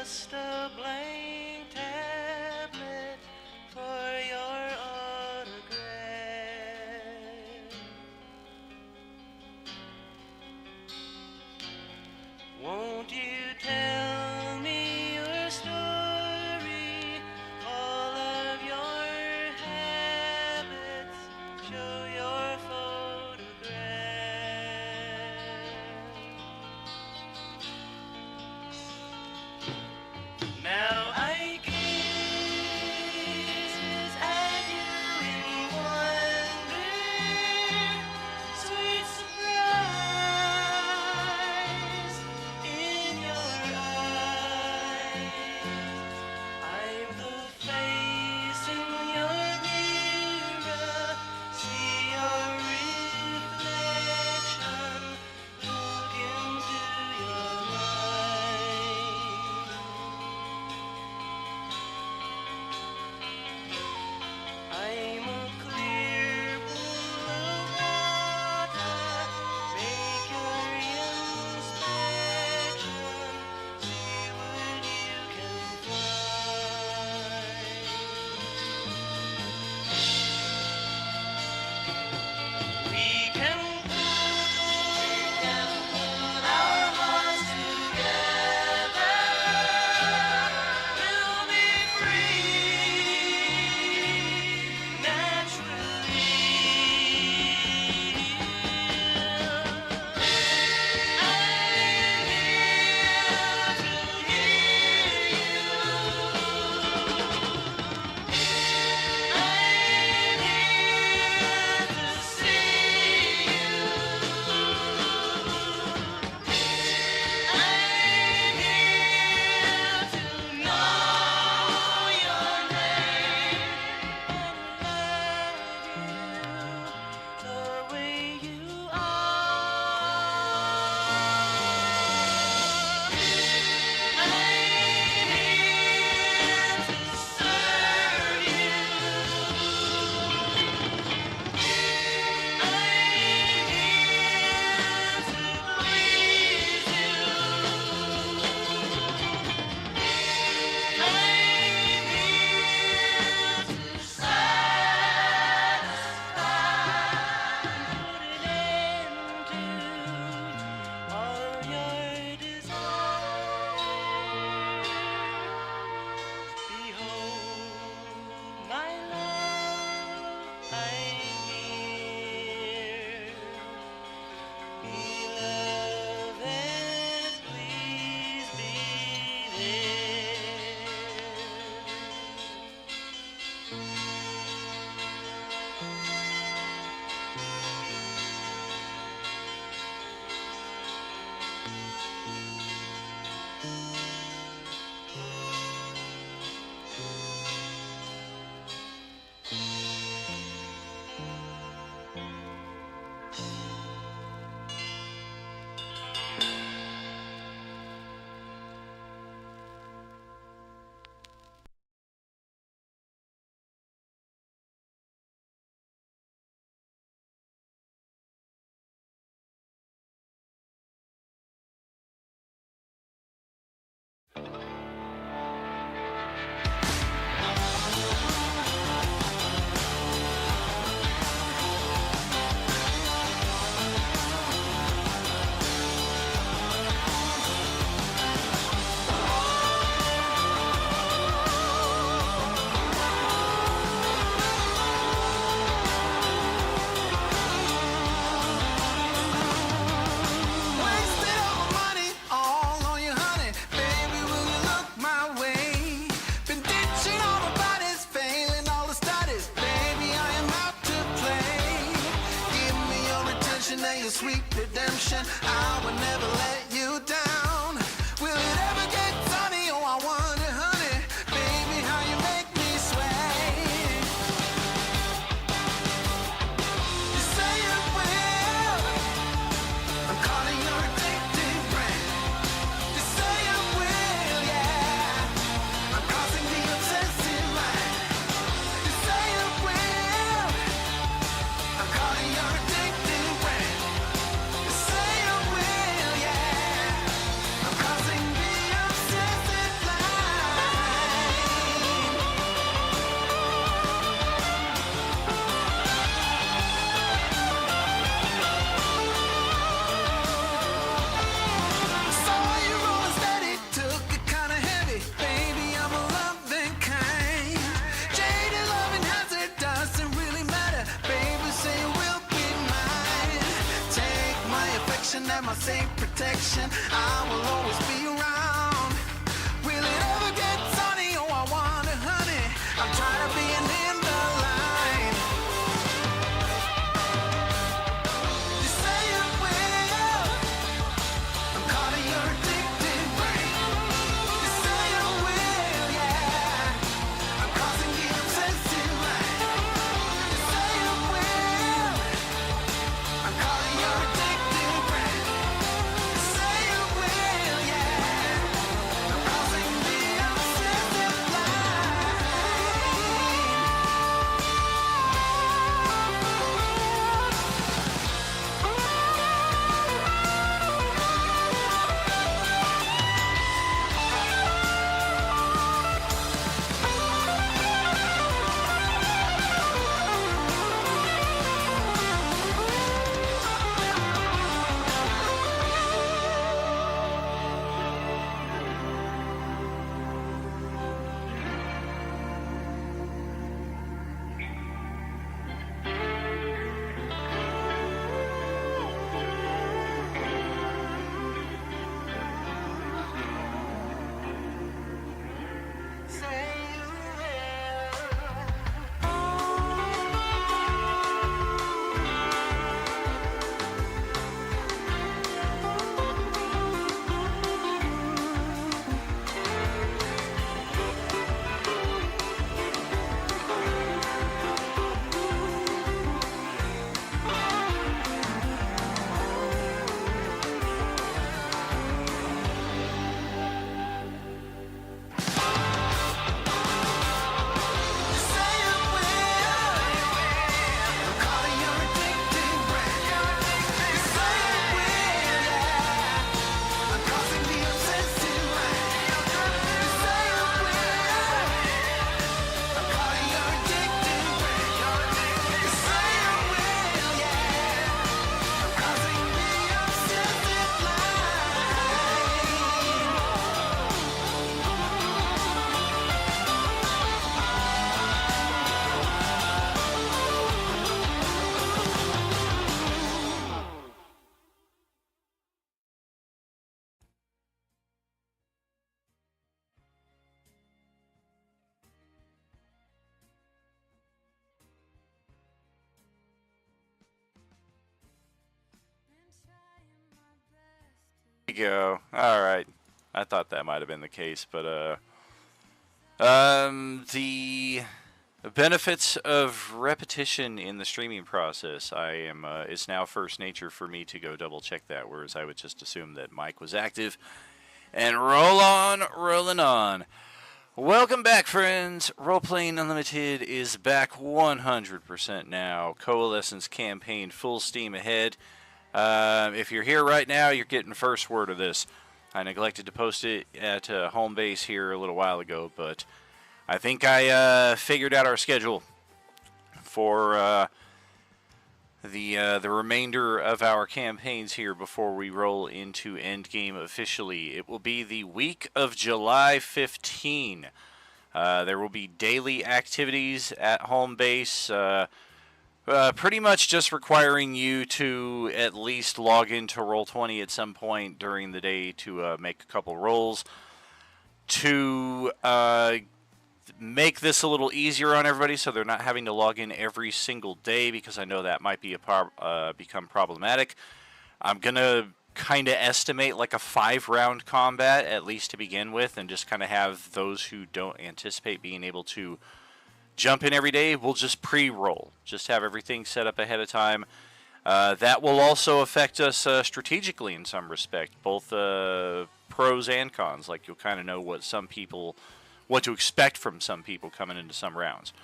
just a blank tablet for your autograph. Won't you tell me your story, all of your habits, show your photograph. Now I gaze at you in wonder, sweet surprise in your eyes. I'm the face in your mirror, see your reflection, look into your mind. I'm a clear pool of water, make your inspection, see what you can find. We can put our hearts together, we'll be free naturally. Sweet redemption, I will never let you down. Will it ever get sunny? Oh, I wonder, honey, baby, how you make me sway. You say you will, I'm calling your addictive brand. You say you will, yeah, I'm crossing the obsessive line. You say you will, I'm calling your addictive brand. You say you will, yeah. my safe protection. I will always be around. Will it ever get sunny? Oh, I wonder, honey. I'm tired of being in the line. You say it will. I'm caught in your addicted brain. You say it will, yeah. I'm crossing the obsessive line. You say it will. I'm caught in your addicted brain. You say it will, yeah. I'm crossing the obsessive line. Say you will. You say it will. I'm caught in your addicted brain. You say it will, yeah. I'm crossing the obsessive line. You say it will. I'm caught in your addicted brain. You say it will, yeah. I'm crossing the obsessive line. There you go. All right. I thought that might have been the case, but the benefits of repetition in the streaming process. It's now first nature for me to go double check that, whereas I would just assume that Mike was active. And roll on, rolling on. Welcome back, friends. Roleplaying Unlimited is back 100% now. Coalescence campaign full steam ahead. If you're here right now, you're getting first word of this. I neglected to post it at home base here a little while ago, but I think I figured out our schedule for the remainder of our campaigns here before we roll into Endgame officially. It will be the week of July 15. There will be daily activities at home base, pretty much just requiring you to at least log into Roll20 at some point during the day to make a couple rolls. To make this a little easier on everybody so they're not having to log in every single day, because I know that might be become problematic. I'm going to kind of estimate like a 5-round combat, at least to begin with, and just kind of have those who don't anticipate being able to jump in every day, we'll just pre-roll. Just have everything set up ahead of time. That will also affect us strategically in some respect, both pros and cons. Like, you'll kind of know what to expect from some people coming into some rounds.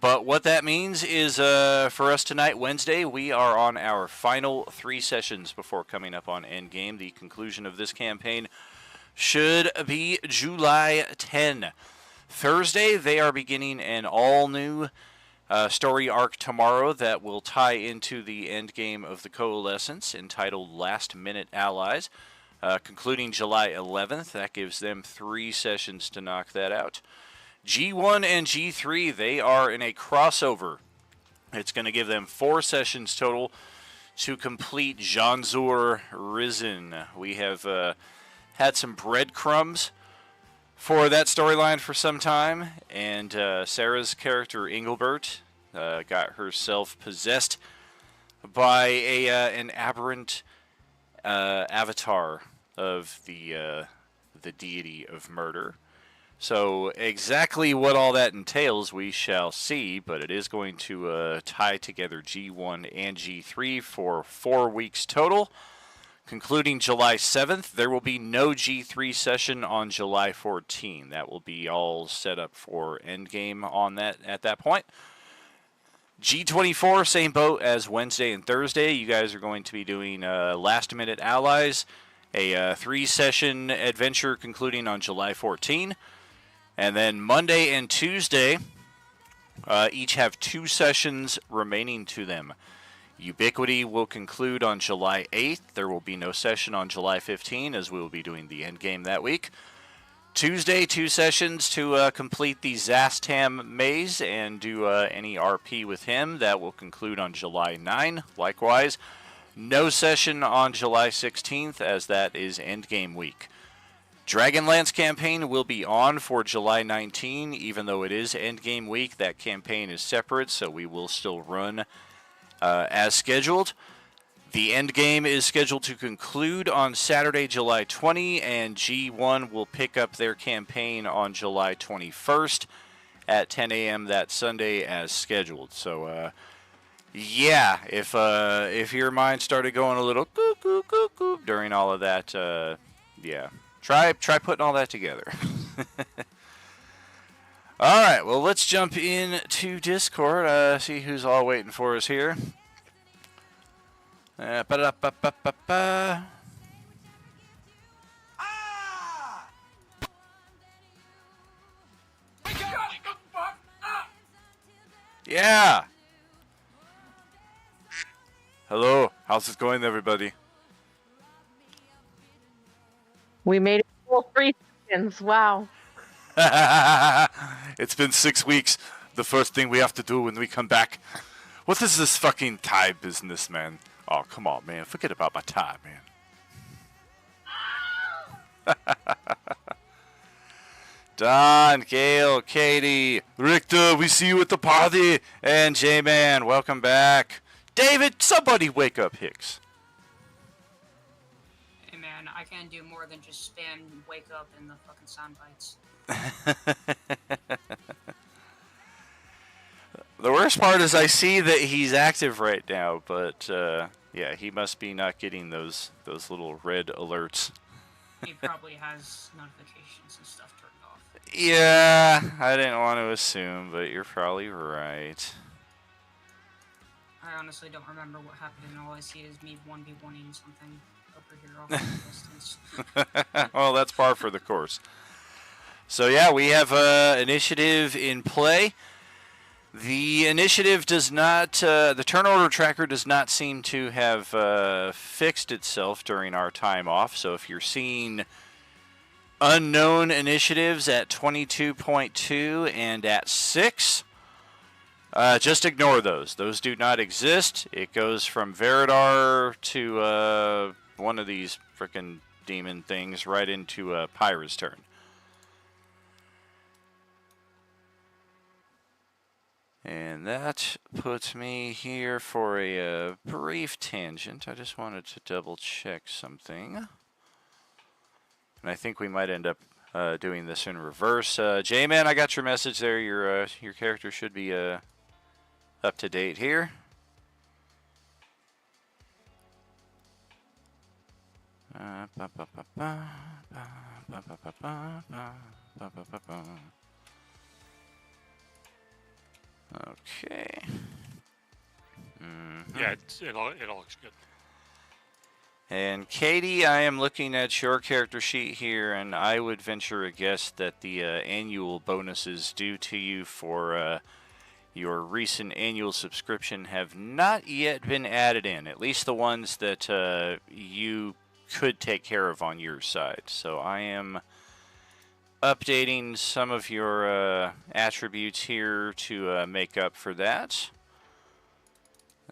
But what that means is for us tonight, Wednesday, we are on our final 3 sessions before coming up on Endgame. The conclusion of this campaign should be July 10. Thursday, they are beginning an all-new story arc tomorrow that will tie into the endgame of the Coalescence, entitled Last Minute Allies, concluding July 11th. That gives them 3 sessions to knock that out. G1 and G3, they are in a crossover. It's going to give them 4 sessions total to complete Janzur Risen. We have had some breadcrumbs for that storyline for some time, and Sarah's character Engelbert got herself possessed by an aberrant avatar of the deity of murder. So exactly what all that entails, we shall see, but it is going to tie together G1 and G3 for 4 weeks total. Concluding July 7th, there will be no G3 session on July 14. That will be all set up for Endgame on that at that point. G24, same boat as Wednesday and Thursday. You guys are going to be doing Last Minute Allies, a 3-session adventure concluding on July 14. And then Monday and Tuesday each have 2 sessions remaining to them. Ubiquity will conclude on July 8th. There will be no session on July 15, as we will be doing the endgame that week. Tuesday, 2 sessions to complete the Zastam maze and do any RP with him. That will conclude on July 9. Likewise, no session on July 16th, as that is endgame week. Dragonlance campaign will be on for July 19, even though it is endgame week. That campaign is separate, so we will still run as scheduled. The endgame is scheduled to conclude on Saturday, July 20, and G1 will pick up their campaign on July 21st at 10 a.m. that Sunday as scheduled. So, yeah, if your mind started going a little coo during all of that, yeah. Try putting all that together. All right, well, let's jump into Discord. See who's all waiting for us here. Ba-da-ba-ba-ba-ba. Yeah. Hello. How's it going, everybody? We made it full 3 seconds. Wow. It's been 6 weeks. The first thing we have to do when we come back. What is this fucking tie business, man? Oh, come on, man. Forget about my tie, man. Don, Gail, Katie, Richter, we see you at the party. And J-Man, welcome back. David, somebody wake up Hicks. Hey man, I can't do more than just spam wake up in the fucking sound bites. The worst part is I see that he's active right now, but yeah, he must be not getting those little red alerts. He probably has notifications and stuff turned off. Yeah, I didn't want to assume, but you're probably right. I honestly don't remember what happened, and all I see is me 1v1ing something over here off in the distance. Well, that's par for the course. So yeah, we have initiative in play. The initiative does not, the turn order tracker does not seem to have fixed itself during our time off. So if you're seeing unknown initiatives at 22.2 and at 6, just ignore those. Those do not exist. It goes from Veridar to one of these frickin' demon things right into Pyra's turn. And that puts me here for a brief tangent. I just wanted to double check something. And I think we might end up doing this in reverse. J-Man, I got your message there. Your character should be up to date here. Okay. Yeah, it all looks good. And Katie, I am looking at your character sheet here, and I would venture a guess that the annual bonuses due to you for your recent annual subscription have not yet been added in, at least the ones that you could take care of on your side. So I am updating some of your attributes here to make up for that.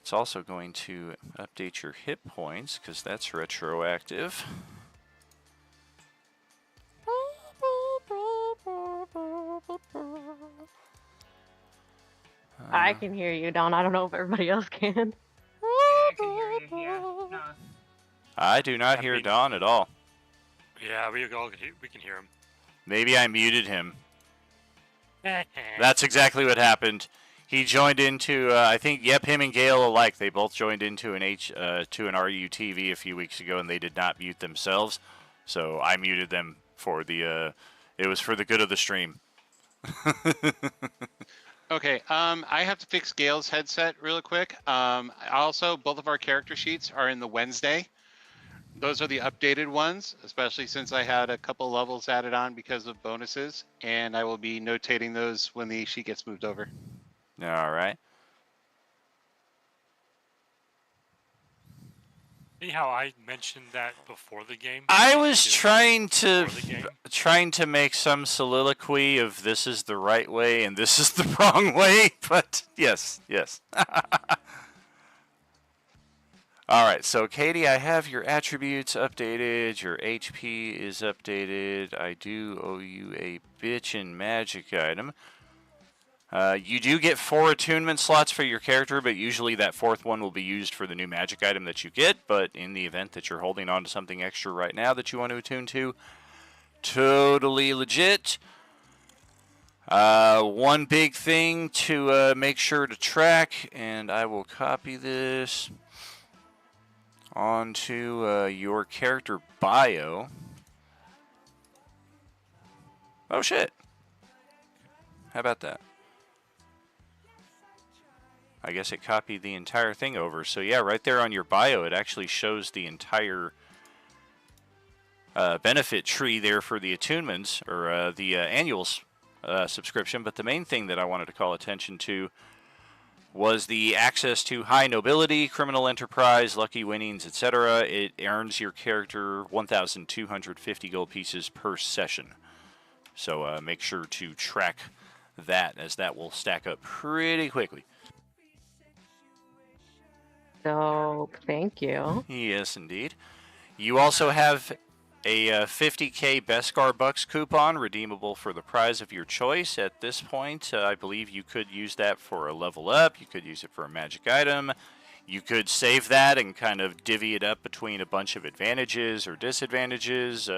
It's also going to update your hit points because that's retroactive. I can hear you, Don. I don't know if everybody else can. Yeah, I can hear you. Yeah. No. I do not hear mean- Don at all. Yeah, we can hear him. Maybe I muted him. That's exactly what happened. He joined into, I think, yep, him and Gale alike. They both joined into an to an RUTV a few weeks ago, and they did not mute themselves. So I muted them for the. It was for the good of the stream. Okay, I have to fix Gail's headset really quick. Also, both of our character sheets are in the Wednesday. Those are the updated ones, especially since I had a couple levels added on because of bonuses, and I will be notating those when the sheet gets moved over. All right. See how I mentioned that before the game? I was Did it trying before the to make some soliloquy of this is the right way and this is the wrong way, but yes. All right, so Katie, I have your attributes updated, your HP is updated. I do owe you a bitchin' magic item. You do get 4 attunement slots for your character, but usually that 4th one will be used for the new magic item that you get. But in the event that you're holding on to something extra right now that you want to attune to, totally legit. One big thing to make sure to track, and I will copy this onto your character bio. Oh shit. How about that? I guess it copied the entire thing over. So yeah, right there on your bio, it actually shows the entire benefit tree there for the attunements, or the annual subscription. But the main thing that I wanted to call attention to was the access to high nobility, criminal enterprise, lucky winnings, etc. It earns your character 1,250 gold pieces per session. So make sure to track that, as that will stack up pretty quickly. Dope. Thank you. Yes, indeed. You also have a 50k Beskar Bucks coupon redeemable for the prize of your choice. At this point, I believe you could use that for a level up. You could use it for a magic item. You could save that and kind of divvy it up between a bunch of advantages or disadvantages.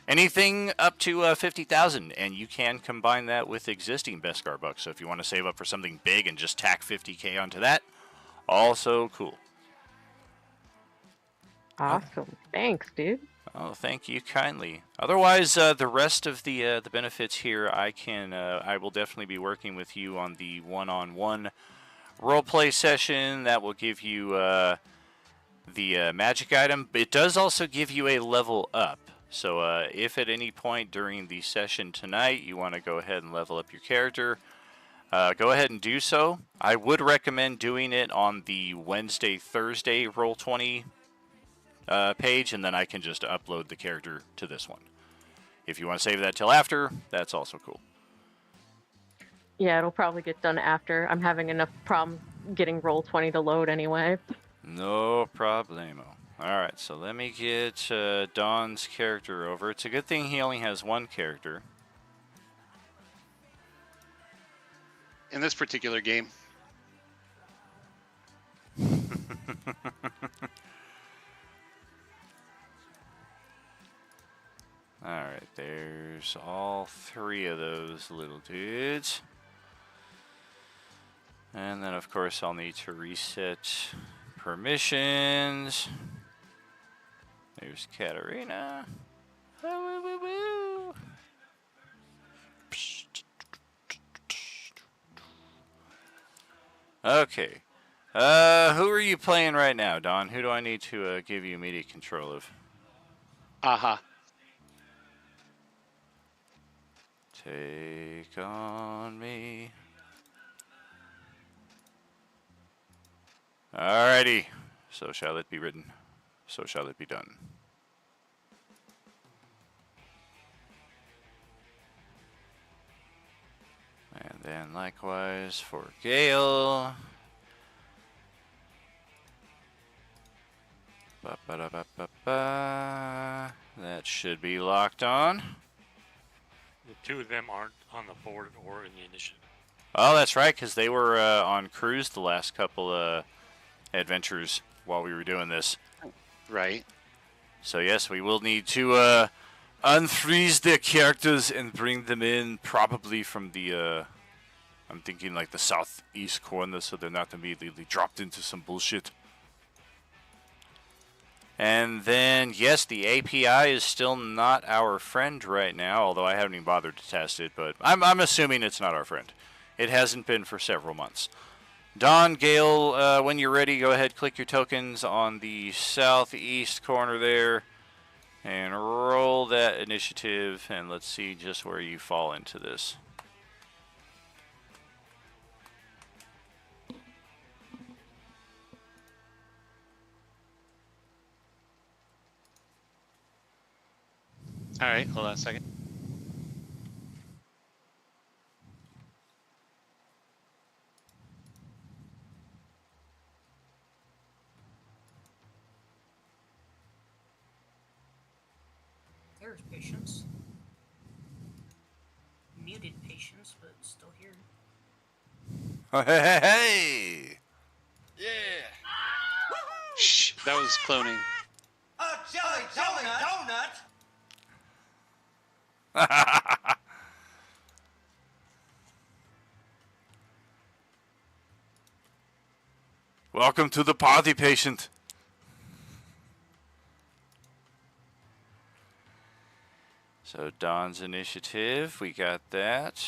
Anything up to 50,000, and you can combine that with existing Beskar Bucks. So if you want to save up for something big and just tack 50k onto that, also cool. Awesome. Thanks, dude. Oh, thank you kindly. Otherwise, the rest of the benefits here, I will definitely be working with you on the one-on-one roleplay session. That will give you the magic item. It does also give you a level up. So if at any point during the session tonight you want to go ahead and level up your character, go ahead and do so. I would recommend doing it on the Wednesday-Thursday Roll20 page, and then I can just upload the character to this one. If you want to save that till after, that's also cool. Yeah, it'll probably get done after. I'm having enough problem getting Roll20 to load anyway. No problemo. Alright, so let me get Don's character over. It's a good thing he only has one character. In this particular game, Alright, there's all 3 of those little dudes. And then, of course, I'll need to reset permissions. There's Katarina. Woo, woo, woo. Okay. Who are you playing right now, Don? Who do I need to give you immediate control of? aha. Take on me. Alrighty. So shall it be written. So shall it be done. And then likewise for Gale. Ba-ba-da-ba-ba-ba. That should be locked on. The two of them aren't on the board or in the initiative. Oh, that's right, because they were on cruise the last couple adventures while we were doing this. Right. So yes, we will need to unfreeze their characters and bring them in, probably from the, I'm thinking like the southeast corner, so they're not immediately dropped into some bullshit. And then, yes, the API is still not our friend right now, although I haven't even bothered to test it, but I'm assuming it's not our friend. It hasn't been for several months. Don, Gale, when you're ready, go ahead, click your tokens on the southeast corner there, and roll that initiative, and let's see just where you fall into this. All right. Hold on a second. There's Patience. Muted Patience, but still here. Hey! Shh. That was cloning. A jelly donut. Welcome to the party, patient. So Don's initiative, we got that.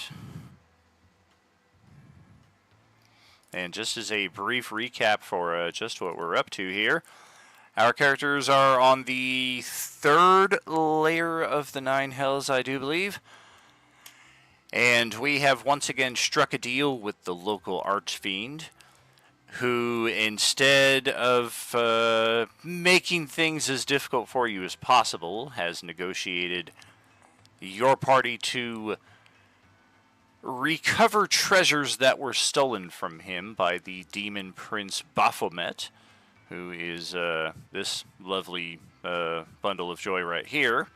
And just as a brief recap for just what we're up to here, our characters are on the third layer of the Nine Hells, I do believe. And we have once again struck a deal with the local archfiend, who instead of making things as difficult for you as possible, has negotiated your party to recover treasures that were stolen from him by the demon prince Baphomet, who is this lovely bundle of joy right here.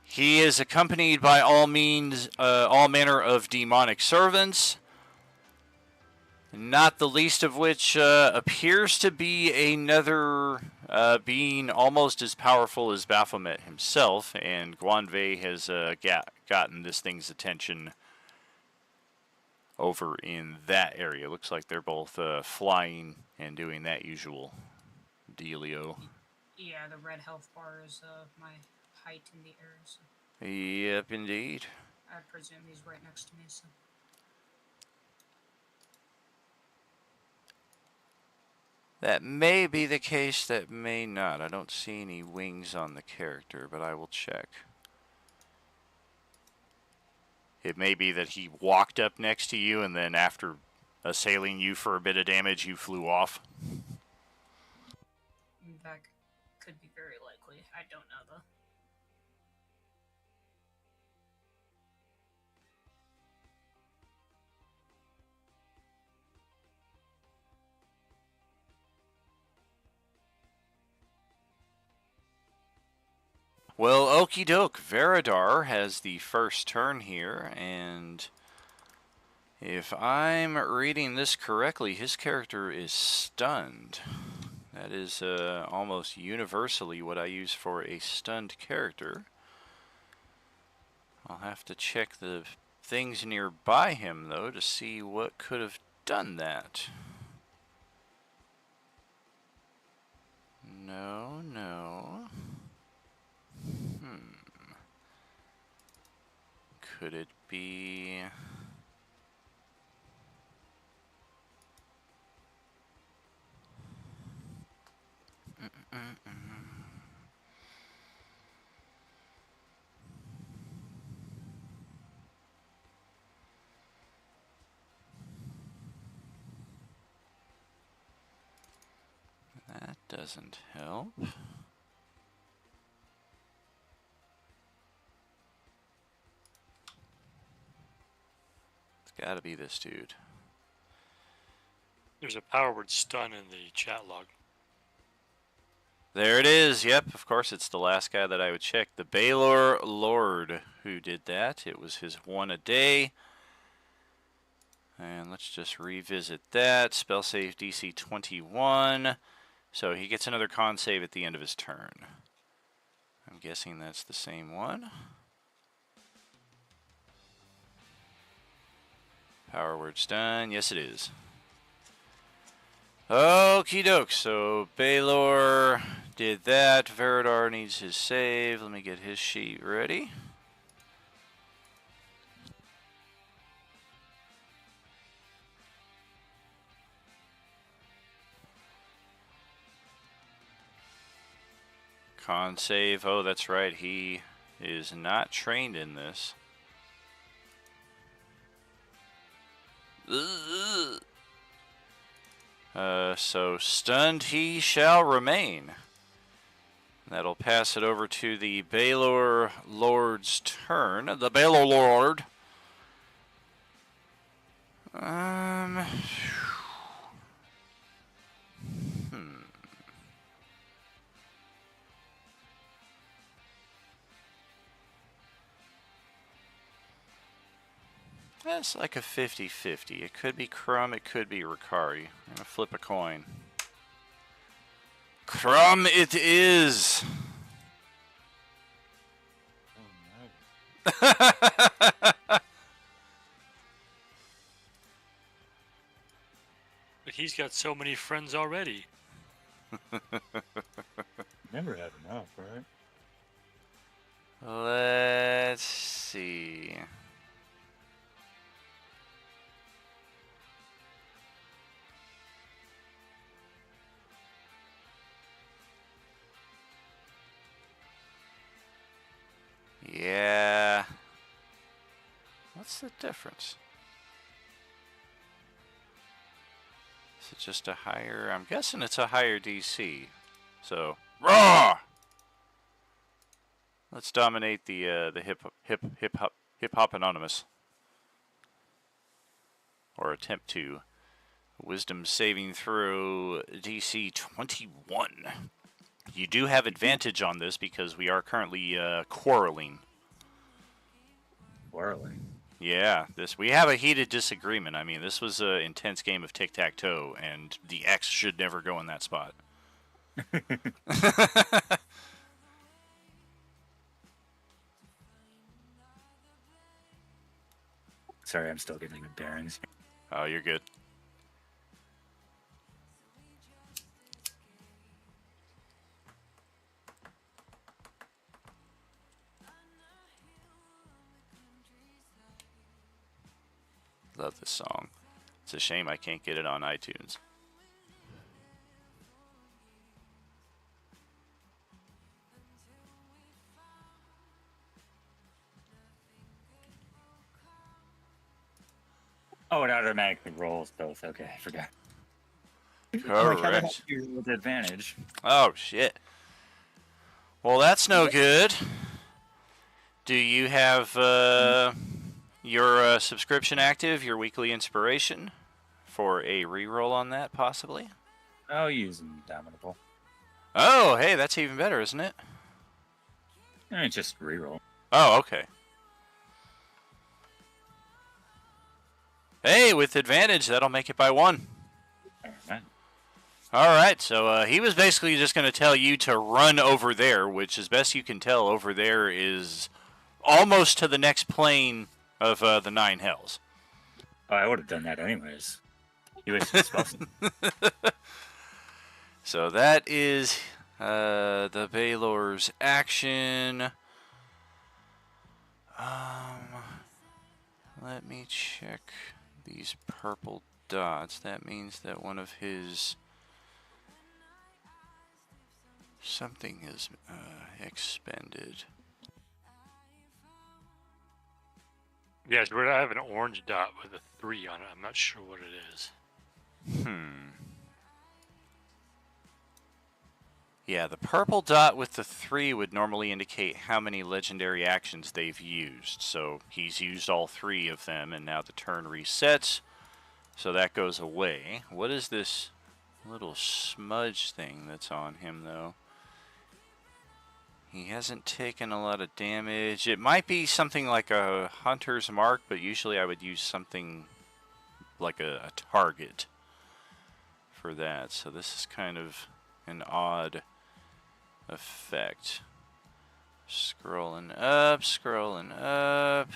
He is accompanied by all manner of demonic servants, not the least of which appears to be another being almost as powerful as Baphomet himself, and Guanvei has gotten this thing's attention over in that area. Looks like they're both flying and doing that usual dealio. Yeah, the red health bar is my height in the air, so Yep, indeed. I presume he's right next to me, so. That may be the case, that may not. I don't see any wings on the character, but I will check. It may be that he walked up next to you, and then after assailing you for a bit of damage, you flew off. That could be very likely. I don't know, though. Well, okie doke. Veradar has the first turn here, and if I'm reading this correctly, his character is stunned. That is almost universally what I use for a stunned character. I'll have to check the things nearby him, though, to see what could have done that. No, no. Could it be... That doesn't help. It's gotta be this dude. There's a power word stun in the chat log. There it is. Yep, of course, it's the last guy that I would check. The Baylor Lord who did that. It was his 1 a day. And let's just revisit that. Spell save DC 21. So he gets another con save at the end of his turn. I'm guessing that's the same one. Power word's done. Yes, it is. Okie doke. So Baylor did that. Veridar needs his save. Let me get his sheet ready. Con save. Oh, that's right. He is not trained in this. So stunned he shall remain. That'll pass it over to the Baylor Lord's turn. The Baylor Lord. That's like a 50-50. It could be Crumb, it could be Ricari. I'm gonna flip a coin. Crumb it is! But he's got so many friends already. Never had enough, right? Let's see. Yeah. What's the difference? Is it just a higher? I'm guessing it's a higher DC. So, raw. Let's dominate the hip hop anonymous, or attempt to. Wisdom saving throw DC 21. You do have advantage on this because we are currently quarreling. Quarreling. Yeah, we have a heated disagreement. I mean, this was an intense game of tic-tac-toe, and the X should never go in that spot. Sorry, I'm still getting the bearings. Oh, you're good. Love this song. It's a shame I can't get it on iTunes. Oh, it automatically rolls both. Okay, I forgot. Correct. With advantage. Oh, shit. Well, that's no good. Do you have your subscription active, your weekly inspiration, for a reroll on that, possibly? I'll use Indomitable. Oh, hey, that's even better, isn't it? It's just reroll. Oh, okay. Hey, with advantage, that'll make it by 1. Alright. Alright, so he was basically just going to tell you to run over there, which, as best you can tell, over there is almost to the next plane of the 9 hells. Oh, I would have done that anyways. You wasted spells. So that is the Baylor's action. Let me check these purple dots. That means that one of his something is expended. Yes, but I have an orange dot with a 3 on it. I'm not sure what it is. Yeah, the purple dot with the 3 would normally indicate how many legendary actions they've used. So he's used all 3 of them, and now the turn resets. So that goes away. What is this little smudge thing that's on him, though? He hasn't taken a lot of damage. It might be something like a hunter's mark, but usually I would use something like a target for that. So this is kind of an odd effect. Scrolling up, scrolling up.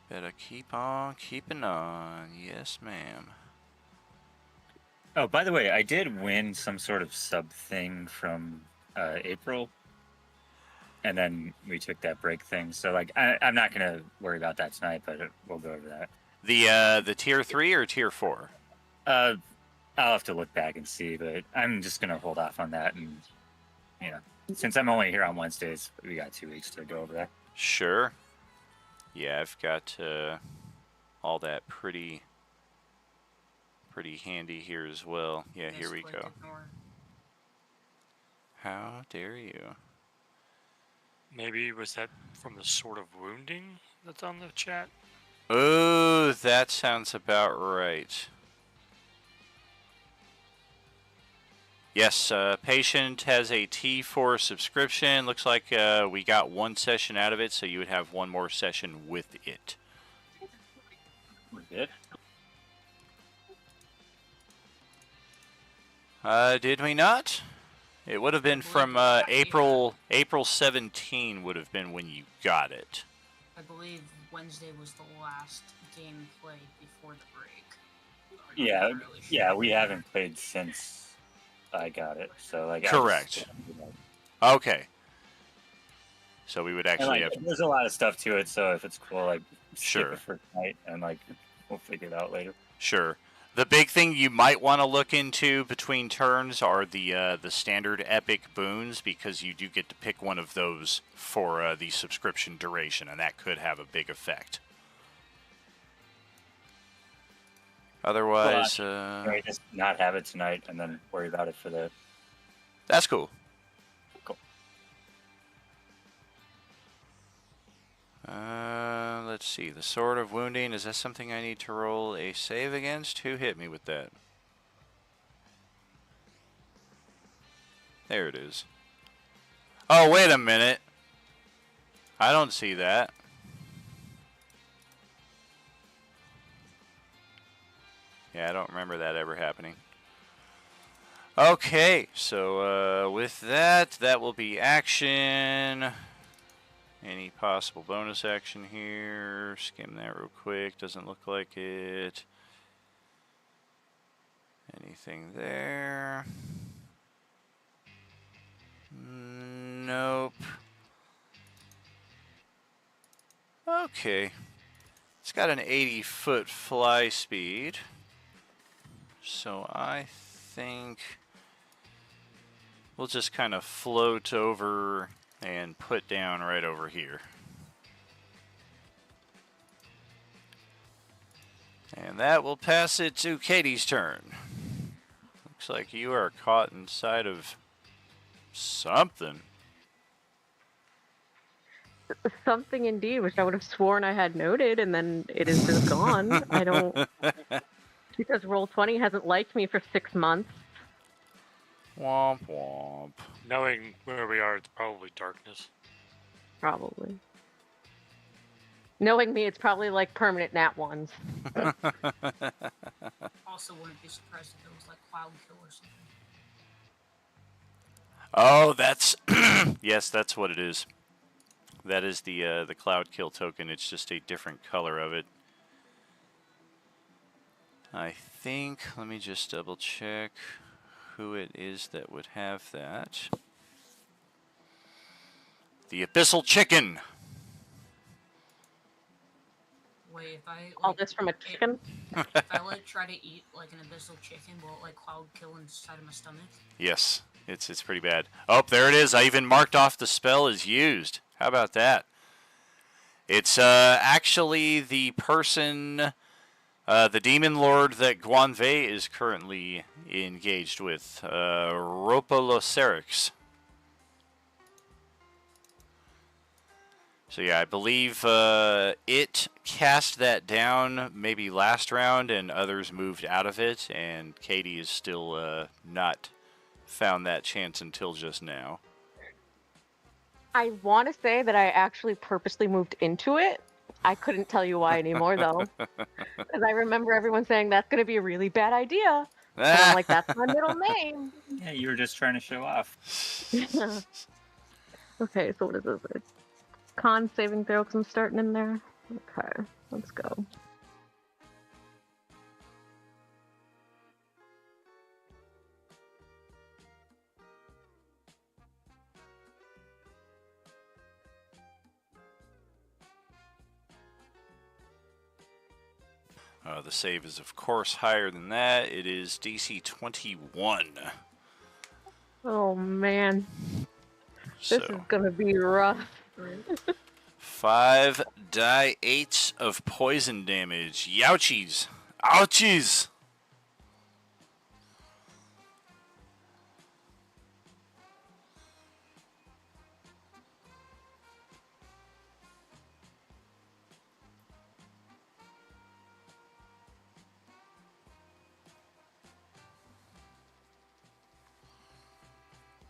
Better keep on keeping on. Yes, ma'am. Oh, by the way, I did win some sort of sub thing from April, and then we took that break thing. So like, I'm not gonna worry about that tonight, but we'll go over that. The tier 3 or tier 4? I'll have to look back and see, but I'm just gonna hold off on that, and you know, since I'm only here on Wednesdays, we got 2 weeks to go over that. Sure. Yeah, I've got all that pretty handy here as well. Yeah, here we Basically go. ignore. How dare you? Maybe was that from the Sword of Wounding that's on the chat? Oh, that sounds about right. Yes, Patient has a T4 subscription. Looks like we got 1 session out of it, so you would have 1 more session with it. We did. Did we not? It would have been from April 17 would have been when you got it. I believe Wednesday was the last game played before the break. Yeah, I'm not really sure. yeah, we haven't played since I got it, so like. Correct. I just, Okay. So we would and, actually like, have... there's a lot of stuff to it, so if it's cool, like skip Sure. it for tonight, and like we'll figure it out later. Sure. The big thing you might want to look into between turns are the standard epic boons, because you do get to pick one of those for the subscription duration, and that could have a big effect. Otherwise, Can we just not have it tonight and then worry about it for the? that's cool. Cool. Let's see. The Sword of Wounding. Is that something I need to roll a save against? Who hit me with that? There it is. Oh, wait a minute. I don't see that. Yeah, I don't remember that ever happening. Okay, so with that, that will be action. Any possible bonus action here? Skim that real quick. Doesn't look like it. Anything there? Nope. Okay. It's got an 80-foot fly speed. So I think we'll just kind of float over and put down right over here. And that will pass it to Katie's turn. Looks like you are caught inside of something. Something indeed, which I would have sworn I had noted, and then it is just gone. I don't... Because Roll20 hasn't liked me for 6 months. Womp womp. Knowing where we are, it's probably darkness. Probably. Knowing me, it's probably like permanent nat ones. Also, wouldn't be surprised if it was like Cloud Kill or something. Oh, that's yes, that's what it is. That is the Cloud Kill token. It's just a different color of it. I think, let me just double check who it is that would have that. The Abyssal Chicken. Wait, if I All like, this from a chicken? if I like try to eat like an abyssal chicken, will it like Cloud Kill inside of my stomach? Yes, it's pretty bad. Oh, there it is. I even marked off the spell as used. How about that? It's actually the person, the demon lord that Guanve is currently engaged with, Ropalocerix. So yeah, I believe it cast that down maybe last round, and others moved out of it, and Katie is still not found that chance until just now. I want to say that I actually purposely moved into it. I couldn't tell you why anymore though, because I remember everyone saying that's going to be a really bad idea. And I'm like, that's my middle name. Yeah, you were just trying to show off. Okay, so what is this? It's con saving throw because I'm starting in there. Okay, let's go. The save is, of course, higher than that. It is DC 21. Oh man, So, this is gonna be rough. 5 die 8 of poison damage. Youchies. Ouchies.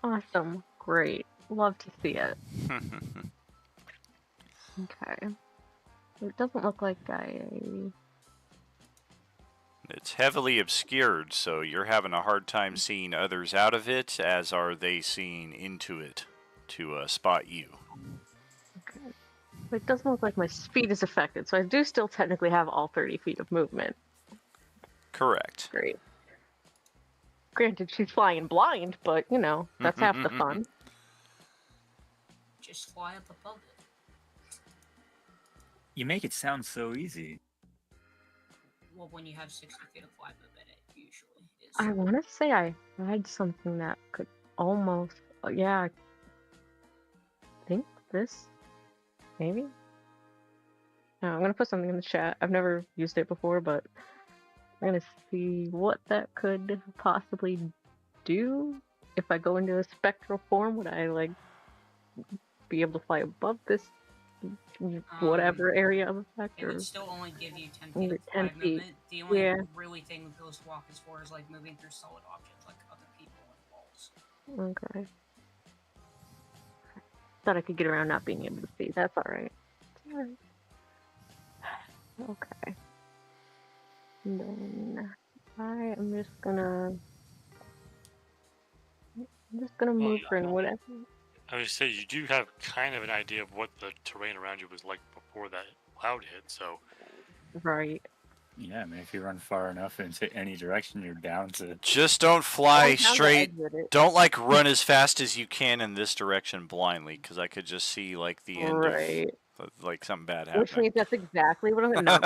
Awesome, great, love to see it. Okay, it doesn't look like It's heavily obscured, so you're having a hard time seeing others out of it, as are they seeing into it to spot you. Okay. It doesn't look like my speed is affected, so I do still technically have all 30 feet of movement. Correct. Great. Granted, she's flying blind, but you know, that's half the fun. Just fly up above it. You make it sound so easy. Well, when you have 60 feet of flight movement, it usually is. I want to say I had something that could almost, yeah, I think this, maybe? No, I'm going to put something in the chat. I've never used it before, but I'm going to see what that could possibly do. If I go into a spectral form, would I, like, be able to fly above this whatever area of effect? It Or would still only give you 10 only feet of 10 flight feet. movement. The only Yeah. really thing with Ghost Walk is for is like moving through solid objects like other people and walls. Okay. Thought I could get around not being able to see. That's alright. Okay. And then I am just gonna move for whatever. I would say you do have kind of an idea of what the terrain around you was like before that cloud hit, so Right. Yeah, I mean, if you run far enough into any direction, you're down to. Just don't fly Down to straight. exit it. Don't like run as fast as you can in this direction blindly, because I could just see like the end Right. of like something bad Which happening. means that's exactly what I'm gonna.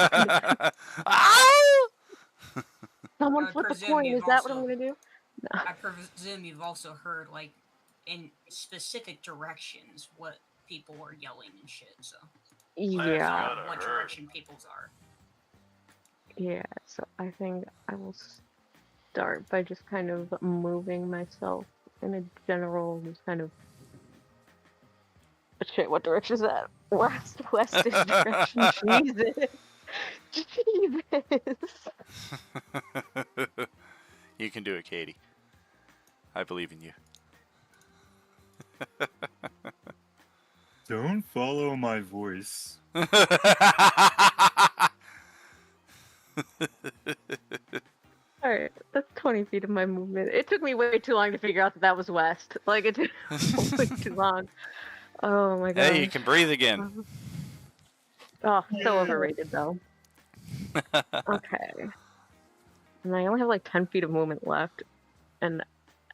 Ah! Someone I flip a presume coin. you've Is that what I'm also- gonna do? No. I presume you've also heard, like, in specific directions what people are yelling and shit, so. Yeah. What direction people's are. Yeah. So I think I will start by just kind of moving myself in a general just kind of. Shit, what direction is that? West, westish direction. Jesus. Jesus. You can do it, Katie. I believe in you. Don't follow my voice. Alright, that's 20 feet of my movement. It took me way too long to figure out that that was west. Like, it took way too long. Oh my god. Hey, you can breathe again. Oh, so overrated though. Okay. And I only have like 10 feet of movement left. And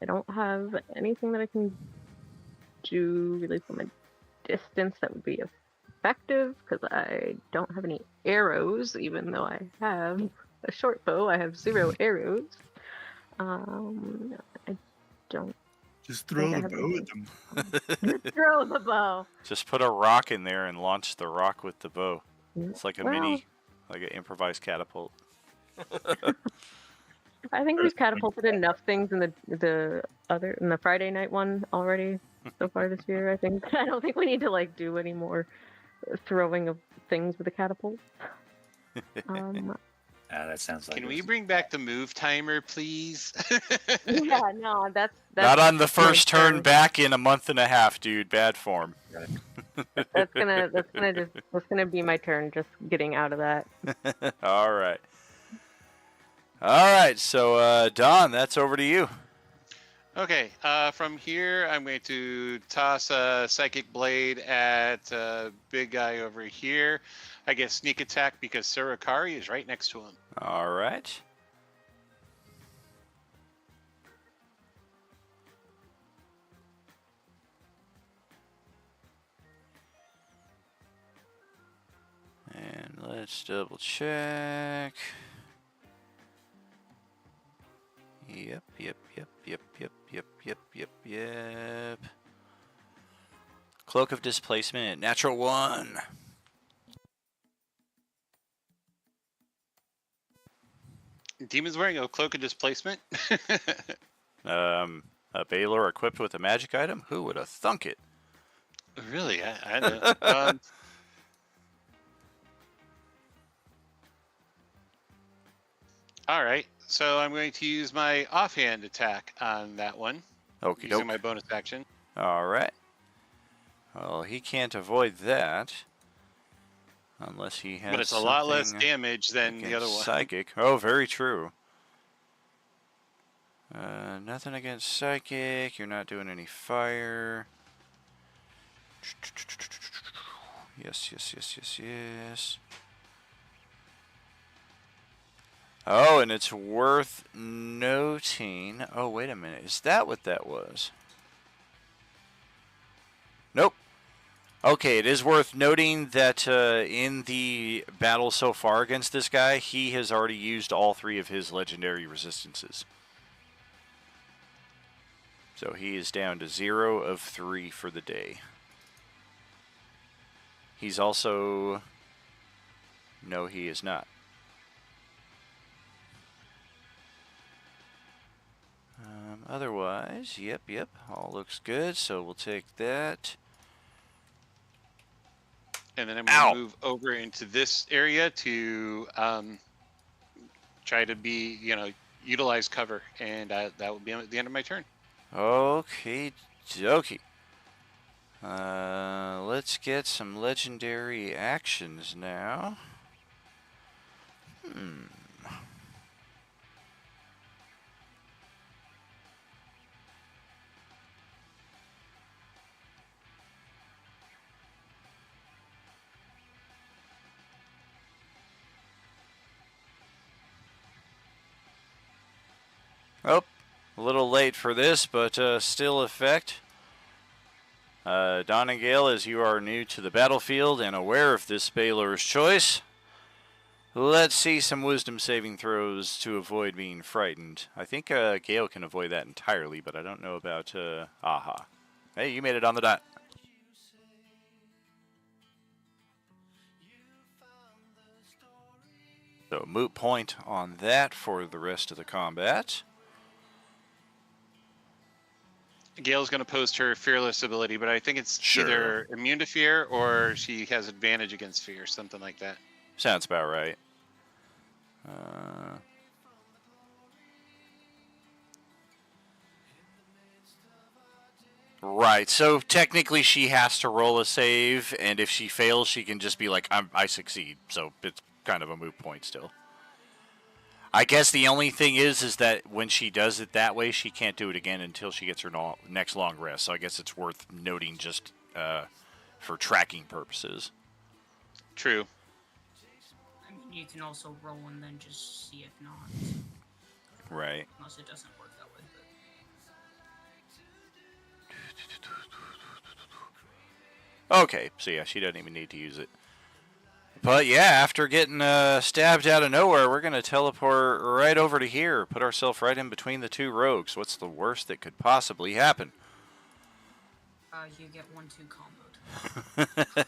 I don't have anything that I can do really from a distance that would be effective because I don't have any arrows, even though I have a short bow. I have 0 arrows. I don't Just throw throw the the bow bow at at them. throw the bow. Just put a rock in there and launch the rock with the bow. It's like a Well- mini, like an improvised catapult. I think we've catapulted enough things in the Friday night one already so far this year. I think I don't think we need to like do any more throwing of things with the catapult. I That sounds like Can it we was- bring back the move timer, please? Yeah, no, that's Not on the my first turn turn. back in a month and a half, dude. Bad form. That's gonna be my turn. Just getting out of that. All right. All right. So, Don, that's over to you. Okay, from here, I'm going to toss a Psychic Blade at big guy over here. I get sneak attack because Surakari is right next to him. All right. And let's double check. Yep. Cloak of Displacement, natural 1. Demon's wearing a Cloak of Displacement. A Baylor equipped with a magic item? Who would have thunk it? Really? I know. All right, so I'm going to use my offhand attack on that one, Okie using doke. my bonus action. All right. Well, he can't avoid that. Unless he has But it's a lot less something damage than the other against one. Psychic. Oh, very true. Nothing against Psychic. You're not doing any fire. Yes. Oh, and it's worth noting. Oh, wait a minute. Is that what that was? Nope. Okay, it is worth noting that in the battle so far against this guy, he has already used all 3 of his legendary resistances. So he is down to 0 of 3 for the day. He's also... No, he is not. Otherwise, yep, all looks good, so we'll take that. And then I'm going to move over into this area to try to be, utilize cover, and that will be at the end of my turn. Okay, dokie. Let's get some legendary actions now. Oh, a little late for this, but still effect. Don and Gale, as you are new to the battlefield and aware of this Baylor's choice, let's see some wisdom saving throws to avoid being frightened. I think Gale can avoid that entirely, but I don't know about Aha. Hey, you made it on the dot. So moot point on that for the rest of the combat. Gale's going to post her fearless ability, but I think it's either immune to fear or she has advantage against fear, something like that. Sounds about right. Right, so technically she has to roll a save, and if she fails, she can just be like, I succeed. So it's kind of a moot point still. I guess the only thing is that when she does it that way, she can't do it again until she gets her next long rest. So I guess it's worth noting just for tracking purposes. True. I mean, you can also roll and then just see if not. Right. Unless it doesn't work that way. Okay, so yeah, she doesn't even need to use it. But yeah, after getting stabbed out of nowhere, we're going to teleport right over to here. Put ourselves right in between the 2 rogues. What's the worst that could possibly happen? You get 1-2 comboed.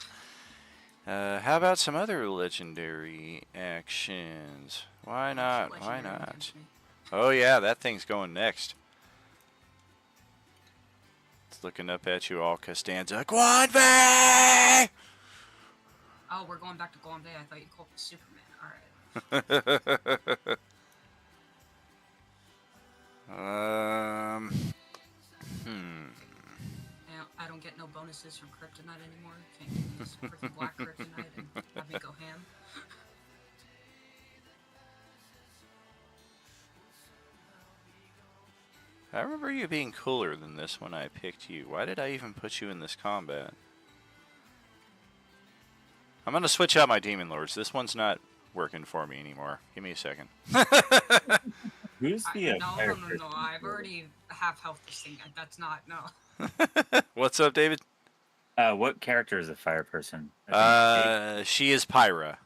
How about some other legendary actions? Why not? Why Legendary not? against me. Oh yeah, that thing's going next. It's looking up at you all, Costanza. Guanve! Oh, we're going back to Guanve. I thought you called me Superman. Alright. Now, I don't get no bonuses from kryptonite anymore. Can't use freaking black kryptonite and have me go ham. I remember you being cooler than this when I picked you. Why did I even put you in this combat? I'm gonna switch out my Demon Lords. This one's not working for me anymore. Give me a second. Who's the fire No. person? I've already half health this thing. That's not, no. What's up, David? What character is a fire person? I think She is Pyra,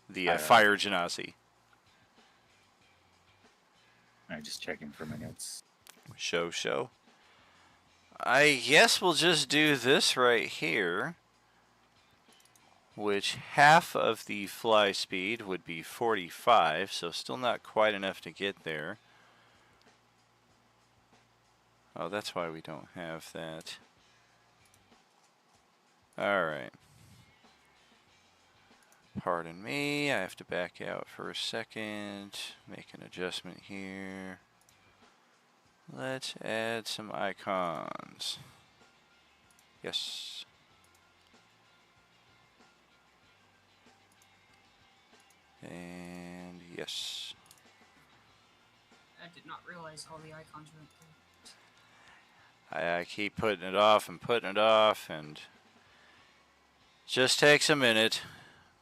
the Pyra. Fire Genasi. I'm just checking for my notes. Show. I guess we'll just do this right here. Which half of the fly speed would be 45, so still not quite enough to get there. Oh, that's why we don't have that. Alright. Pardon me, I have to back out for a second. Make an adjustment here. Let's add some icons. Yes. And yes. I did not realize all the icons were there. I keep putting it off and just takes a minute,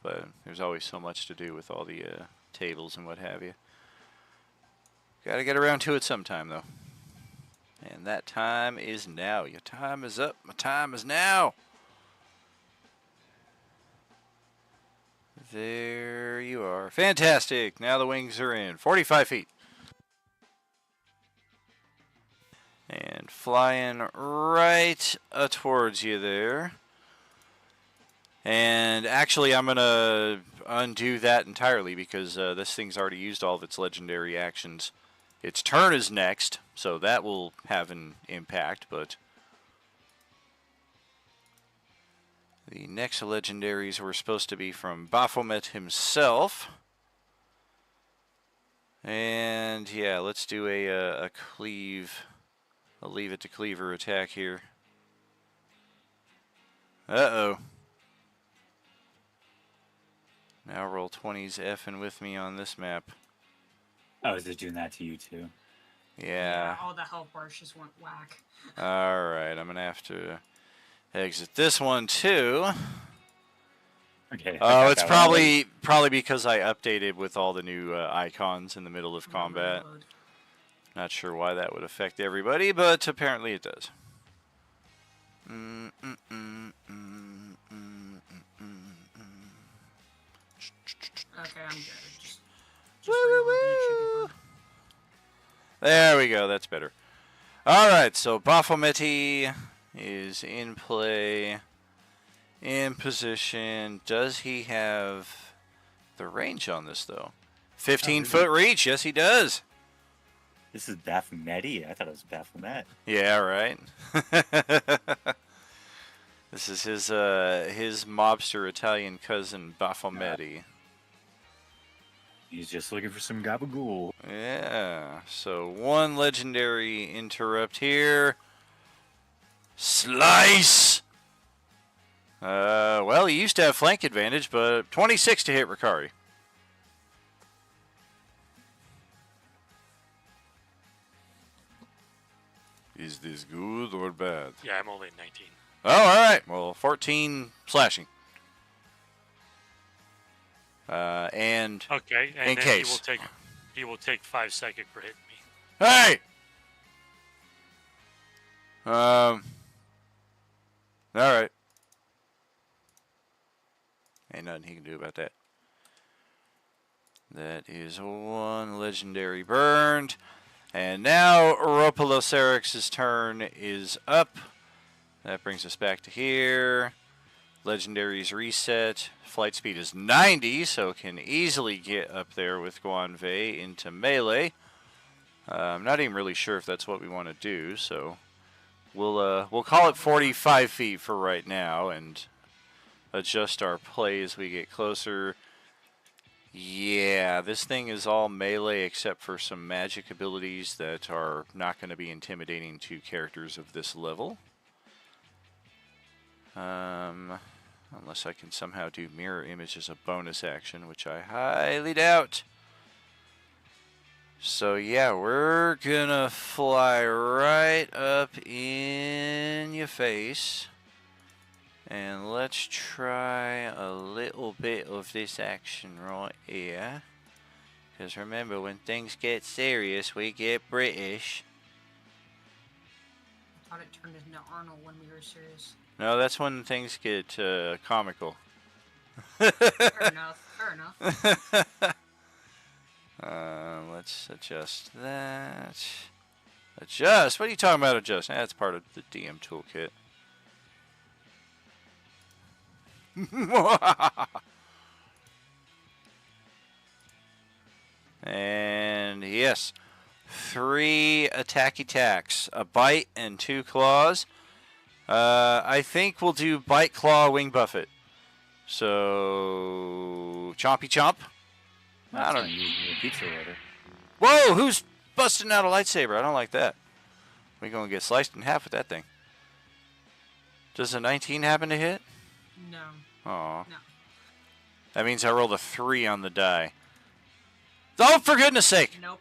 but there's always so much to do with all the tables and what have you. Gotta get around to it sometime though. And that time is now. Your time is up. My time is now. There you are. Fantastic. Now the wings are in. 45 feet. And flying right towards you there. And actually, I'm going to undo that entirely because this thing's already used all of its legendary actions. Its turn is next, so that will have an impact, but the next legendaries were supposed to be from Baphomet himself. And yeah, let's do a cleave. I'll leave it to cleaver attack here. Uh-oh. Now roll 20's effing with me on this map. Oh, is it doing that to you too? Yeah. All the health bars just went whack. Alright, I'm going to have to exit this one too. Okay. Oh, it's probably because I updated with all the new icons in the middle of combat. Reload. Not sure why that would affect everybody, but apparently it does. Okay, I'm good. Just reload and it should be fine. There we go, that's better. Alright, so Baphomet is in play, in position. Does he have the range on this, though? 15-foot reach, yes he does. This is Baphomet? I thought it was Baphomet. Yeah, right. This is his mobster Italian cousin Baphomet. He's just looking for some gabagool. Yeah, so one legendary interrupt here. Slice! Well, he used to have flank advantage, but 26 to hit Ricari. Is this good or bad? Yeah, I'm only 19. Oh, alright. Well, 14 slashing. And Okay, and In then case. he will take 5 seconds for hitting me. hey! Alright. Ain't nothing he can do about that. That is one legendary burned. And now Oropalos turn is up. That brings us back to here. Legendaries reset. Flight speed is 90, so can easily get up there with Guanvei into melee. I'm not even really sure if that's what we want to do, so we'll call it 45 feet for right now and adjust our play as we get closer. Yeah, this thing is all melee except for some magic abilities that are not going to be intimidating to characters of this level. Unless I can somehow do mirror image as a bonus action, which I highly doubt. So yeah, we're gonna fly right up in your face. And let's try a little bit of this action right here. Because remember, when things get serious, we get British. I thought it turned into Arnold when we were serious. No, that's when things get comical. Fair enough. Fair enough. Let's adjust that. Adjust? What are you talking about adjust? That's part of the DM toolkit. And yes, 3 attacky attacks, a bite and 2 claws. I think we'll do bite, claw, wing buffet. So chompy chomp. I don't know. Pizza order. Whoa, who's busting out a lightsaber? I don't like that. We're gonna get sliced in half with that thing. Does a 19 happen to hit? No. Aw. No. That means I rolled a 3 on the die. Oh, for goodness sake! Nope.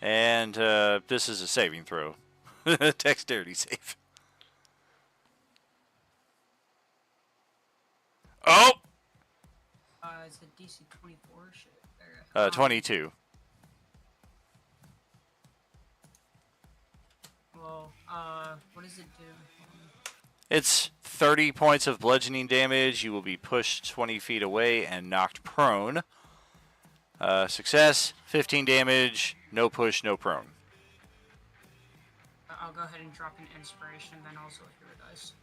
And this is a saving throw. Dexterity save. Oh! It's a DC 24 shit. Okay. 22. Well, what does it do? It's 30 points of bludgeoning damage. You will be pushed 20 feet away and knocked prone. Success, 15 damage, no push, no prone. I'll go ahead and drop an inspiration, then also a hero dice.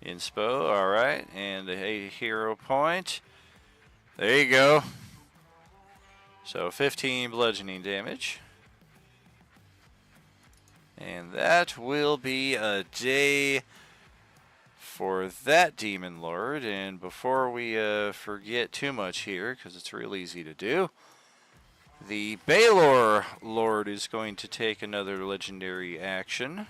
Inspo, alright, and a hero point. There you go. So 15 bludgeoning damage. And that will be a day for that Demon Lord. And before we forget too much here, because it's real easy to do, the Baylor Lord is going to take another legendary action.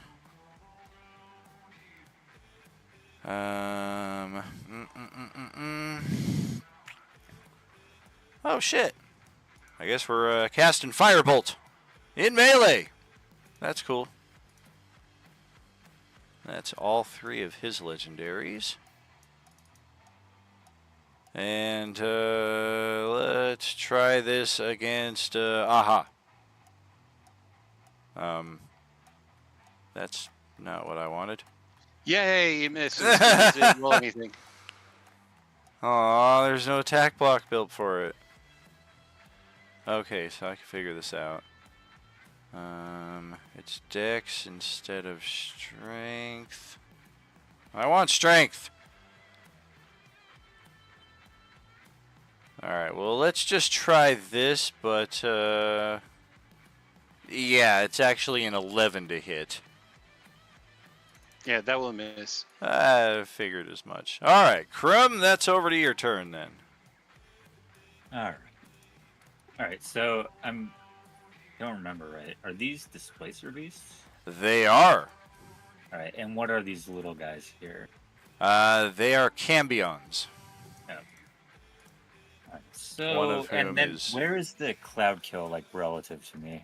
Oh shit. I guess we're casting Firebolt in melee. That's cool. That's all 3 of his legendaries. And let's try this against Aha. That's not what I wanted. Yay, you missed. You didn't roll anything. Aw, there's no attack block built for it. Okay, so I can figure this out. It's Dex instead of Strength. I want Strength! Alright, well, let's just try this, but, yeah, it's actually an 11 to hit. Yeah, that will miss. I figured as much. Alright, Crumb, that's over to your turn then. Alright. Alright, so don't remember right. Are these displacer beasts? They are. Alright, and what are these little guys here? They are Cambions. Alright, so, One of whom and then is- where is the cloud kill, like, relative to me?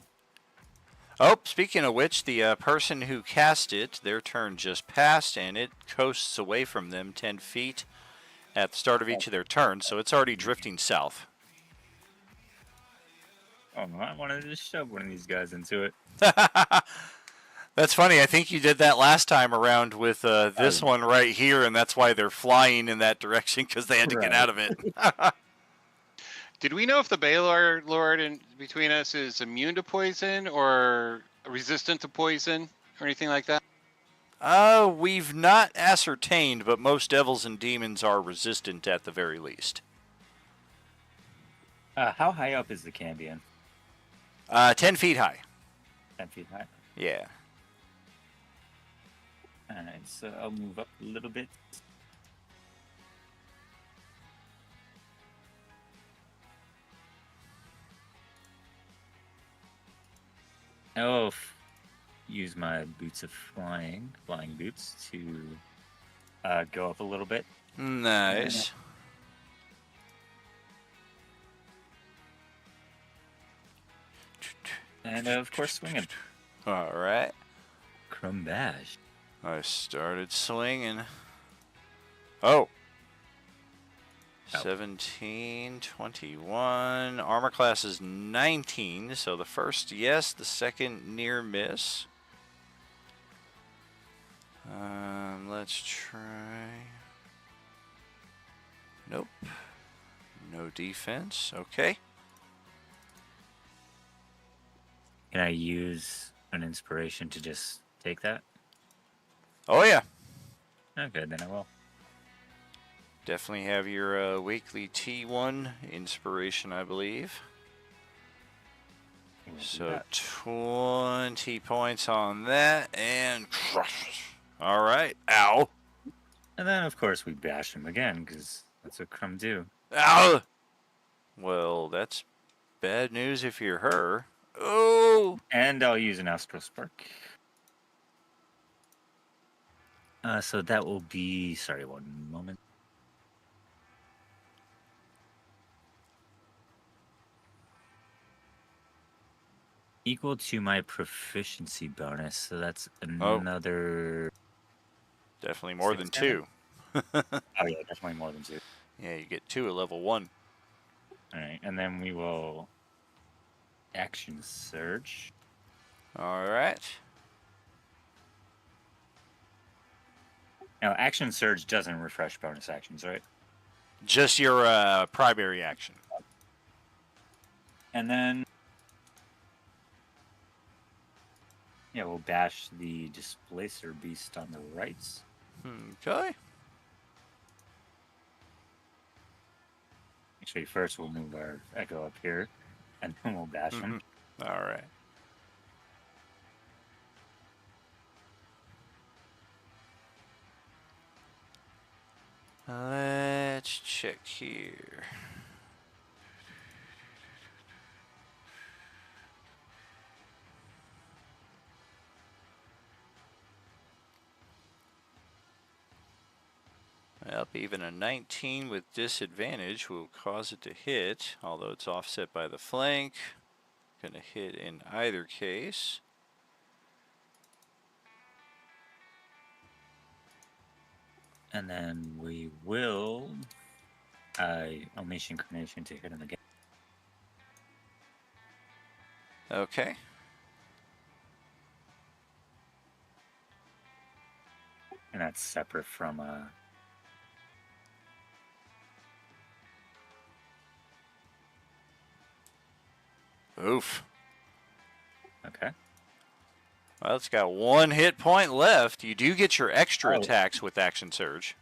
Oh, speaking of which, the person who cast it, their turn just passed, and it coasts away from them 10 feet at the start of each of their turns, so it's already drifting south. Oh, I wanted to just shove one of these guys into it. That's funny. I think you did that last time around with this one right here, and that's why they're flying in that direction, because they had to get Right. out of it. Did we know if the Baylor Lord in between us is immune to poison or resistant to poison or anything like that? We've not ascertained, but most devils and demons are resistant at the very least. How high up is the Cambion? 10 feet high. 10 feet high. Yeah. Alright, so I'll move up a little bit. I'll use my boots of flying boots to go up a little bit. Nice. And of course, swinging. All right. Crumb bash. I started swinging. Oh. Oh. 17, 21. Armor class is 19. So the first, yes. The second, near miss. Let's try. Nope. No defense. Okay. Can I use an inspiration to just take that? Oh, yeah. Okay, then I will. Definitely have your weekly T1 inspiration, I believe. We'll do So that. 20 points on that and crush. All right. Ow. And then, of course, we bash him again, because that's what Crumb do. Ow. Well, that's bad news if you're her. Oh. And I'll use an Astral Spark. So that will be... Sorry, one moment. Equal to my proficiency bonus, so that's Oh. another... Definitely more than 6 two. Oh yeah, definitely more than 2. Yeah, you get 2 at level 1. Alright, and then we will... Action Surge. All right. Now, Action Surge doesn't refresh bonus actions, right? Just your primary action. And then... Yeah, we'll bash the Displacer Beast on the right. Okay. Actually, first we'll move our Echo up here, and then we'll bash him. All right. Let's check here. Up, even a 19 with disadvantage will cause it to hit, although it's offset by the flank. Gonna hit in either case. And then we will Unleash Incarnation to hit him again. Okay. And that's separate from Oof. okay. Well, it's got 1 hit point left. You do get your extra Oh. attacks with Action Surge.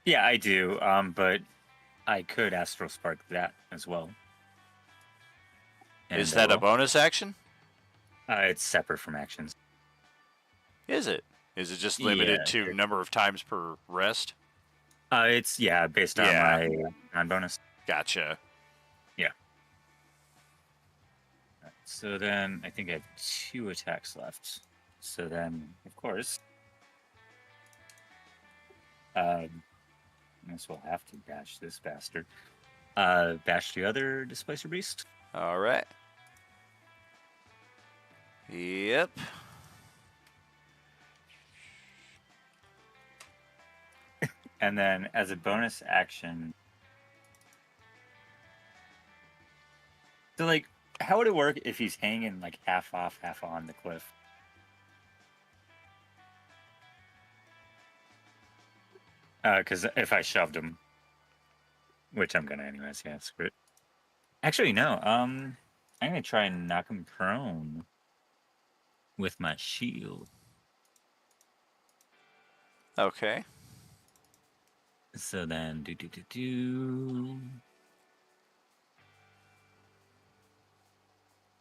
Yeah, I do. But I could Astral Spark that as well. Is And I that a will. bonus action? It's separate from actions. Is it? Is it just limited Yeah, to number of times per rest? It's based on Yeah. my non-bonus. Gotcha. So then I think I have 2 attacks left. So then, of course, I guess we'll have to bash this bastard. Bash the other Displacer Beast. All right. Yep. And then as a bonus action... So, like, how would it work if he's hanging, like, half off, half on the cliff? Because if I shoved him, which I'm gonna anyways, yeah, screw it. Actually, no. I'm gonna try and knock him prone with my shield. Okay. So then, do.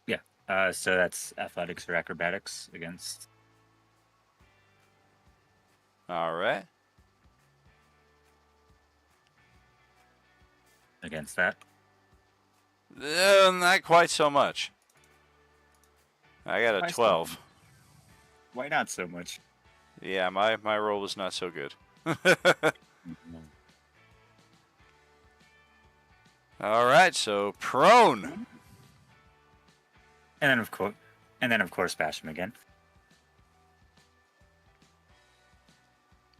Yeah. So that's athletics or acrobatics against. All right. Against that. Not quite so much. I got a Why so 12. Why not so much? Yeah, my roll was not so good. All right, so prone. And then of course bash him again.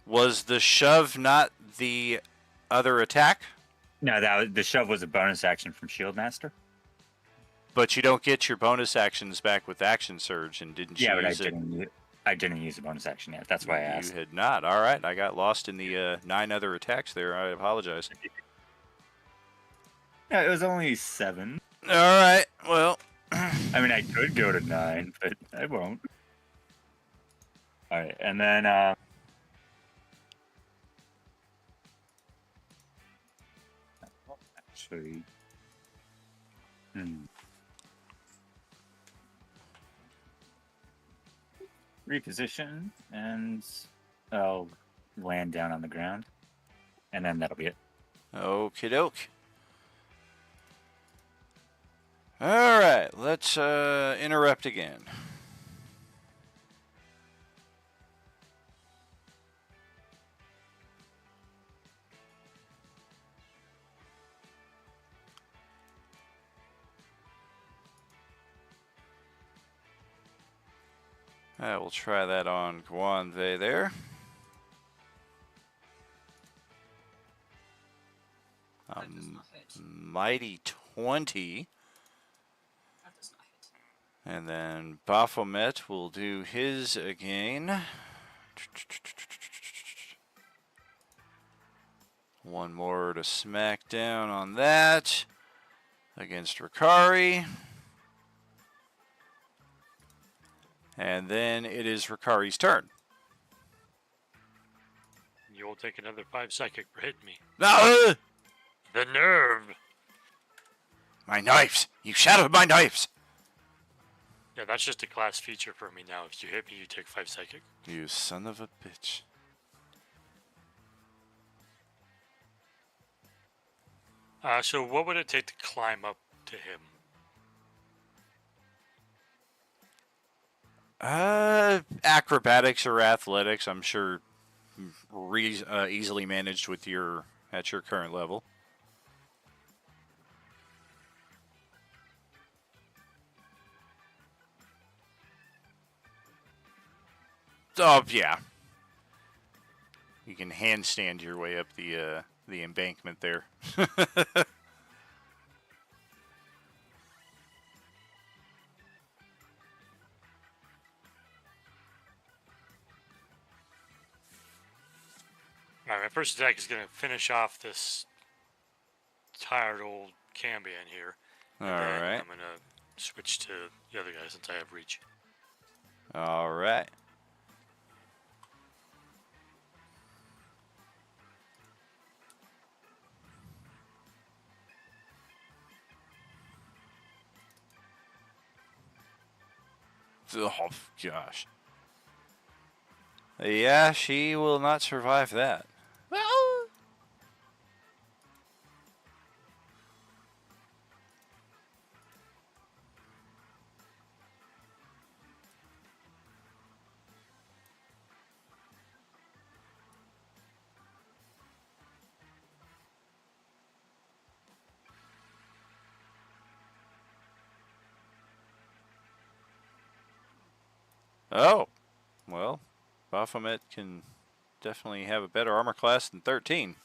Was the shove not the other attack? No, the shove was a bonus action from Shield Master. But you don't get your bonus actions back with Action Surge, and didn't you Yeah, but use it? I didn't use the bonus action yet. That's why I asked. You had not. All right, I got lost in the 9 other attacks there. I apologize. Yeah, it was only 7. All right, well, I mean, I could go to 9, but I won't. All right, and then actually, reposition, and I'll land down on the ground, and then that'll be it. okie doke. All right, let's interrupt again. All right, we'll try that on Guanve there. That does not hit. Mighty 20. That does not hit. And then Baphomet will do his again. One more to smack down on that against Ricari. And then it is Ricari's turn. You will take another 5 psychic for hitting me. No! The nerve! My knives! You shattered my knives! Yeah, that's just a class feature for me now. If you hit me, you take 5 psychic. You son of a bitch. So what would it take to climb up to him? Acrobatics or athletics, I'm sure easily managed with at your current level. Oh, yeah. You can handstand your way up the embankment there. Alright, my first attack is going to finish off this tired old Cambion here. All And then right. I'm going to switch to the other guy since I have reach. All right. Oh, gosh. Yeah, she will not survive that. Oh, well, Baphomet can definitely have a better armor class than 13.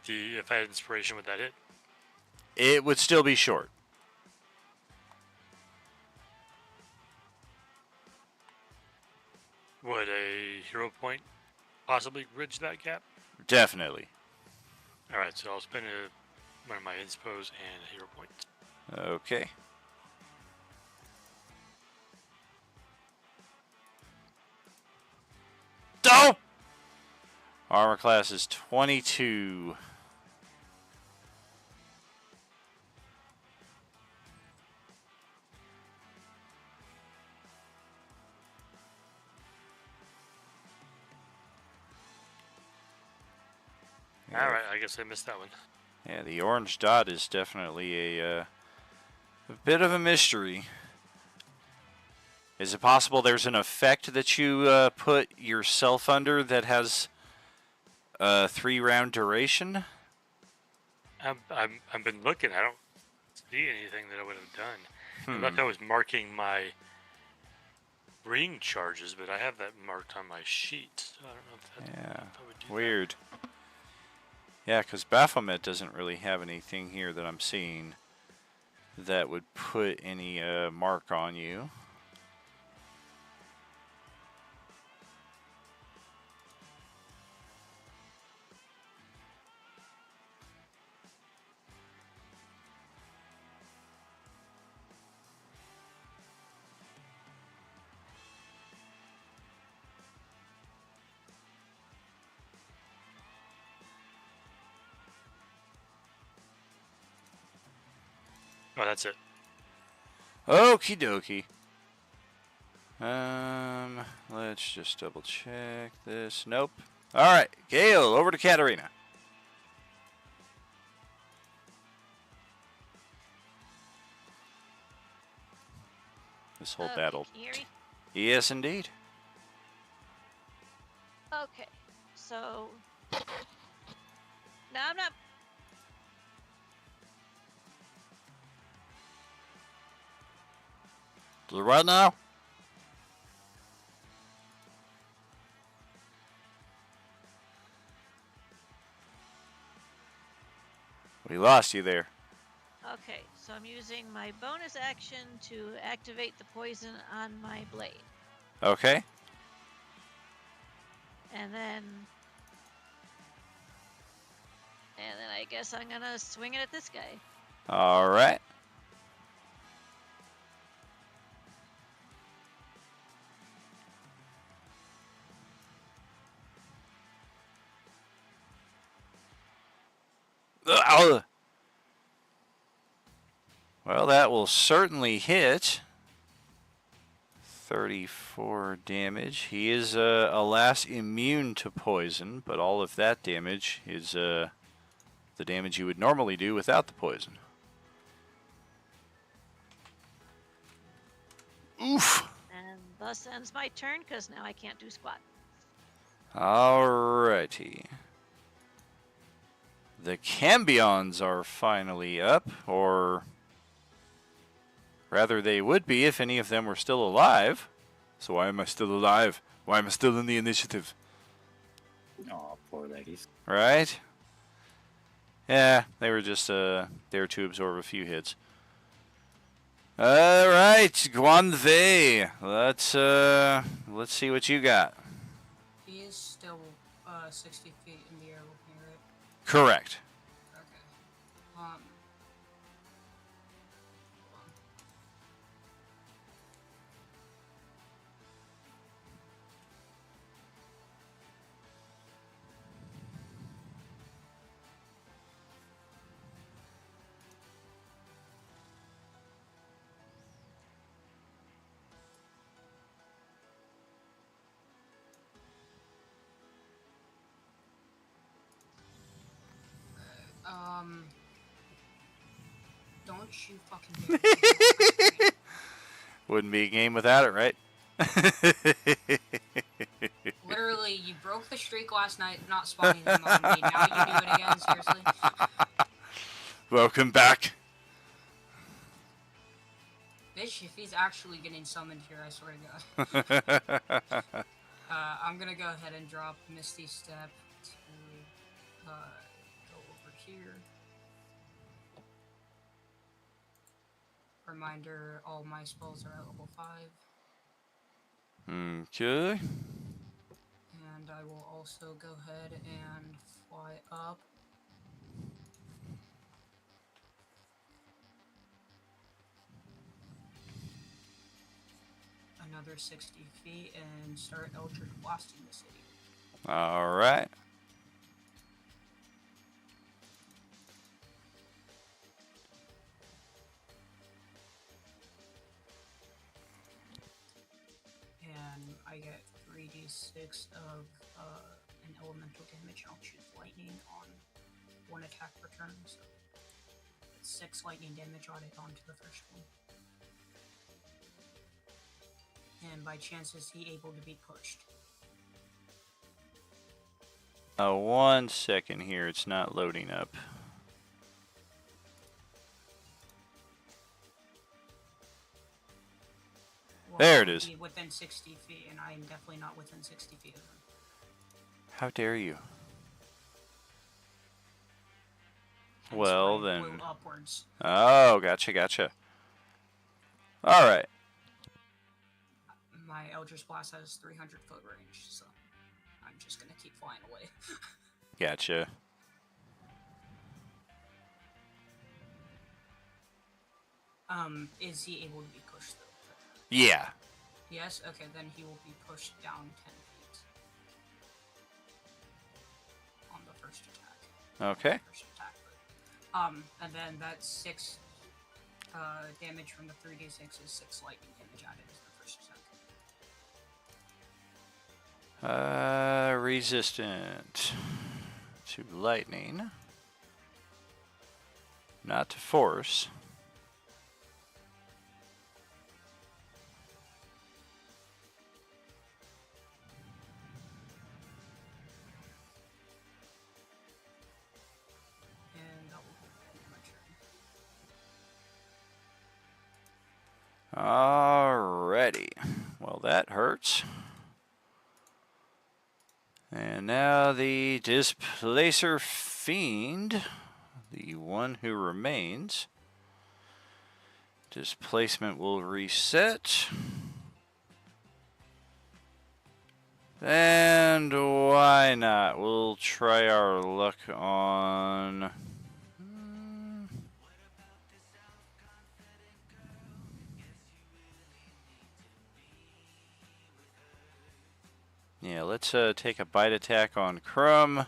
If I had inspiration, would that hit? It would still be short. Would a hero point possibly bridge that gap? Definitely. Alright, so I'll spend one of my inspos and a hero point. Okay. Oh! Armor class is 22. All right, I guess I missed that one. Yeah, the orange dot is definitely a bit of a mystery. Is it possible there's an effect that you put yourself under that has a 3-round duration? I've been looking. I don't see anything that I would have done. Hmm. Unless I was marking my ring charges, but I have that marked on my sheet. So I don't know if that, Yeah, if I would do that. weird. Yeah, because Baphomet doesn't really have anything here that I'm seeing that would put any mark on you. Oh, that's it. Okie dokie. Let's just double check this. Nope. All right, Gale, over to Katarina. This whole battle. Can you hear me? Yes, indeed. Okay, so now I'm not. Right now? We lost you there. Okay, so I'm using my bonus action to activate the poison on my blade, Okay. and then I guess I'm gonna swing it at this guy. All right. Ugh. Well, that will certainly hit. 34 damage. He is, alas, immune to poison, but all of that damage is the damage you would normally do without the poison. Oof. And thus ends my turn, because now I can't do squat. Alrighty. The Cambions are finally up, or rather they would be if any of them were still alive. So why am I still alive? Why am I still in the initiative? Oh, poor ladies. Right? Yeah, they were just there to absorb a few hits. Alright, Guanve. Let's see what you got. He is still 60 feet in the air looking, right? Correct. Okay. Hold on. Don't you fucking dare. Wouldn't be a game without it, right? Literally, you broke the streak last night not spawning them on me. Now you do it again, seriously? Welcome back. Bitch, if he's actually getting summoned here, I swear to God. I'm gonna go ahead and drop Misty Step to go over here. Reminder, all my spells are at level 5. Okay. And I will also go ahead and fly up. Another 60 feet and start Eldritch Blasting the city. All right. And I get 3d6 of an elemental damage. I'll choose lightning on 1 attack per turn, so 6 lightning damage added onto the first one. And by chance is he able to be pushed? 1 second here. It's not loading up. Well, There it he would is. be within 60 feet, and I am definitely not within 60 feet of him. How dare you? Hence Well, why I then. flew upwards. Oh, gotcha. All right. My Eldritch Blast has 300-foot range, so I'm just gonna keep flying away. Gotcha. Is he able to be pushed though? Yeah. Yes? Okay, then he will be pushed down 10 feet. On the first attack. Okay. First attack, and then that's 6 damage from the 3d6 is 6 lightning damage added as the first attack. Resistant to lightning. Not to force. And that will be my turn. Alrighty. Well, that hurts. And now the Displacer Fiend, the one who remains. Displacement will reset. And why not? We'll try our luck on... Yeah, let's take a bite attack on Crumb.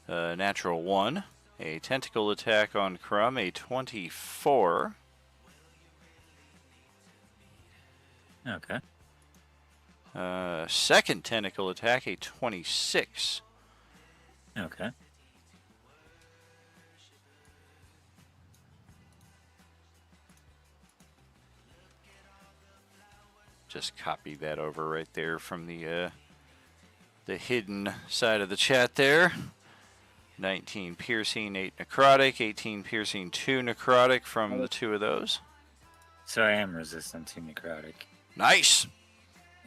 Natural 1. A tentacle attack on Crumb, a 24. Okay. Second tentacle attack, a 26. Okay. Just copy that over right there from the hidden side of the chat there. 19 piercing, 8 necrotic, 18 piercing, 2 necrotic from the 2 of those. So I am resistant to necrotic. Nice.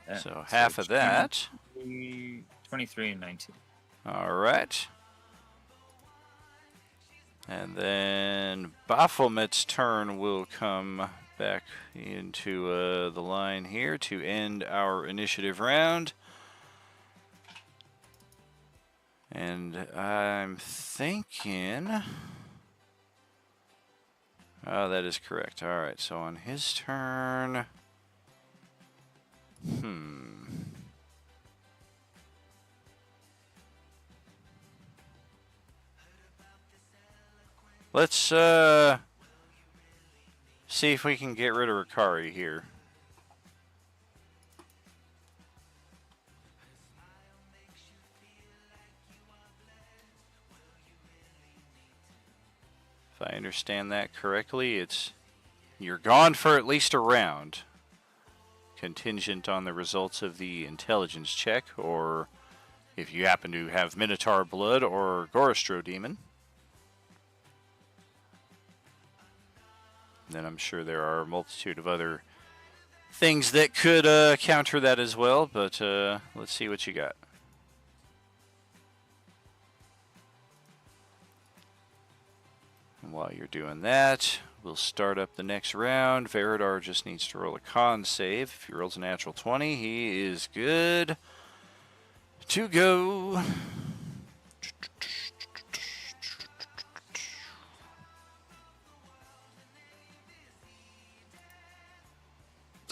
Yeah, So half of that. 23 and 19. All right. And then Baphomet's turn will come back into the line here to end our initiative round. And I'm thinking... Oh, that is correct. All right, so on his turn... Let's see if we can get rid of Rikari here. If I understand that correctly, it's you're gone for at least a round, contingent on the results of the intelligence check, or if you happen to have Minotaur blood or Gorostro demon. Then I'm sure there are a multitude of other things that could counter that as well, but let's see what you got. And while you're doing that, we'll start up the next round. Veridar just needs to roll a con save. If he rolls a natural 20, he is good to go.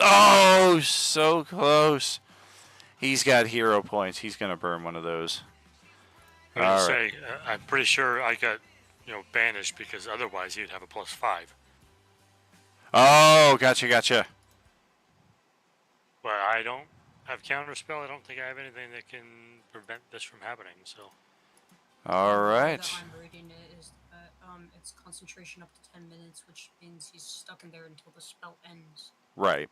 Oh, so close. He's got hero points. He's going to burn one of those. I was gonna All say, I'm pretty sure I got, banished because otherwise he'd have a +5. Oh, gotcha. But I don't have counterspell. I don't think I have anything that can prevent this from happening. So All The way right. that I'm reading it is that it's concentration up to 10 minutes, which means he's stuck in there until the spell ends, Right.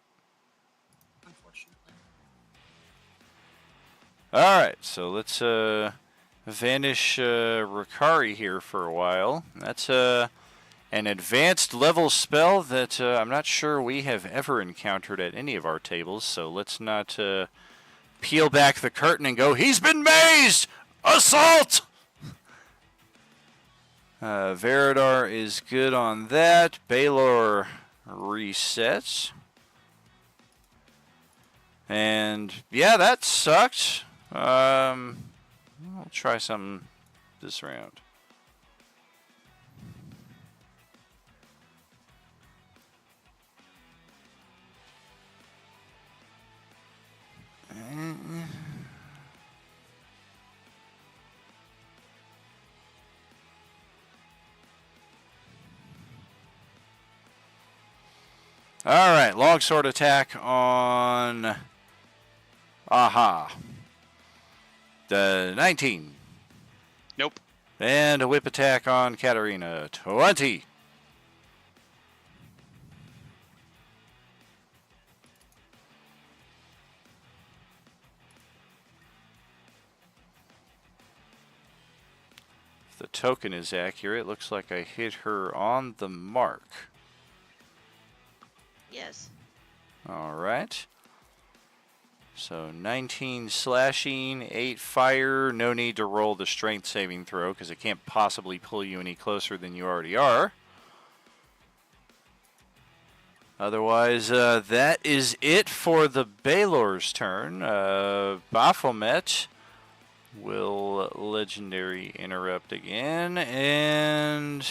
unfortunately. All right. So let's vanish Rikari here for a while. That's an advanced level spell that I'm not sure we have ever encountered at any of our tables. So let's not peel back the curtain and go, he's been mazed! Assault! Veridar is good on that. Baylor resets. And yeah, that sucked. I'll try something this round. All right, longsword attack on Aha. The 19. Nope. And a whip attack on Katarina. 20. If the token is accurate, looks like I hit her on the mark. Yes. All right. So 19 slashing, 8 fire. No need to roll the strength saving throw because it can't possibly pull you any closer than you already are. Otherwise, that is it for the Baylor's turn. Baphomet will legendary interrupt again, and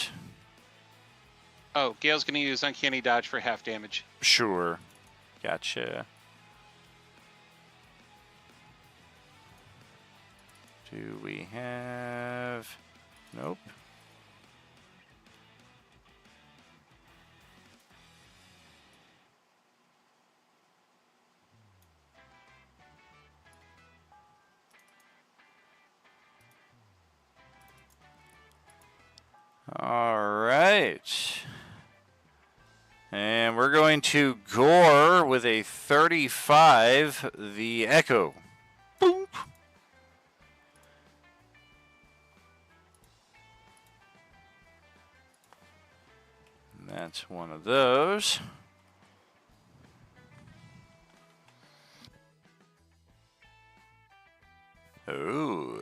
Oh, Gale's gonna use Uncanny Dodge for half damage. sure, gotcha. Do we have? Nope. All right. And we're going to gore with a 35, the Echo. Boop. And that's one of those. Ooh.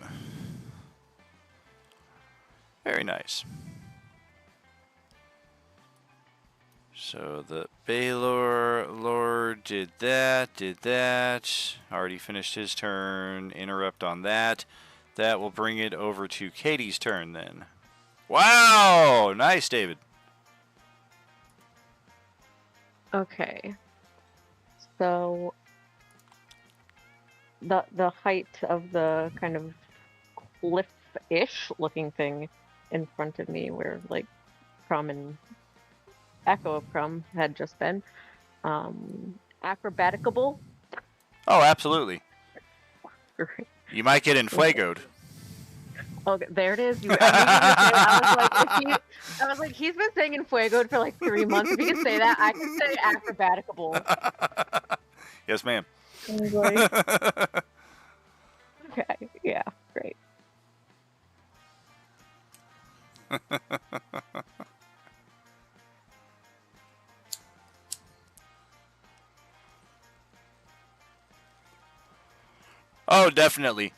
Very nice. So the Baylor Lord did that. Already finished his turn. Interrupt on that. That will bring it over to Katie's turn then. Wow! Nice, David. Okay. So the height of the kind of cliff-ish looking thing in front of me, where like Crumb and Echo of Crumb had just been, acrobaticable. Oh, absolutely. You might get inflagoed. Okay, there it is. I was like, he's been saying Infuegoed for like 3 months. If you can say that, I can say acrobaticable. Yes, ma'am. I was like, okay, yeah, great. Oh, definitely.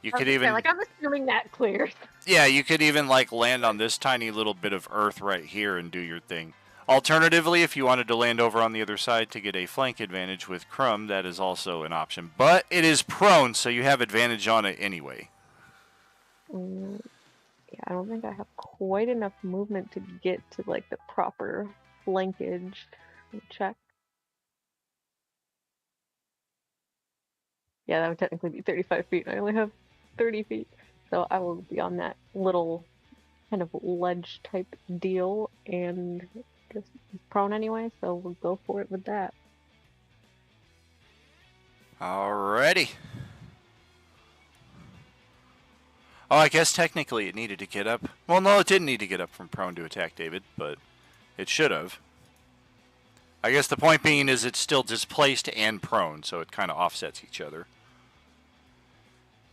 You I was could gonna say, even, like, I'm assuming that clears. yeah, you could even like land on this tiny little bit of earth right here and do your thing. Alternatively, if you wanted to land over on the other side to get a flank advantage with Crumb, that is also an option. But it is prone, so you have advantage on it anyway. Yeah, I don't think I have quite enough movement to get to like the proper flankage. Check. Yeah, that would technically be 35 feet. I only have 30 feet. So I will be on that little kind of ledge type deal and just prone anyway, so we'll go for it with that. Alrighty. Oh, I guess technically it needed to get up. Well, no, it didn't need to get up from prone to attack David, but it should have. I guess the point being is it's still displaced and prone, so it kind of offsets each other.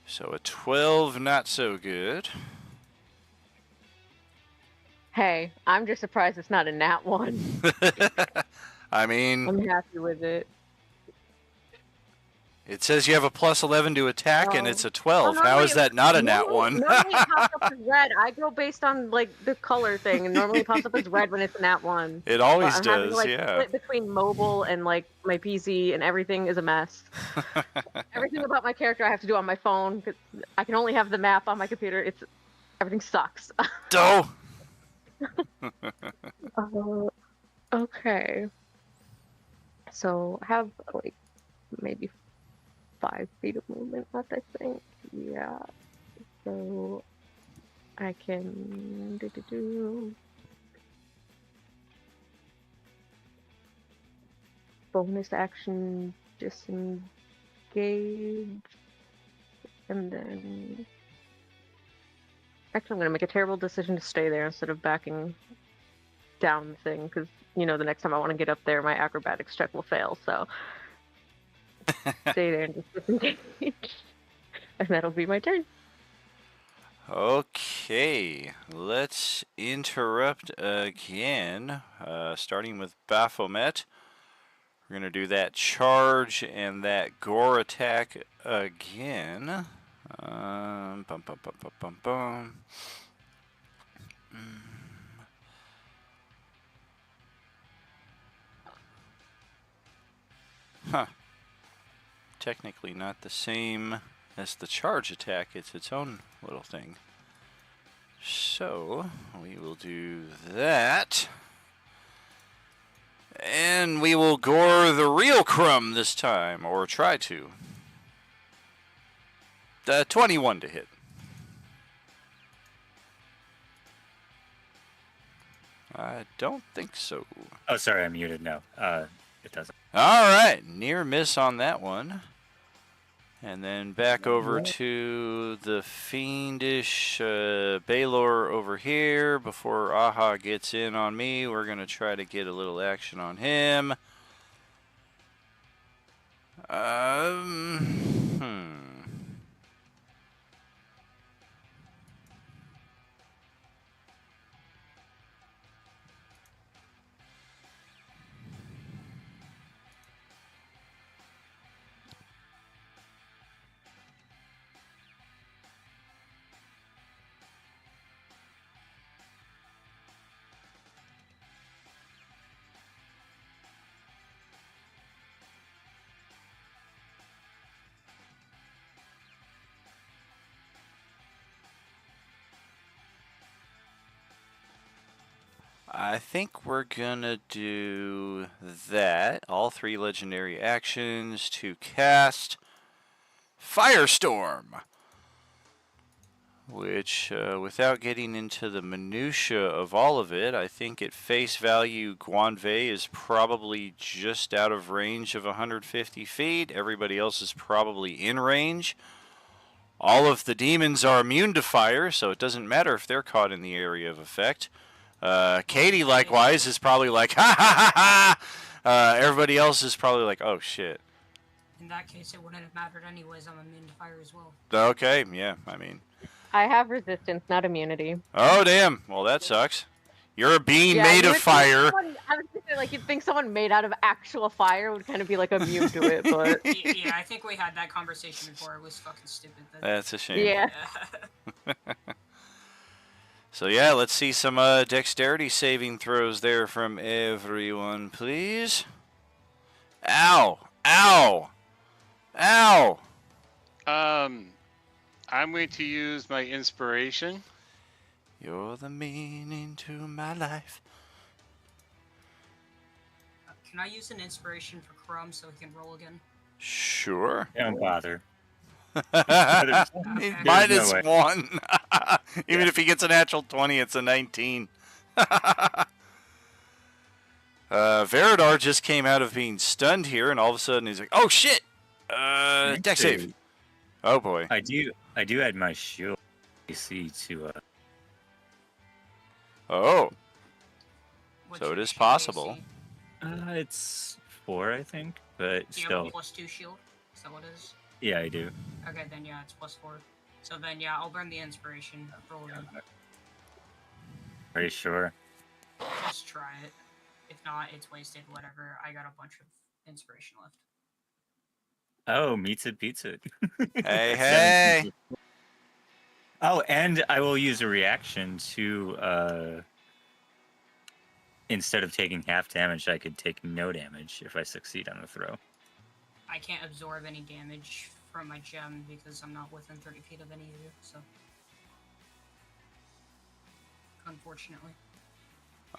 So a 12, not so good. Hey, I'm just surprised it's not a nat 1. I mean, I'm happy with it. it says you have a plus 11 to attack, and Oh. it's a 12. How normally is that not a nat normally- 1? Normally it pops up as red. I go based on like the color thing, and normally it pops up as red when it's a nat 1. It But always I'm having to, does, like, yeah. split between mobile and like my PC, and everything is a mess. Everything about my character I have to do on my phone. 'Cause I can only have the map on my computer. Everything sucks. Doh! Okay. So I have like maybe 5 feet of movement left, I think. Yeah. So I can bonus action disengage, and then actually I'm gonna make a terrible decision to stay there instead of backing down the thing, because you know the next time I want to get up there my acrobatics check will fail, so stay there and just disengage. And that'll be my turn. Okay, let's interrupt again, starting with Baphomet. We're going to do that charge and that gore attack again. Bum, bum, bum, bum, bum, bum. Huh. Technically not the same as the charge attack, it's its own little thing. So, we will do that. And we will gore the real Crumb this time, or try to. 21 to hit. I don't think so. Oh, sorry, I'm muted now. It doesn't. Alright, near miss on that one. And then back over to the fiendish Baylor over here. Before Aha gets in on me, we're going to try to get a little action on him. I think we're gonna do that. All 3 legendary actions to cast Firestorm. Which, without getting into the minutia of all of it, I think at face value, Guanvei is probably just out of range of 150 feet. Everybody else is probably in range. All of the demons are immune to fire, so it doesn't matter if they're caught in the area of effect. Katie, likewise, is probably like, ha ha ha ha! Everybody else is probably like, oh shit. In that case, it wouldn't have mattered anyways. I'm immune to fire as well. Okay, yeah, I mean. I have resistance, not immunity. Oh, damn. Well, that sucks. You're a being Yeah, made you of would think fire. I was thinking, like, you'd think someone made out of actual fire would kind of be, like, immune to it, but... Yeah, I think we had that conversation before. It was fucking stupid. That's a shame. Yeah. So, yeah, let's see some dexterity saving throws there from everyone, please. Ow! Ow! Ow! I'm going to use my inspiration. You're the meaning to my life. Can I use an inspiration for Crumb so he can roll again? Sure. Don't bother. Okay. Minus way. 1. Even if he gets a natural 20, it's a 19. Veridar just came out of being stunned here, and all of a sudden he's like, oh shit! Dex save. Oh boy. I do add my shield. AC to Oh, What's so your it is shield possible. AC? it's 4, I think, but Do you have a still, +2 shield? Is that what it is? yeah, I do. Okay, then yeah, it's +4. So then yeah, I'll burn the inspiration. Roll it in. Are you sure? Just try it. If not, it's wasted. Whatever. I got a bunch of inspiration left. Oh, pizza. Hey, 7 hey. pizza. Oh, and I will use a reaction to instead of taking half damage, I could take no damage if I succeed on the throw. I can't absorb any damage from my gem because I'm not within 30 feet of any of you, so. Unfortunately.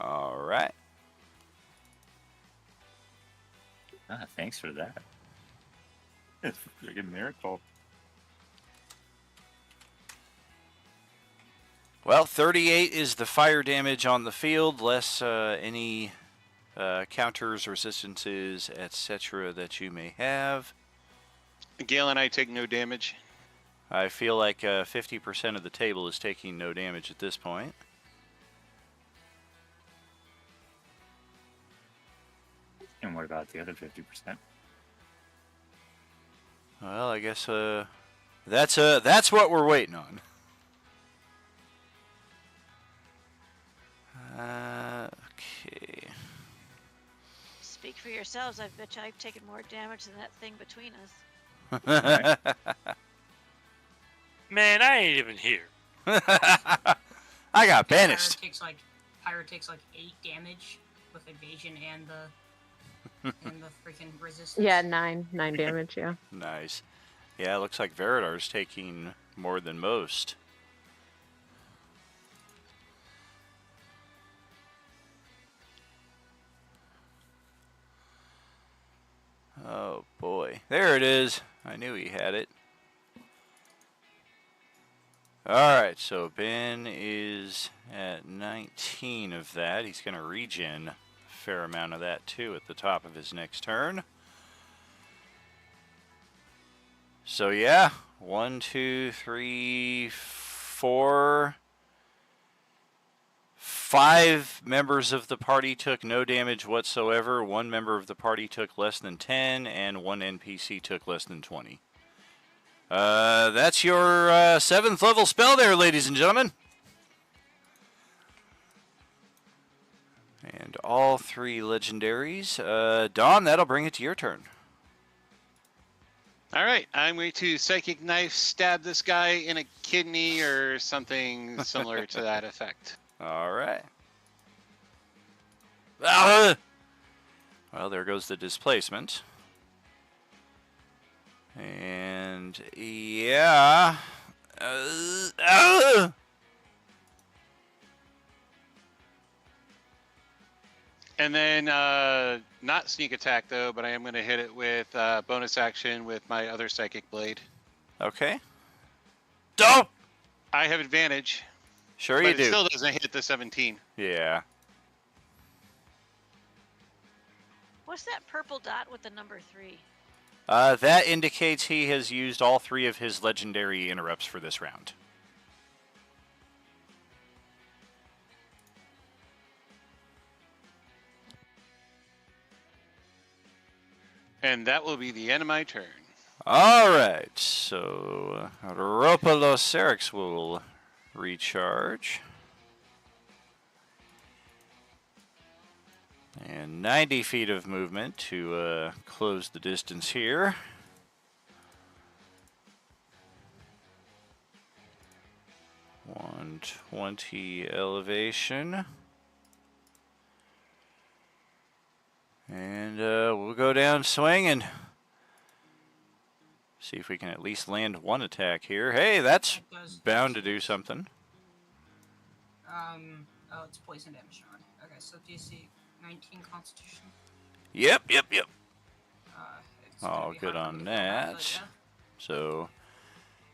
All right. Ah, thanks for that. It's a freaking miracle. Well, 38 is the fire damage on the field, less any counters, resistances, etc. that you may have. Gale and I take no damage. I feel like 50% of the table is taking no damage at this point. And what about the other 50%? Well, I guess that's what we're waiting on. Okay. Speak for yourselves. I bet you I've taken more damage than that thing between us. Man, I ain't even here. I got banished. Pyro takes like 8 damage with evasion and the freaking resistance. Yeah, 9 damage. Yeah. Nice. Yeah, it looks like Veridar's taking more than most. Oh boy. There it is. I knew he had it. Alright, so Ben is at 19 of that. He's going to regen a fair amount of that too at the top of his next turn. So yeah, 1, 2, 3, 4, 5 members of the party took no damage whatsoever. 1 member of the party took less than 10, and 1 NPC took less than 20. That's your 7th level spell there, ladies and gentlemen. And all 3 legendaries. Dawn, that'll bring it to your turn. All right, I'm going to Psychic Knife stab this guy in a kidney or something similar to that effect. All right. Ah! Well, there goes the displacement. And yeah. And then, not sneak attack though, but I am going to hit it with bonus action with my other Psychic Blade. Okay. Don't! I have advantage, Sure but you it do. still doesn't hit the 17. Yeah. What's that purple dot with the number 3? That indicates he has used all 3 of his legendary interrupts for this round. And that will be the end of my turn. Alright, so Ropelocerix will recharge. And 90 feet of movement to close the distance here. .120 elevation. And we'll go down swinging. See if we can at least land 1 attack here. Hey, that's It does bound to do something. Oh, it's poison damage on. Okay, so DC 19 Constitution. Yep. It's gonna Oh, be good hard for on me to fill that, but that. yeah. So,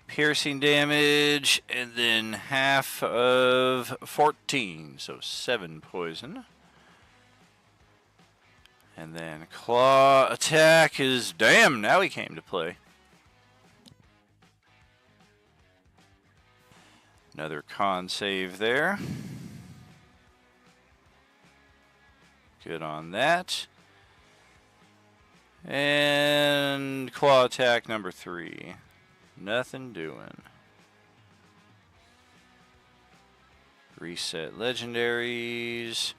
piercing damage, and then half of 14, so 7 poison. And then claw attack is, damn, now he came to play. Another con save there. Good on that. And claw attack number 3. Nothing doing. Reset legendaries.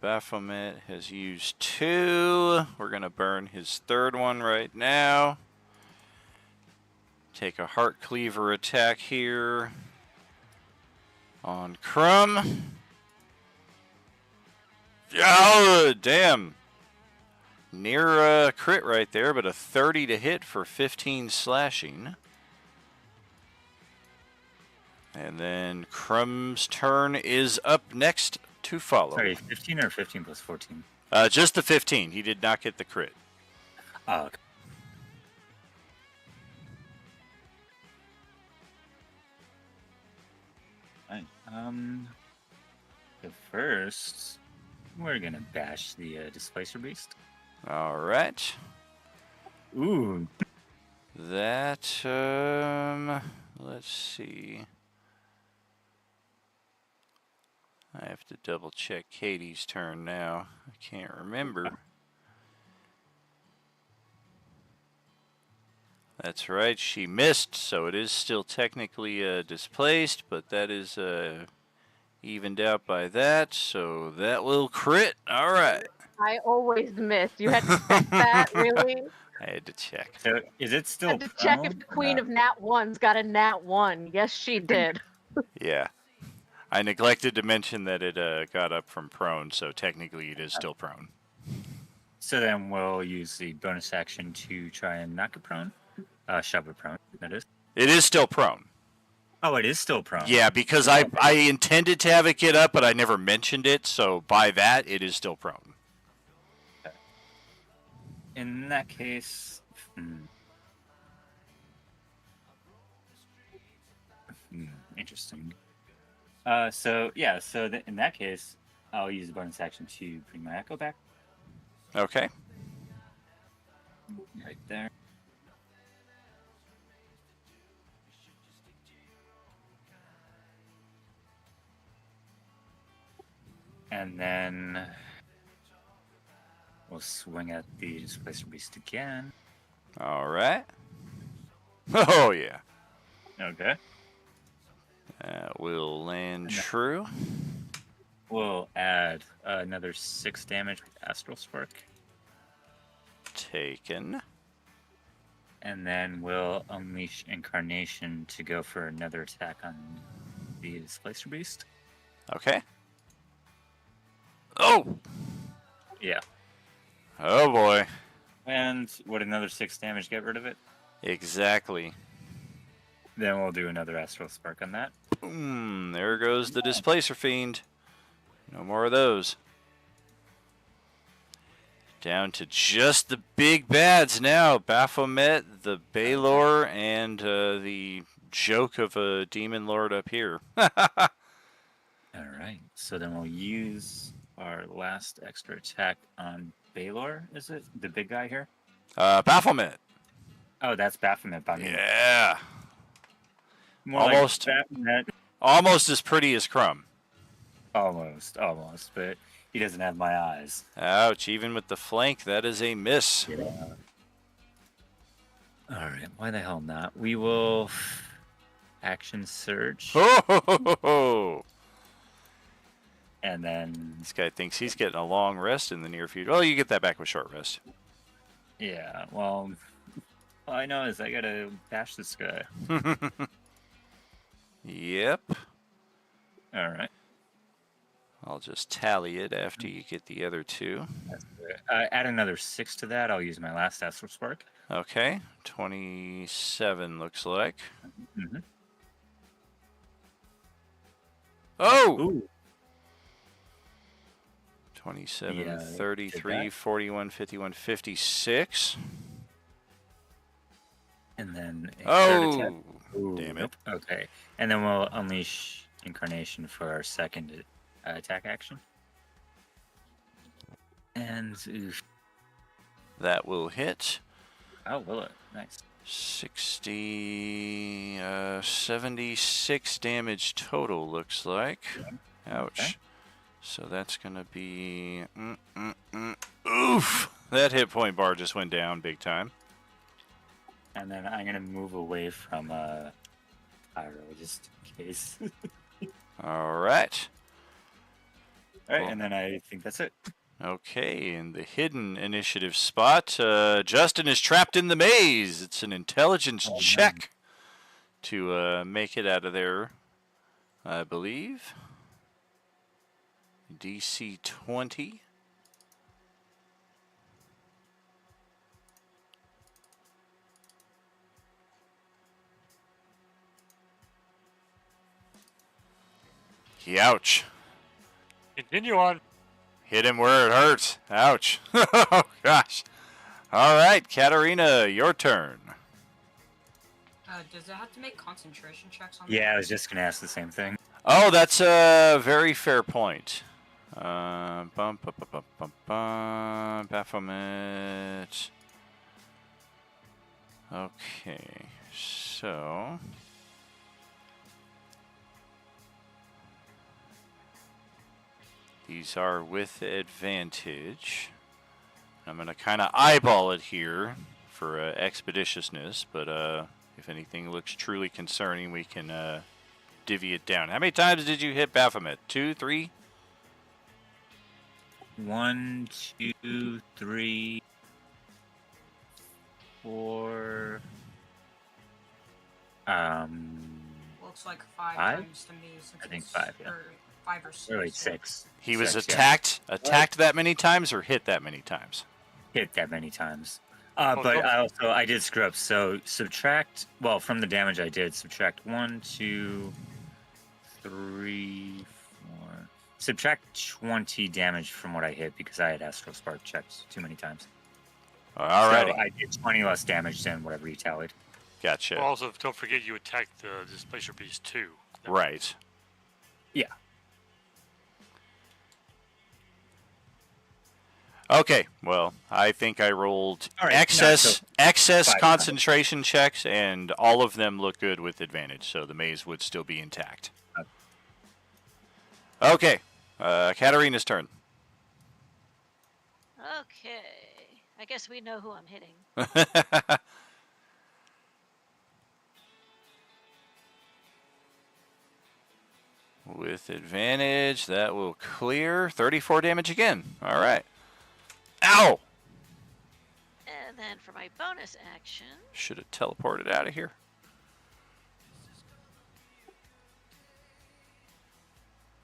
Baphomet has used 2. We're going to burn his 3rd one right now. Take a Heart Cleaver attack here on Crumb. Oh, damn. Near a crit right there, but a 30 to hit for 15 slashing. And then Crumb's turn is up next to follow. Sorry, 15 or 15 plus 14? Just the 15. He did not get the crit. Oh, okay. Right. So first, we're gonna bash the Displacer Beast. All right. Ooh. That, let's see. I have to double check Katie's turn now. I can't remember. That's right, she missed, so it is still technically displaced, but that is evened out by that, so that will crit. All right. I always miss. You had to check that, really? I had to check. So is it I still had to check if prone the or Queen not? of Nat 1's got a Nat 1. Yes, she did. Yeah. I neglected to mention that it got up from prone, so technically it is still prone. So then we'll use the bonus action to try and knock it prone. Shove it prone, that is. It is still prone. Oh, it is still prone. Yeah, because I intended to have it get up, but I never mentioned it, so by that, it is still prone. In that case, interesting. So in that case, I'll use the bonus action to bring my echo back. Okay. Right there. And then we'll swing at the Displacer Beast again. All right. Oh, yeah. Okay. Will land true. We'll add another 6 damage with Astral Spark. Taken. And then we'll unleash Incarnation to go for another attack on the Displacer Beast. Okay. Oh! Yeah. Oh, boy. And would another 6 damage get rid of it? Exactly. Then we'll do another Astral Spark on that. Boom. There goes the Displacer Fiend. No more of those. Down to just the big bads now. Baphomet, the Baylor, and the joke of a Demon Lord up here. Alright, so then we'll use our last extra attack on Baylor, is it? The big guy here? Baphomet. Oh, that's Baphomet by me. Yeah. More Almost. Like Baphomet. Almost as pretty as Crumb. Almost, but he doesn't have my eyes. Ouch, even with the flank, that is a miss. Yeah. Alright, why the hell not? We will action surge. Ho, ho, ho, ho, ho. And then, This guy thinks he's getting a long rest in the near future. Well, you get that back with short rest. yeah, well, all I know is I gotta bash this guy. Yep. Alright. I'll just tally it after you get the other 2. Add another 6 to that. I'll use my last Astral Spark. Okay. 27 looks like. Mm-hmm. Oh! Ooh. 27, Yeah, 33, did that. 41, 51, 56. And then a third attack. Oh! Ooh, Damn it. nope. Okay. And then we'll unleash Incarnation for our second attack action. And oof. That will hit. Oh, will it? Nice. 60, 76 damage total looks like. Ouch. Okay. So that's gonna be, oof! That hit point bar just went down big time. And then I'm gonna move away from Pyro just in case. All right. All right, Cool. and then I think that's it. Okay, in the hidden initiative spot, Justin is trapped in the maze. It's an intelligence Oh, check to make it out of there, I believe. DC 20. Ouch. Continue on. Hit him where it hurts. Ouch. Oh, gosh. All right, Katarina, your turn. Does it have to make concentration checks on Yeah, I that? was just gonna ask the same thing. Oh, that's a very fair point. Baphomet. Okay, so... These are with advantage. I'm going to kind of eyeball it here for expeditiousness, but if anything looks truly concerning, we can divvy it down. How many times did you hit Baphomet? 2, 3? 1, 2, 3, 4. Looks like 5 Five? times to me. Since I think it's- 5, yeah. Or 5 or 6. Or wait, yeah. 6. He was 6, yeah. attacked that many times or hit that many times? Hit that many times. Oh, But don't- I did screw up. So subtract, well, from the damage I did, subtract 1, 2, 3, 4. Subtract 20 damage from what I hit because I had Astral Spark checked too many times. Alrighty, So I did 20 less damage than whatever you tallied. gotcha. Also, don't forget you attacked the Displacer Beast too. Right. Yeah. Okay, well, I think I rolled All right, no, excess so 5 concentration checks, and all of them look good with advantage, so the maze would still be intact. Okay, Katarina's turn. Okay. I guess we know who I'm hitting. With advantage, that will clear. 34 damage again. All right. Ow! And then for my bonus action, Should have teleported out of here.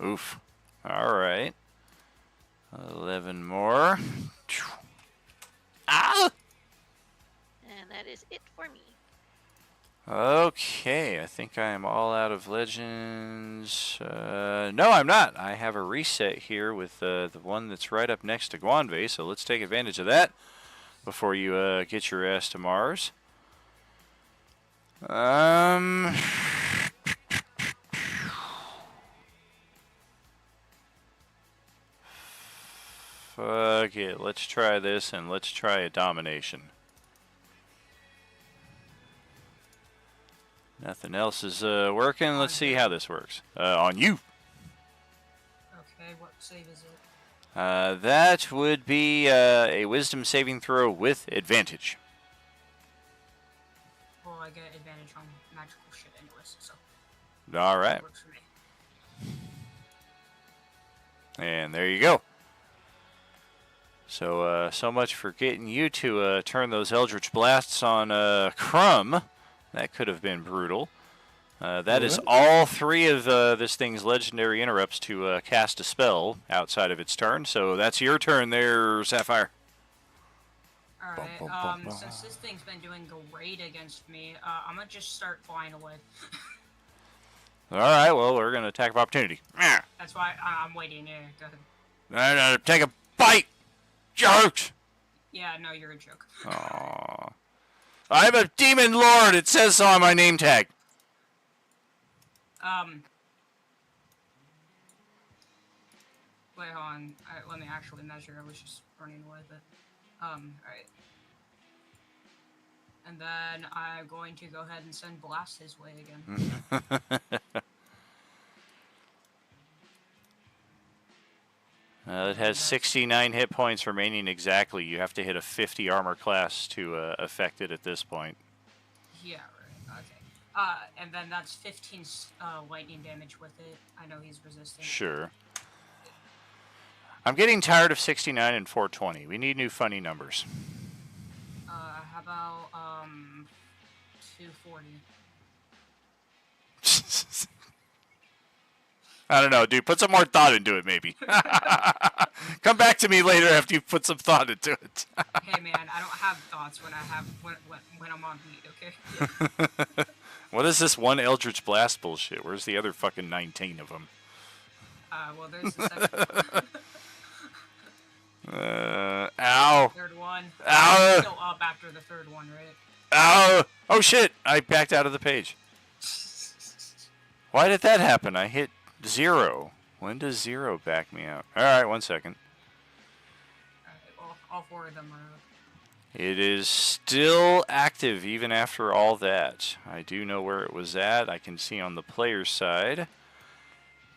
Oof. All right. 11 more. Ah! and that is it for me. Okay, I think I am all out of legends. No, I'm not. I have a reset here with the one that's right up next to Guanve, so let's take advantage of that before you get your ass to Mars. Fuck it. Let's try this, and let's try a domination. Nothing else is working. Let's see how this works. On you. Okay, what save is it? That would be a wisdom saving throw with advantage. Well, I get advantage on magical shit anyways, so All right. it works for me. And there you go. So, so much for getting you to turn those Eldritch Blasts on Crumb. That could have been brutal. That is all 3 of this thing's legendary interrupts to cast a spell outside of its turn. So that's your turn there, Sapphire. Alright, bum, bum, bum. since this thing's been doing great against me, I'm gonna just start flying away. All right, well, we're going to attack of opportunity. That's why I'm waiting here. Go ahead. Take a bite, jerks! Yeah, no, you're a joke. Aww. I'm a demon lord. It says so on my name tag. Wait, hold on. Alright, let me actually measure. I was just running away, but, alright. And then I'm going to go ahead and send Blast his way again. It has 69 hit points remaining exactly. You have to hit a 50 armor class to affect it at this point. Yeah, right. Okay. And then that's 15 lightning damage with it. I know he's resistant. Sure. I'm getting tired of 69 and 420. We need new funny numbers. How about 240? I don't know, dude. Put some more thought into it, maybe. Come back to me later after you put some thought into it. Hey man, I don't have thoughts when I'm on beat. Okay. What is this one Eldritch Blast bullshit? Where's the other fucking 19 of them? Well, there's the second one. Ow. Third one. Ow. Still up after the third one, right? Ow. Oh shit! I backed out of the page. Why did that happen? I hit 0. When does 0 back me out? Alright, 1 second. Alright, well, all 4 of them are up. It is still active even after all that. I do know where it was at. I can see on the player's side.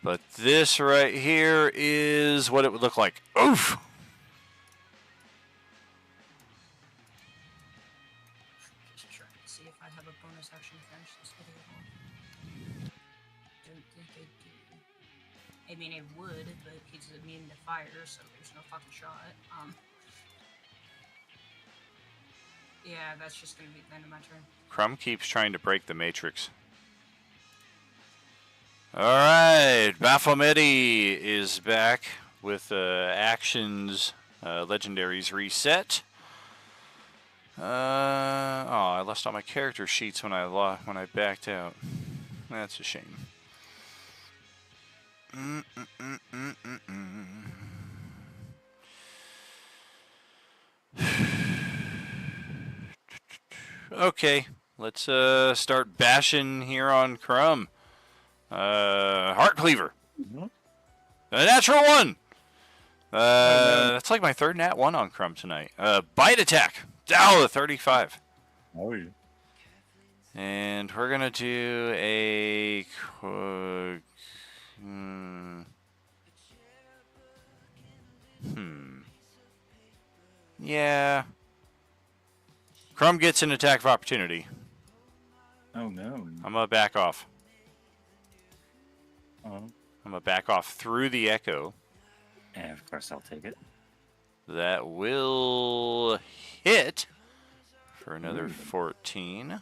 But this right here is what it would look like. Oof! Just trying to see if I have a bonus action to finish this video. Don't think I do. I mean, I would, but he's immune to fire, so there's no fucking shot. Yeah, that's just gonna be the end of my turn. Crumb keeps trying to break the matrix. Alright, Baphomet is back with actions, legendaries reset. I lost all my character sheets when I backed out. That's a shame. Okay, let's start bashing here on Crumb. Heart Cleaver. A natural 1! That's like my third nat 1 on Crumb tonight. Bite attack. Ow, 35. Oh, yeah. And we're gonna do a... Yeah. Crumb gets an attack of opportunity. Oh, no. I'm gonna back off. Oh. I'm gonna back off through the echo. And of course I'll take it. That will hit for another 14.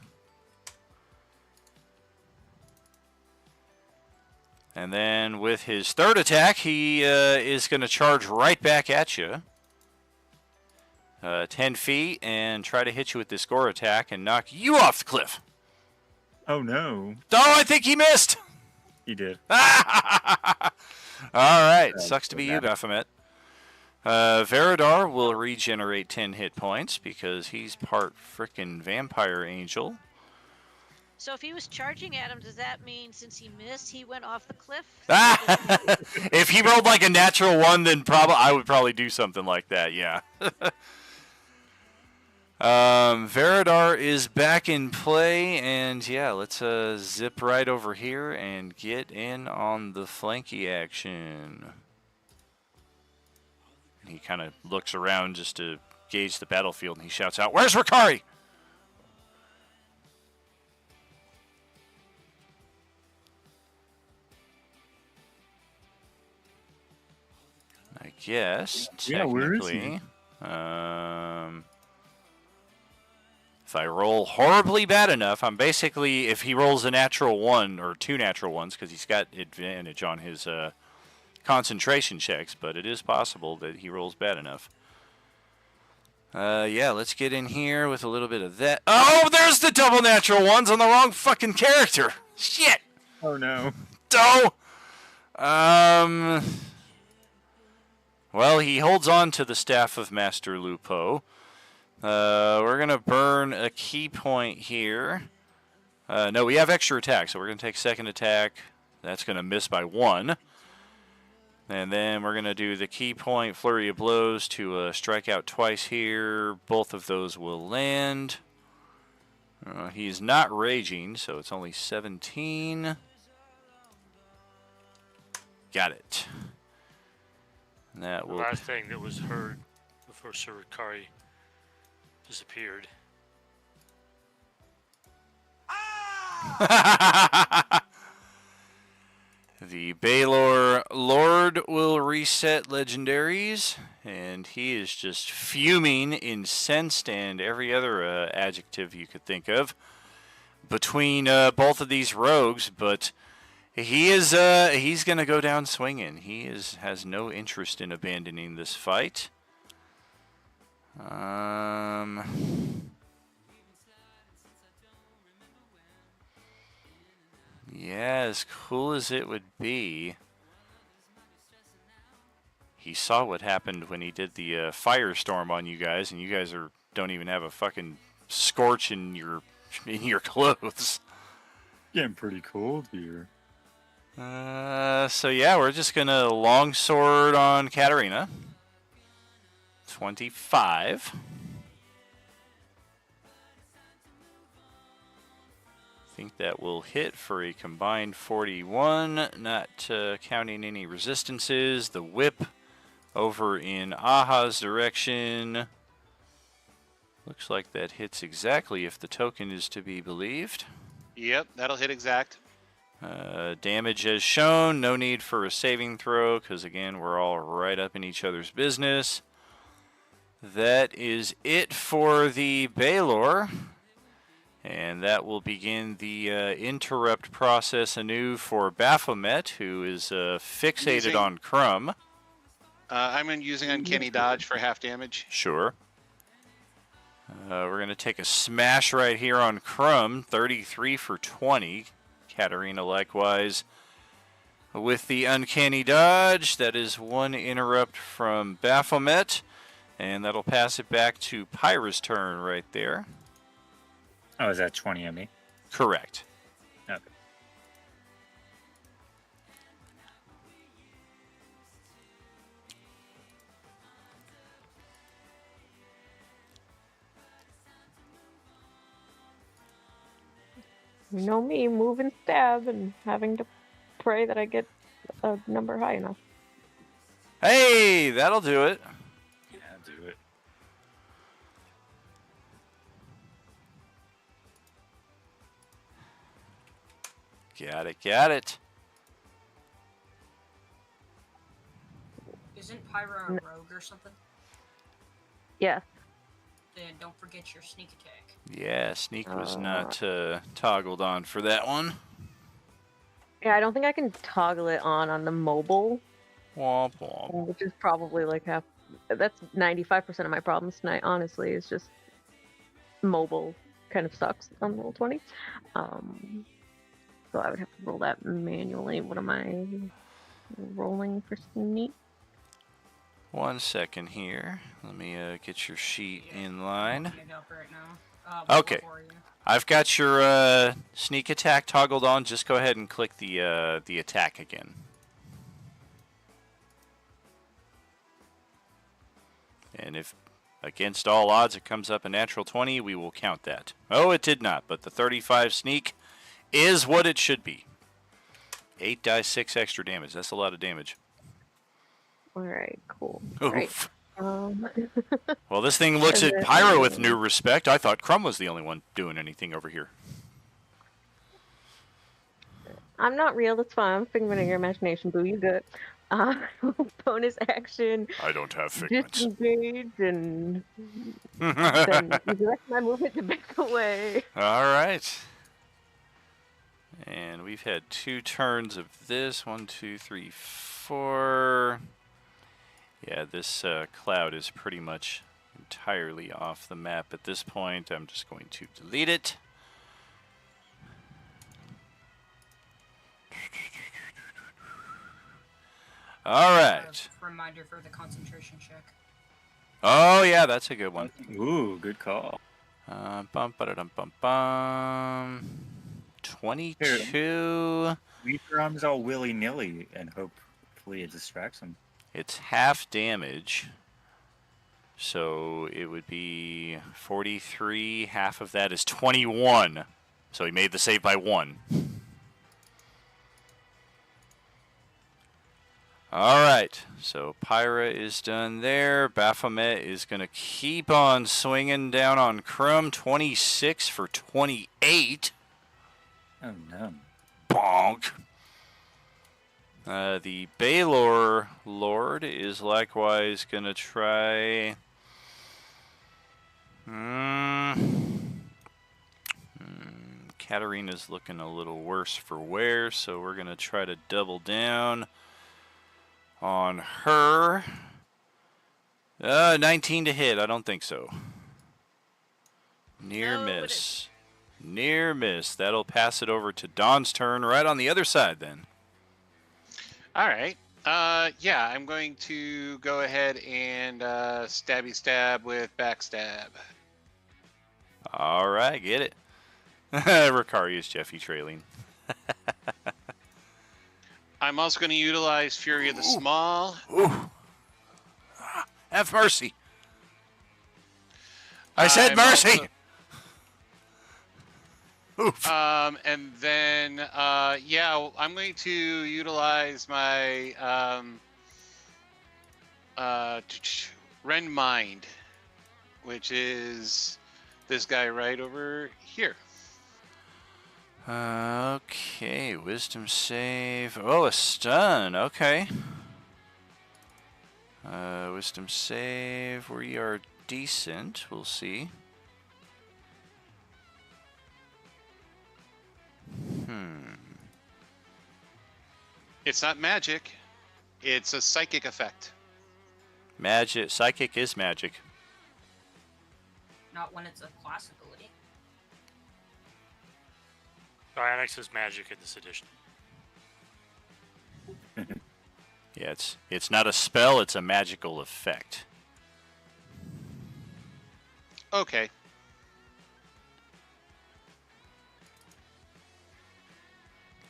And then with his third attack, he is going to charge right back at you. 10 feet and try to hit you with this gore attack and knock you off the cliff. Oh, no. Oh, I think he missed. He did. All right. Sucks to be you, Baphomet. Veridar will regenerate 10 hit points because he's part frickin' vampire angel. So if he was charging at him, does that mean since he missed, he went off the cliff? If he rolled like a natural 1, then I would probably do something like that, yeah. Veridar is back in play, and yeah, let's zip right over here and get in on the flanky action. He kind of looks around just to gauge the battlefield, and he shouts out, "Where's Ricari?" I guess, Yeah, where is he? technically, if I roll horribly bad enough, I'm basically, if he rolls a natural 1 or 2 natural 1s, because he's got advantage on his concentration checks, but it is possible that he rolls bad enough. Yeah, let's get in here with a little bit of that. Oh, there's the double natural 1s on the wrong fucking character. Shit. Oh, no. Well, he holds on to the Staff of Master Lupo. We're going to burn a key point here. No, we have extra attack, so we're going to take second attack. That's going to miss by 1. And then we're going to do the key point, Flurry of Blows, to strike out twice here. Both of those will land. He's not raging, so it's only 17. Got it. And that The will. last thing that was heard before Surikari disappeared. The Baylor Lord will reset legendaries, and he is just fuming, incensed, and every other adjective you could think of between both of these rogues. But he's gonna go down swinging. He has no interest in abandoning this fight. Yeah, as cool as it would be, he saw what happened when he did the firestorm on you guys, and you guys don't even have a fucking scorch in your clothes. Getting pretty cold here. So yeah, we're just gonna longsword on Katarina. 25. I think that will hit for a combined 41, not counting any resistances. The whip over in Aha's direction. Looks like that hits exactly if the token is to be believed. Yep, that'll hit exact. Damage as shown, no need for a saving throw, because again, we're all right up in each other's business. That is it for the Baylor. And that will begin the interrupt process anew for Baphomet, who is fixated on Crumb. I'm using Uncanny Dodge for half damage. Sure. We're going to take a smash right here on Crumb, 33 for 20. Katarina likewise with the Uncanny Dodge. That is one interrupt from Baphomet. And that'll pass it back to Pyra's turn right there. Oh, is that 20 on me? Correct. Okay. You know me, move and stab and having to pray that I get a number high enough. Hey, that'll do it. Yeah, do it. Got it, got it. Isn't Pyra a rogue or something? Yes. Then don't forget your sneak attack. Yeah, sneak was not toggled on for that one. Yeah, I don't think I can toggle it on the mobile, Womp womp. which is probably like half. That's 95% of my problems tonight, honestly, is just mobile kind of sucks on roll 20. So I would have to roll that manually. What am I rolling for sneak? 1 second here. Let me get your sheet in line. Looking it up right now. Okay. For you. I've got your sneak attack toggled on. Just go ahead and click the attack again. And if against all odds it comes up a natural 20, we will count that. Oh, it did not, but the 35 sneak is what it should be. 8 dice, 6 extra damage. That's a lot of damage. Alright, cool. Oof. Right. Well, this thing looks at Pyro with new respect. I thought Crumb was the only one doing anything over here. I'm not real, that's fine. I'm figmenting your imagination, boo. You good. Bonus action. I don't have figments. Disengage and then direct my movement to back away. All right. And we've had 2 turns of this. 1, 2, 3, 4. Yeah, this cloud is pretty much entirely off the map at this point. I'm just going to delete it. All right. Reminder for the concentration check. Oh, yeah, that's a good one. Ooh, good call. Bum, ba-da-dum, bum, bum. 22. Leave your arms all willy-nilly and hopefully it distracts them. It's half damage. So it would be 43. Half of that is 21. So he made the save by 1. All right. So Pyra is done there. Baphomet is going to keep on swinging down on Crumb. 26 for 28. Oh no. Bonk. The Baylor Lord is likewise going to try. Katarina's looking a little worse for wear, so we're going to try to double down on her. 19 to hit. I don't think so. Near No, but miss. Near miss. That'll pass it over to Dawn's turn right on the other side then. All right. Yeah, I'm going to go ahead and stabby stab with backstab. All right, get it. Ricarius Jeffy trailing. I'm also going to utilize Fury of the Small. Ooh. Have mercy. I said I'm mercy. also- Oof. And then, yeah, I'm going to utilize my Rend Mind, which is this guy right over here. Okay, wisdom save. Oh, a stun. Okay. Wisdom save. We are decent. We'll see. It's not magic. It's a psychic effect. Magic. Psychic is magic. Not when it's a class ability. Psionics is magic in this edition. Yeah, it's not a spell. It's a magical effect. Okay.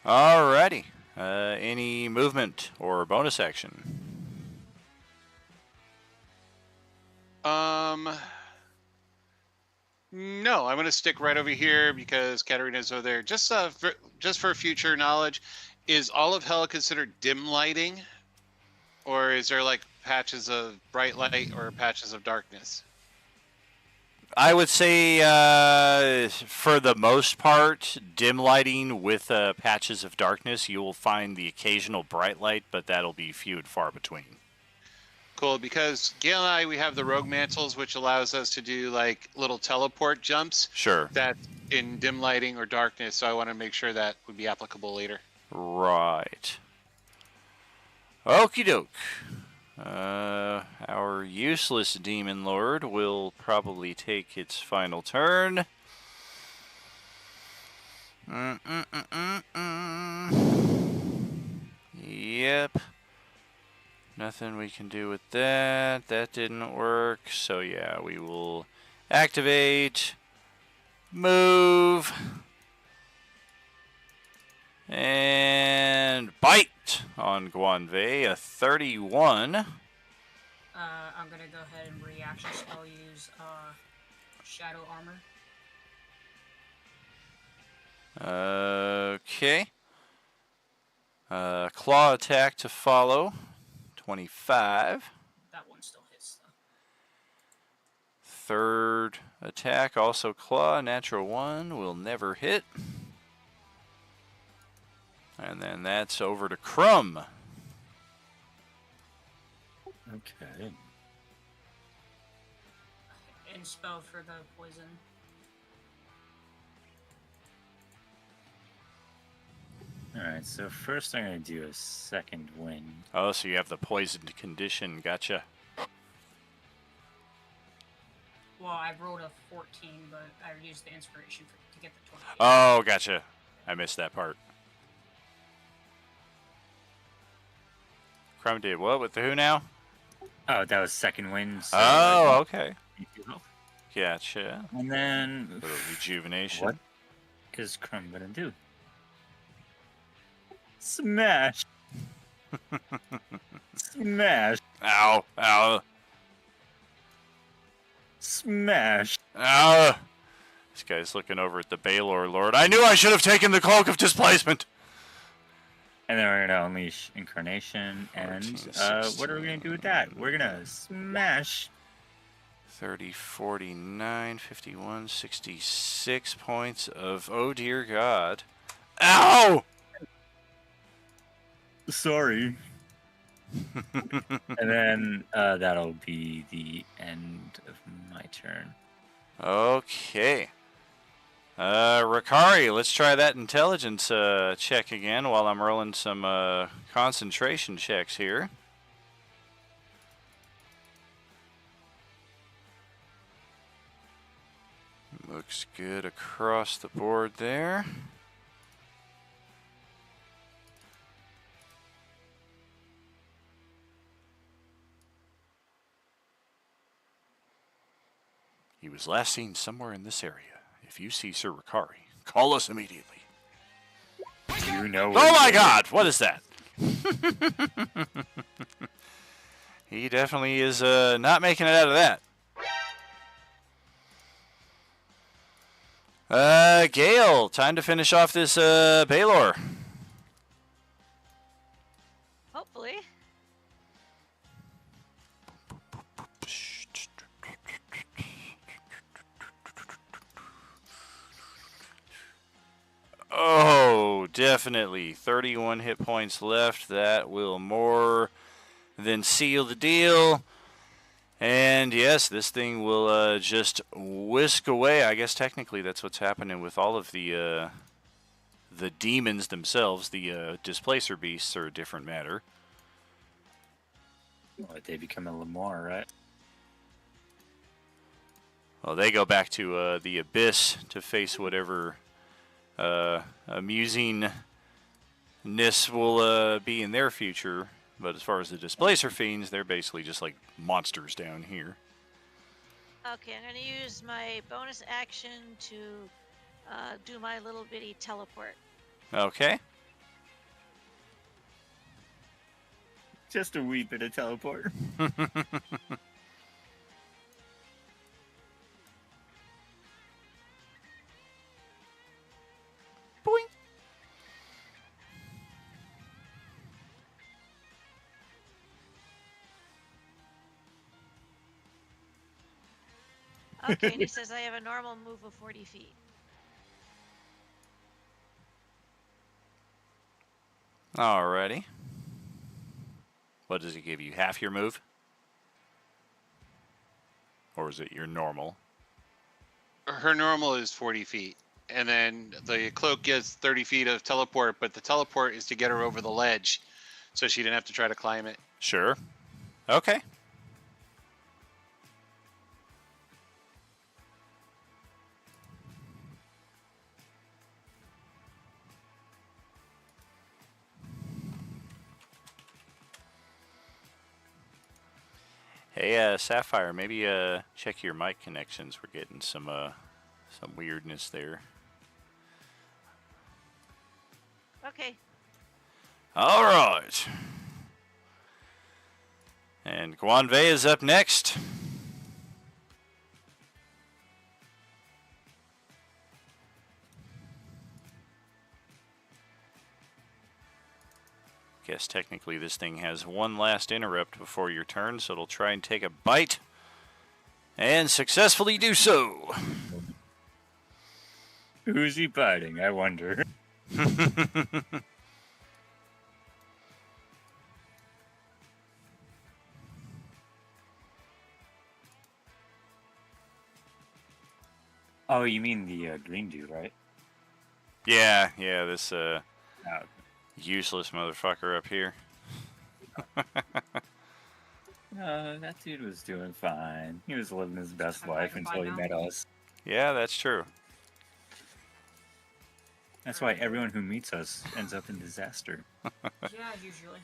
Alrighty. Any movement or bonus action? No, I'm going to stick right over here because Katarina's over there. Just for future knowledge, is all of hell considered dim lighting? Or is there like patches of bright light or patches of darkness? I would say, for the most part, dim lighting with patches of darkness. You will find the occasional bright light, but that'll be few and far between. Cool, because Gail and I, we have the rogue mantles, which allows us to do like little teleport jumps Sure. that in dim lighting or darkness. So I want to make sure that would be applicable later. Right. Okie doke. Our useless demon lord will probably take its final turn. Yep. Nothing we can do with that. That didn't work. So yeah, we will activate, move, and bite on Guanve, a 31. I'm gonna go ahead and reaction spell use Shadow Armor. Okay. Claw attack to follow. 25. That one still hits though. Third attack, also claw. Natural 1 will never hit. And then that's over to Crumb. Okay. And spell for the poison. Alright, so first I'm going to do a second wind. Oh, so you have the poisoned condition. Gotcha. Well, I rolled a 14, but I used the inspiration to get the 20. Oh, gotcha. I missed that part. Crumb did what with the who now? Oh, that was second wind. So Oh, okay. okay. Gotcha. And then, A little rejuvenation. what is Crumb going to do? Smash! Smash! Ow, ow. Smash. Ah! This guy's looking over at the Baylor Lord. I knew I should have taken the Cloak of Displacement! And then we're gonna unleash Incarnation, and 14, what are we gonna do with that? We're gonna smash. 30, 49, 51, 66 points of... Oh, dear God. Ow! Sorry. And then that'll be the end of my turn. Okay. Rakari, let's try that intelligence check again while I'm rolling some concentration checks here. Looks good across the board there. He was last seen somewhere in this area. If you see Sir Rakari, call us immediately. You know. Oh my God! What is that? He definitely is not making it out of that. Gale, time to finish off this Baylor. Hopefully. Oh, definitely. 31 hit points left. That will more than seal the deal. And yes, this thing will just whisk away. I guess technically that's what's happening with all of the demons themselves. The displacer beasts are a different matter. Well, they become a Lamar, right? Well, they go back to the abyss to face whatever amusingness will be in their future. But as far as the displacer fiends, they're basically just like monsters down here. Okay, I'm going to use my bonus action to do my little bitty teleport. Okay. Just a wee bit of teleport. Boing. Okay, and he says I have a normal move of 40 feet. Alrighty. What does it give you? Half your move? Or is it your normal? Her normal is 40 feet. And then the cloak gives 30 feet of teleport, but the teleport is to get her over the ledge. So she didn't have to try to climb it. Sure. Okay. Hey, Sapphire, maybe check your mic connections. We're getting some weirdness there. Okay. All right. And Guanvei is up next. Guess technically this thing has one last interrupt before your turn, so it'll try and take a bite. And successfully do so. Who's he biting, I wonder? Oh, you mean the green dude, right? Yeah, this Oh, useless motherfucker up here. no, that dude was doing fine. He was living his best I'm life back until he fine met now. us. Yeah, that's true. That's why everyone who meets us ends up in disaster. Yeah, usually.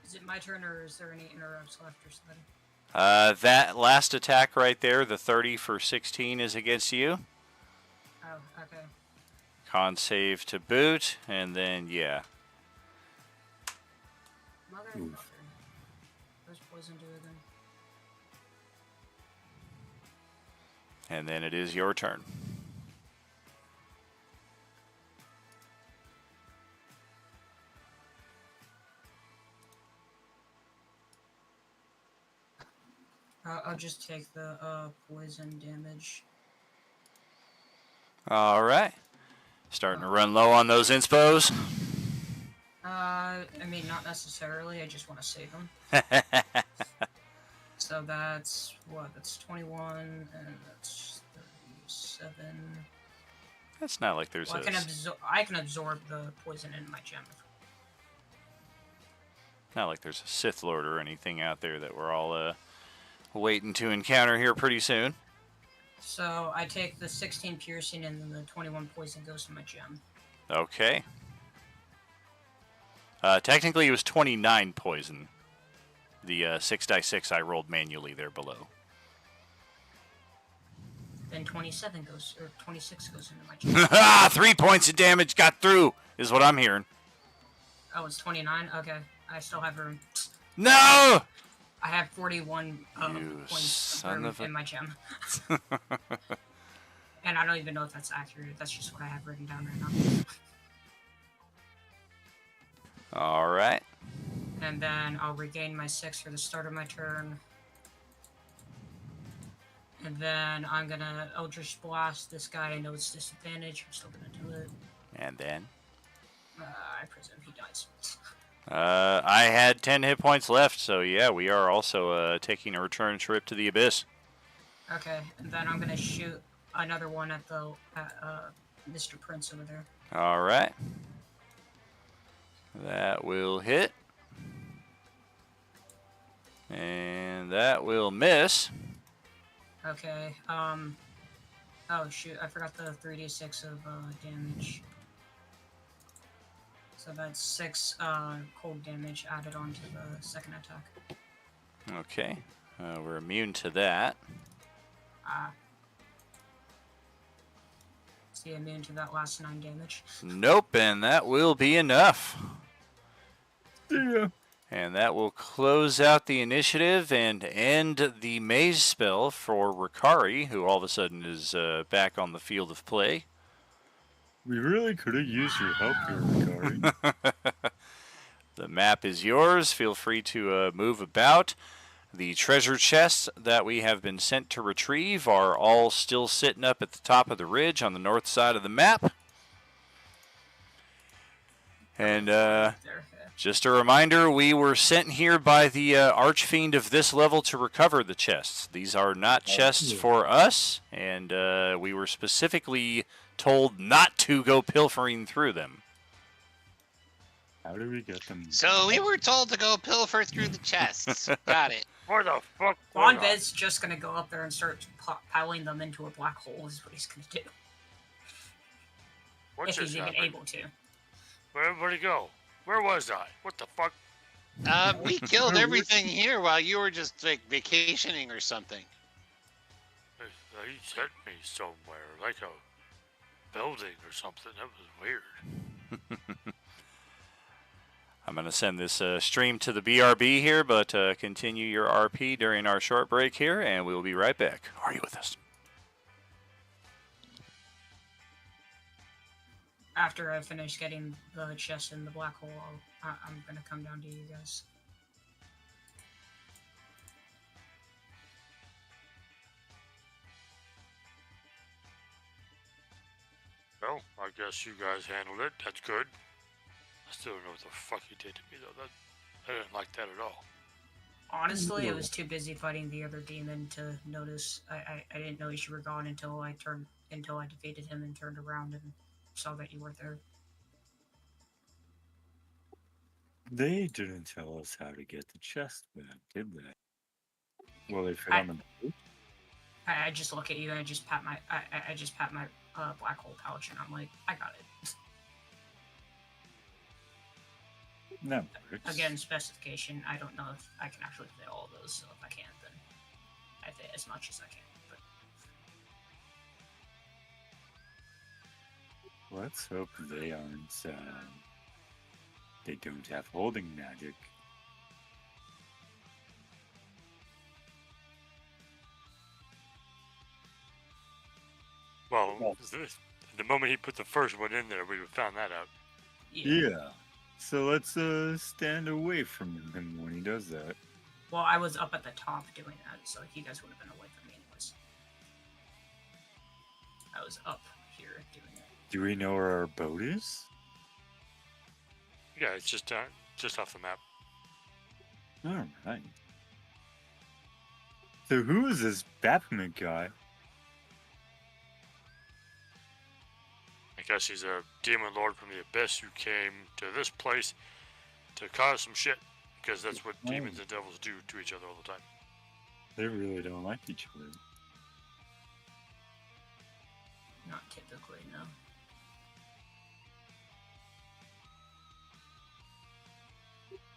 Is it my turn or is there any interrupts left or something? That last attack right there, the 30 for 16, is against you. Oh, okay. Con save to boot, and then, yeah. Motherfucker. Oof. Where's poison do again? And then it is your turn. I'll just take the poison damage. All right. Starting to run low on those inspos. I mean, not necessarily. I just want to save them. So that's what? That's 21, and that's 37. It's not like there's Well, I can absorb the poison in my gem. not like there's a Sith Lord or anything out there that we're all waiting to encounter here pretty soon. So I take the 16 piercing, and then the 21 poison goes to my gem. Okay. Technically, it was 29 poison. The 6d6 I rolled manually there below. Then 27 goes, or 26 goes into my gem. Ah, 3 points of damage got through, is what I'm hearing. Oh, it's 29? Okay. I still have room. No! I have 41 You points son room of a- in my gem. And I don't even know if that's accurate. That's just what I have written down right now. All right. And then I'll regain my 6 for the start of my turn. And then I'm gonna Eldritch Blast this guy. I know it's disadvantage. I'm still gonna do it. And then? I presume he dies. I had 10 hit points left, so yeah, we are also taking a return trip to the Abyss. Okay, and then I'm gonna shoot another one at the Mr. Prince over there. All right. That will hit. And that will miss. Okay, oh shoot, I forgot the 3d6 of damage. So that's 6 cold damage added on to the second attack. Okay. We're immune to that. Is he immune to that last 9 damage? Nope, and that will be enough. Yeah. And that will close out the initiative and end the maze spell for Ricari, who all of a sudden is back on the field of play. We really could have used your help here, Ricari. The map is yours. Feel free to move about. The treasure chests that we have been sent to retrieve are all still sitting up at the top of the ridge on the north side of the map. And There, yeah. just a reminder, we were sent here by the Archfiend of this level to recover the chests. These are not chests for us, and we were specifically told not to go pilfering through them. How do we get them? So we were told to go pilfer through the chests. Got it. Where the fuck? Von Bed's just gonna go up there and start piling them into a black hole is what he's gonna do. What's If he's this even happening? able to. Where'd everybody go? Where was I? What the fuck? We killed everything here while you were just like vacationing or something. They sent me somewhere, like a building or something. That was weird. I'm going to send this stream to the BRB here, but continue your RP during our short break here, and we'll be right back. Are you with us? After I finish getting the chest in the black hole, I'm gonna come down to you guys. Well, I guess you guys handled it. That's good. I still don't know what the fuck you did to me, though. I didn't like that at all. Honestly, I was too busy fighting the other demon to notice. I didn't notice you were gone until I defeated him and turned around and saw that you were there. They didn't tell us how to get the chest back, did they? Well, they fit on the boat. I just look at you and I just pat my black hole pouch and I'm like, I got it. That works. Again, specification. I don't know if I can actually fit all of those, so if I can, then I fit as much as I can. But Let's hope they aren't. They don't have holding magic. Well, the moment he put the first one in there, we would have found that out. Yeah. So let's stand away from him when he does that. Well, I was up at the top doing that, so you guys would have been away from me anyways. I was up here doing that. Do we know where our boat is? Yeah, it's just off the map. All right. So who is this Baphomet guy? I guess he's a demon lord from the abyss who came to this place to cause some shit, because that's what demons and devils do to each other all the time. They really don't like each other. Not typically, no.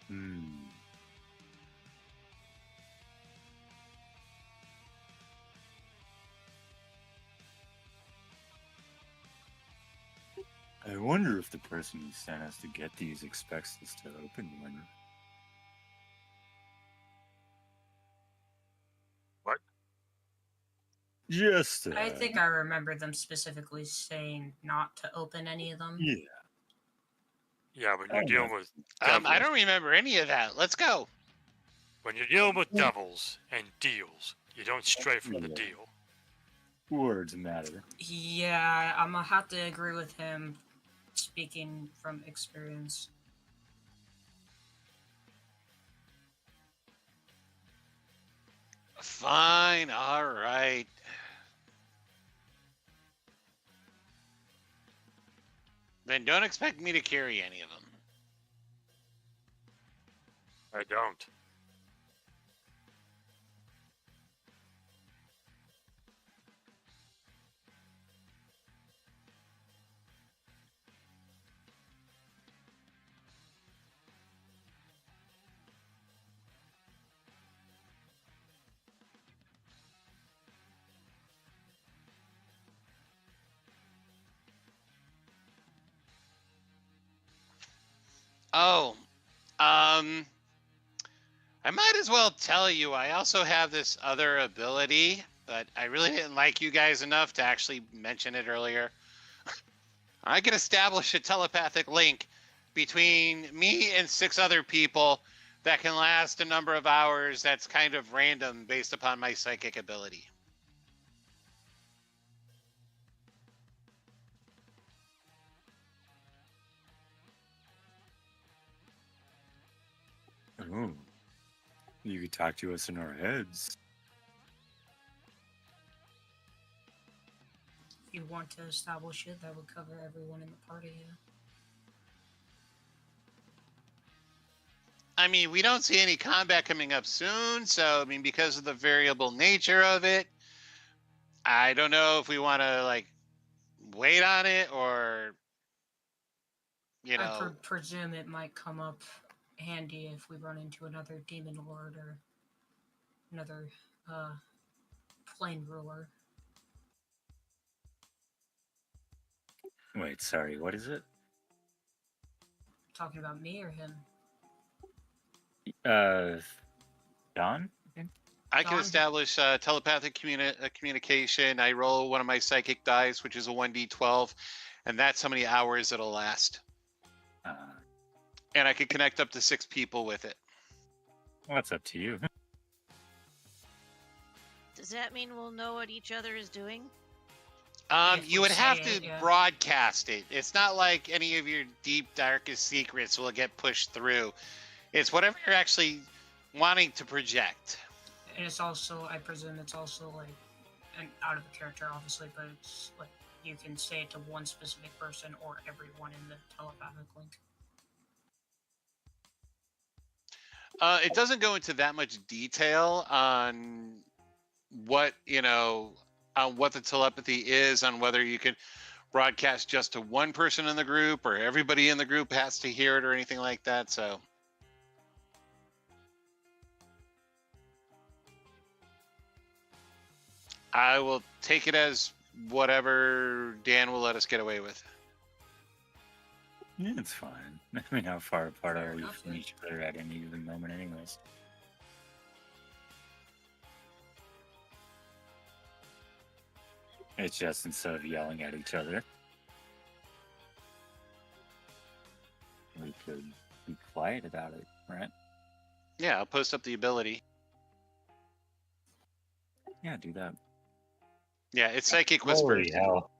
Hmm. I wonder if the person who sent us to get these expects us to open one. What? Just I think I remember them specifically saying not to open any of them. Yeah. Yeah, when Oh, you're dealing no. with devils, I don't remember any of that. Let's go. when you're dealing with devils and deals, you don't stray from the Yeah. deal. Words matter. Yeah, I'm gonna have to agree with him, speaking from experience. Fine. All right. Then don't expect me to carry any of them. I don't. Oh, I might as well tell you, I also have this other ability, but I really didn't like you guys enough to actually mention it earlier. I can establish a telepathic link between me and 6 other people that can last a number of hours that's kind of random based upon my psychic ability. Oh. You could talk to us in our heads. If you want to establish it, that would cover everyone in the party. Yeah. I mean, we don't see any combat coming up soon, so I mean, because of the variable nature of it, I don't know if we want to like wait on it or you I know. presume it might come up handy if we run into another demon lord or another plane ruler. Wait, sorry, what is it? Talking about me or him? Don? I can Don? establish telepathic communication. I roll one of my psychic dice, which is a 1d12, and that's how many hours it'll last. And I can connect up to 6 people with it. Well, that's up to you. Does that mean we'll know what each other is doing? If You we would have say to it, yeah. broadcast it. It's not like any of your deep, darkest secrets will get pushed through. It's whatever you're actually wanting to project. And it's also, I presume it's also like, and out of the character obviously, but it's like you can say it to one specific person or everyone in the telepathic link. It doesn't go into that much detail on what, on what the telepathy is, on whether you can broadcast just to one person in the group or everybody in the group has to hear it or anything like that. So I will take it as whatever Dan will let us get away with. Yeah, it's fine. I mean, how far apart Fair are we enough, from yeah. each other at any given moment, anyways? It's just instead of yelling at each other, we could be quiet about it, right? Yeah, I'll post up the ability. Yeah, do that. Yeah, it's Psychic Whispers. Holy hell.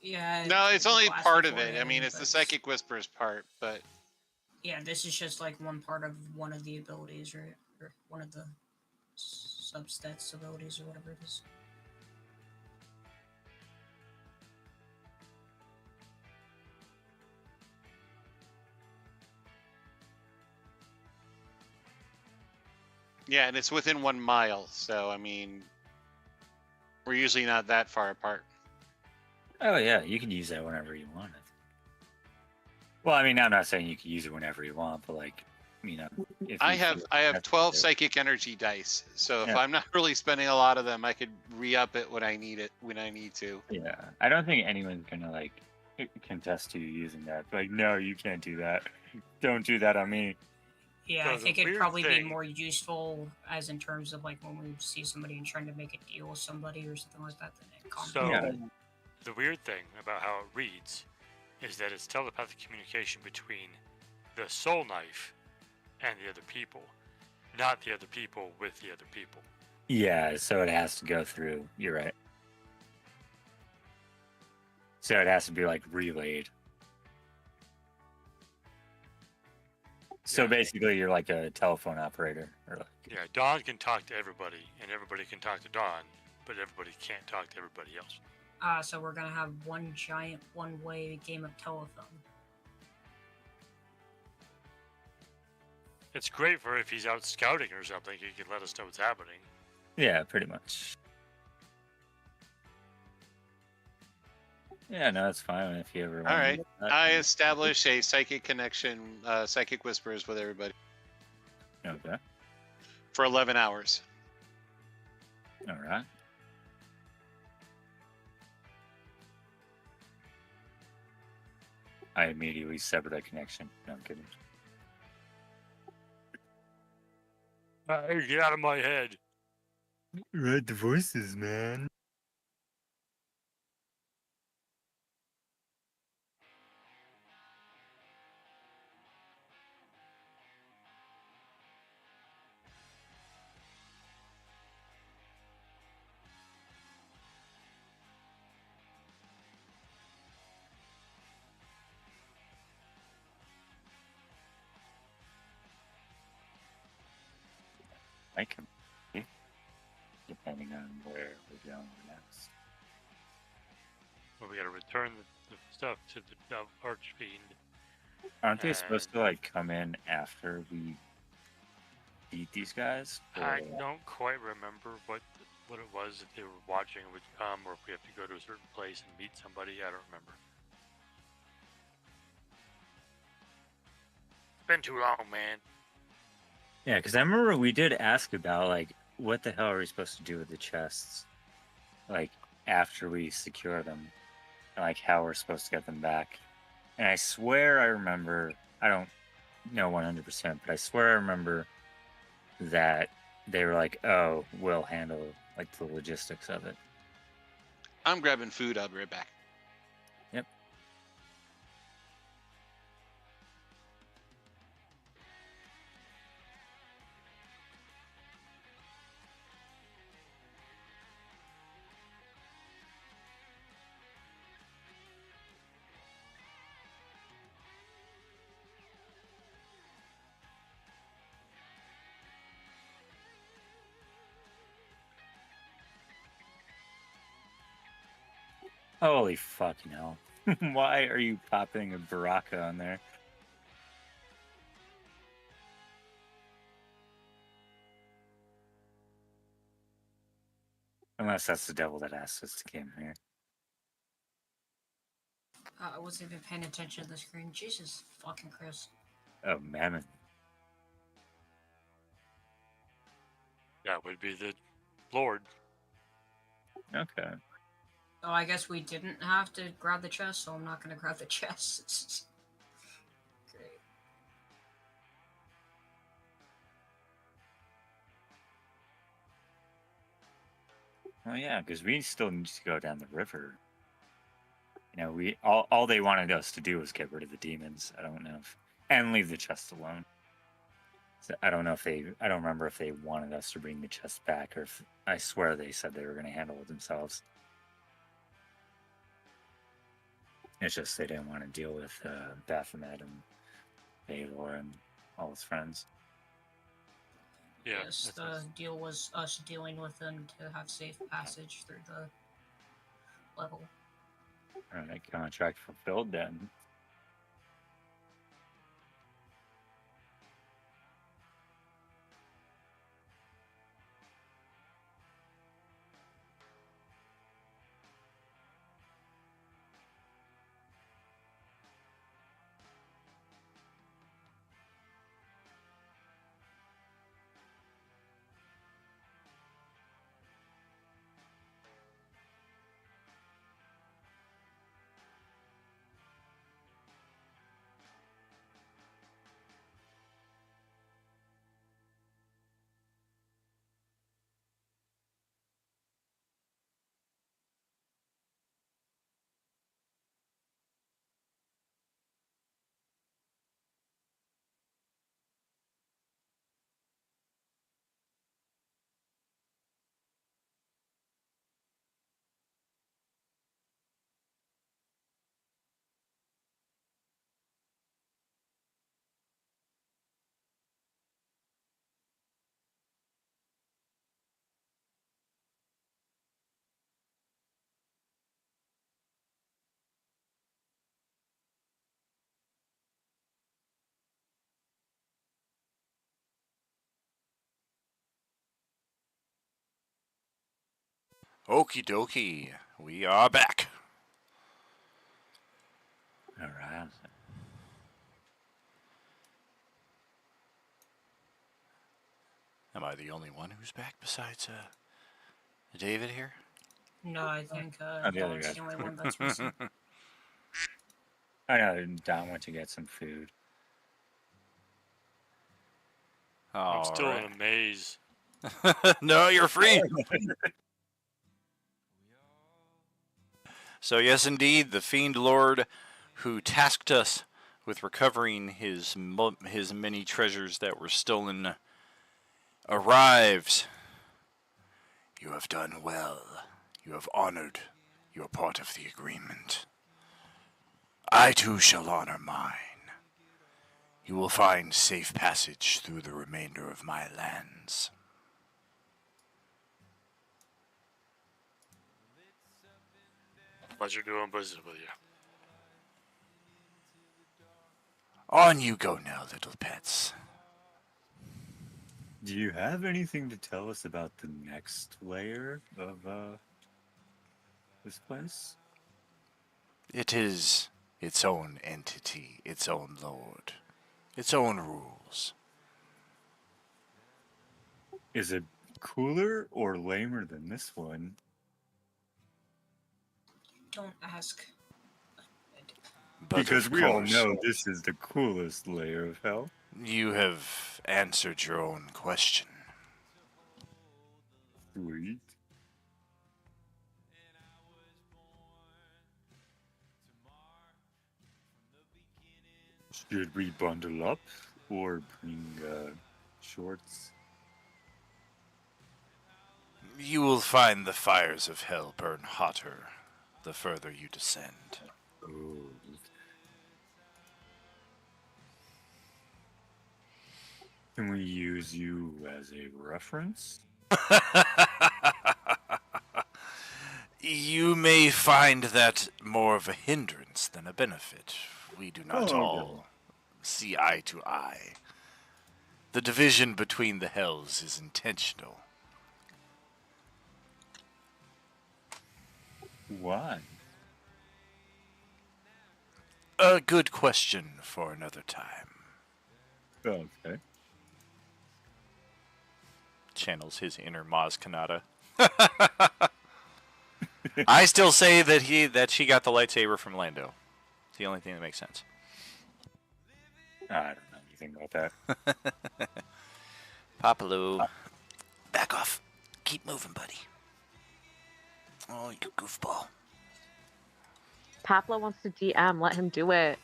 Yeah. No, it's the only class part of before it. I mean, it, it's the but Psychic Whispers part, but Yeah, this is just like one part of one of the abilities, right? Or one of the substats abilities, or whatever it is. yeah, and it's within 1 mile. So, I mean, we're usually not that far apart. Oh yeah, you can use that whenever you want it. Well, I mean, I'm not saying you can use it whenever you want, but like, you know, if I you have feel I have 12 necessary. psychic energy dice, so if Yeah. I'm not really spending a lot of them, I could re-up it when I need to. Yeah, I don't think anyone's gonna like contest you using that. Like, no, you can't do that. Don't do that on me. Yeah, So I the think it'd weird probably be thing- more useful as in terms of like when we see somebody and trying to make a deal with somebody or something like that. Then it So Yeah. the weird thing about how it reads is that it's telepathic communication between the soul knife and the other people, not the other people with the other people. Yeah, so it has to go through. You're right. So it has to be like relayed. So Yeah. basically, you're like a telephone operator, or like, Yeah, Dawn can talk to everybody, and everybody can talk to Dawn, but everybody can't talk to everybody else. So we're gonna have one giant one-way game of telephone. It's great for if he's out scouting or something, he can let us know what's happening. yeah, pretty much. Yeah, no, that's fine if you ever. All wanna right, do that. I establish a psychic connection, Psychic Whispers with everybody Okay. for 11 hours. All right. I immediately sever that connection. No, I'm kidding. Hey, get out of my head. Right, the voices, man. I can be, depending on where we're going next. Well, we gotta return the stuff to the Archfiend. Aren't they supposed to like come in after we beat these guys? I Or- don't quite remember what it was, if they were watching and would come, or if we have to go to a certain place and meet somebody. I don't remember. It's been too long, man. Yeah, because I remember we did ask about like what the hell are we supposed to do with the chests, like after we secure them, and like how we're supposed to get them back. And I swear I remember. I don't know 100%, but I swear I remember that they were like, "Oh, we'll handle like the logistics of it." I'm grabbing food. I'll be right back. Yep. Holy fucking hell! Why are you popping a Baraka on there? Unless that's the devil that asked us to come here. I wasn't even paying attention to the screen. Jesus fucking Chris. Oh, Mammon. That would be the Lord. Okay. Oh, I guess we didn't have to grab the chest, so I'm not gonna grab the chest. Great. Oh yeah, because we still need to go down the river. You know, we all they wanted us to do was get rid of the demons. I don't know if, and leave the chest alone. So I don't know if they. I don't remember if they wanted us to bring the chest back, or if I swear they said they were going to handle it themselves. It's just they didn't want to deal with Baphomet and Baylor and all his friends. Yeah. Yes, that's the what- deal was us dealing with them to have safe passage through the level. All right, contract fulfilled then. Okie dokie. We are back. All right. Am I the only one who's back besides David here? No, I think Oh, the other Don's guy. the only one that's missing. I know Don went to get some food. I'm All still right. in a maze. No, you're free. So yes, indeed, the Fiend Lord, who tasked us with recovering his many treasures that were stolen, arrives. You have done well. You have honored your part of the agreement. I too shall honor mine. You will find safe passage through the remainder of my lands. Pleasure doing business with you. On you go now, little pets. Do you have anything to tell us about the next layer of this place? It is its own entity, its own lord, its own rules. Is it cooler or lamer than this one? Don't ask. But Because of we all course, know this is the coolest layer of hell. you have answered your own question. Sweet. Should we bundle up or bring shorts? You will find the fires of hell burn hotter the further you descend. Oh. Can we use you as a reference? You may find that more of a hindrance than a benefit. We do not Oh, all see eye to eye. The division between the hells is intentional. Why? A good question for another time. Okay. Channels his inner Maz Kanata. I still say that she got the lightsaber from Lando. It's the only thing that makes sense. I don't know anything about that. Papalu, back off. Keep moving, buddy. Oh, you goofball. Papla wants to DM. Let him do it.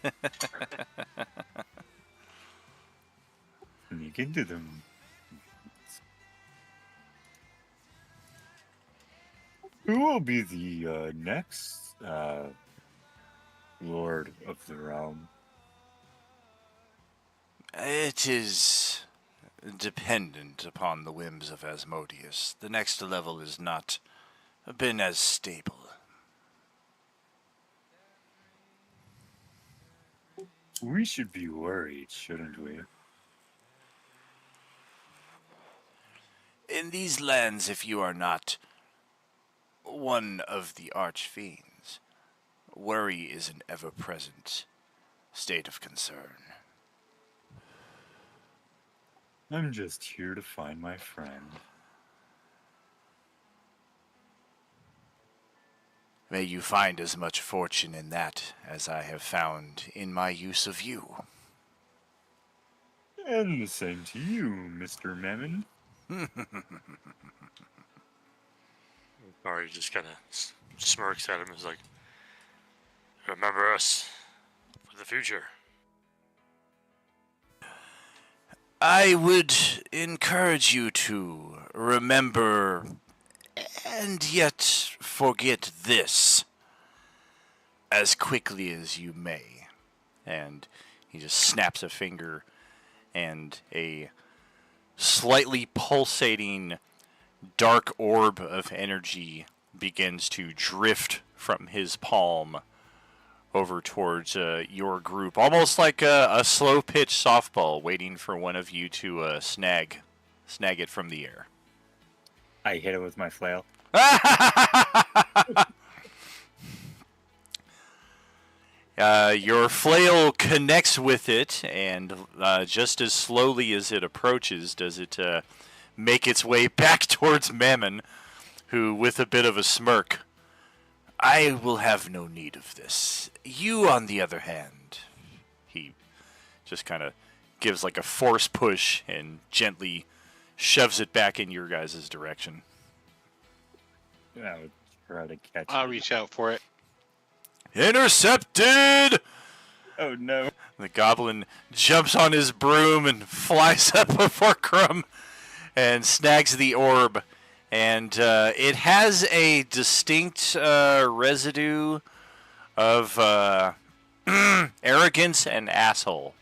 Sneak into them. Who will be the next Lord of the Realm? It is dependent upon the whims of Asmodeus. The next level has not been as stable. We should be worried, shouldn't we? In these lands, if you are not one of the archfiends, worry is an ever-present state of concern. I'm just here to find my friend. May you find as much fortune in that as I have found in my use of you. And the same to you, Mr. Mammon. Or he just kind of smirks at him and is like, remember us for the future. I would encourage you to remember and yet forget this as quickly as you may. And he just snaps a finger, and a slightly pulsating dark orb of energy begins to drift from his palm over towards your group, almost like a slow-pitch softball waiting for one of you to snag it from the air. I hit it with my flail. Your flail connects with it, and just as slowly as it approaches, does it make its way back towards Mammon, who, with a bit of a smirk, I will have no need of this. You, on the other hand, he just kind of gives like a force push and gently shoves it back in your guys' direction. I would try to catch I'll it. reach out for it. Intercepted! Oh no. The goblin jumps on his broom and flies up before Crumb and snags the orb. And it has a distinct residue of arrogance and asshole.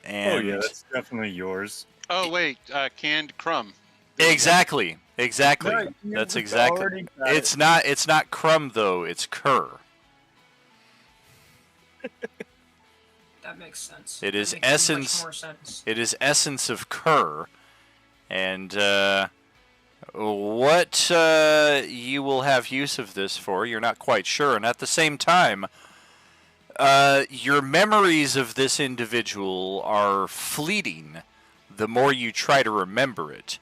And Oh yeah, that's definitely yours. Oh wait, canned crumb. exactly. No, That's you exactly. already got it. It's not Crumb though. It's Cur. That makes sense. It is That makes so much essence- more sense. It is essence of Cur, and what you will have use of this for, you're not quite sure. And at the same time, your memories of this individual are fleeting the more you try to remember it.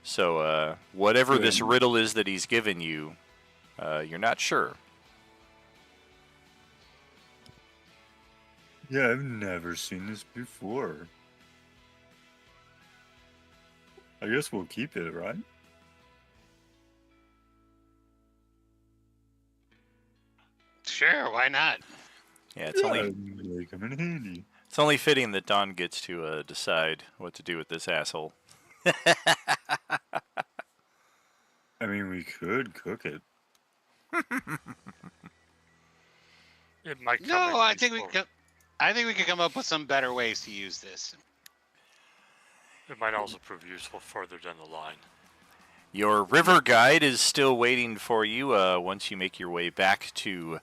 So whatever this Good. riddle is that he's given you, you're not sure. Yeah, I've never seen this before. I guess we'll keep it, right? Sure, why not? Yeah, it's only They come in handy. it's only fitting that Don gets to decide what to do with this asshole. I mean, we could cook it. It might come No, in I think we useful. could. I think we could come up with some better ways to use this. It might also prove useful further down the line. Your river guide is still waiting for you once you make your way back to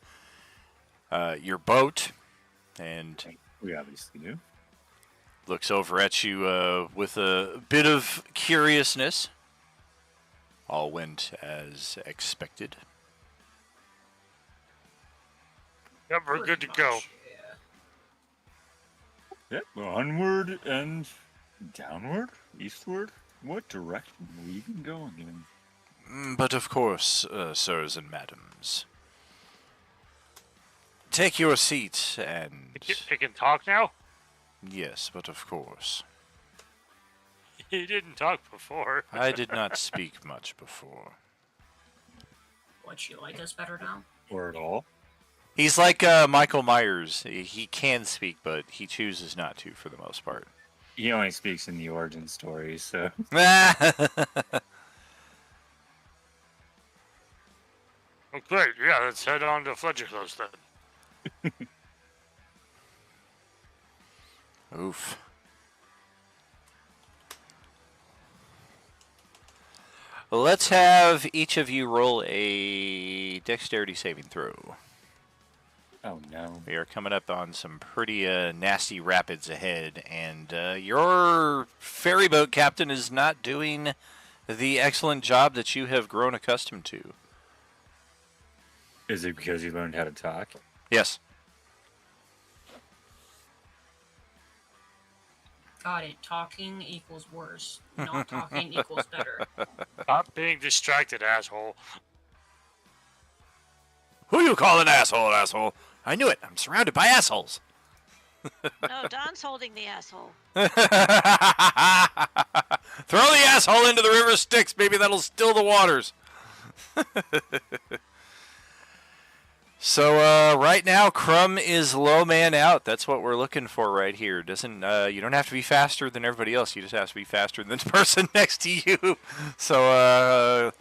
your boat, and We obviously do. looks over at you with a bit of curiousness. All went as expected. Yep, we're good to go. Yeah. Yep, onward and downward? Eastward? What direction are we even going in? But of course, sirs and madams, take your seat and... It can talk now? Yes, but of course. He didn't talk before. I did not speak much before. What, you like us better now? Or at all. He's like Michael Myers. He can speak, but he chooses not to for the most part. He only speaks in the origin story, so. Oh, great. Yeah, let's head on to Fledgerclose then. Oof. Let's have each of you roll a dexterity saving throw. Oh no. We are coming up on some pretty nasty rapids ahead, and your ferry boat captain is not doing the excellent job that you have grown accustomed to. Is it because you learned how to talk? Yes. Got it. Talking equals worse. Not talking equals better. Stop being distracted, asshole. Who you call an asshole, asshole? I knew it. I'm surrounded by assholes. No, Don's holding the asshole. Throw the asshole into the river Styx. Maybe that'll still the waters. So right now, Crumb is low man out. That's what we're looking for right here. Doesn't you don't have to be faster than everybody else. You just have to be faster than the person next to you. So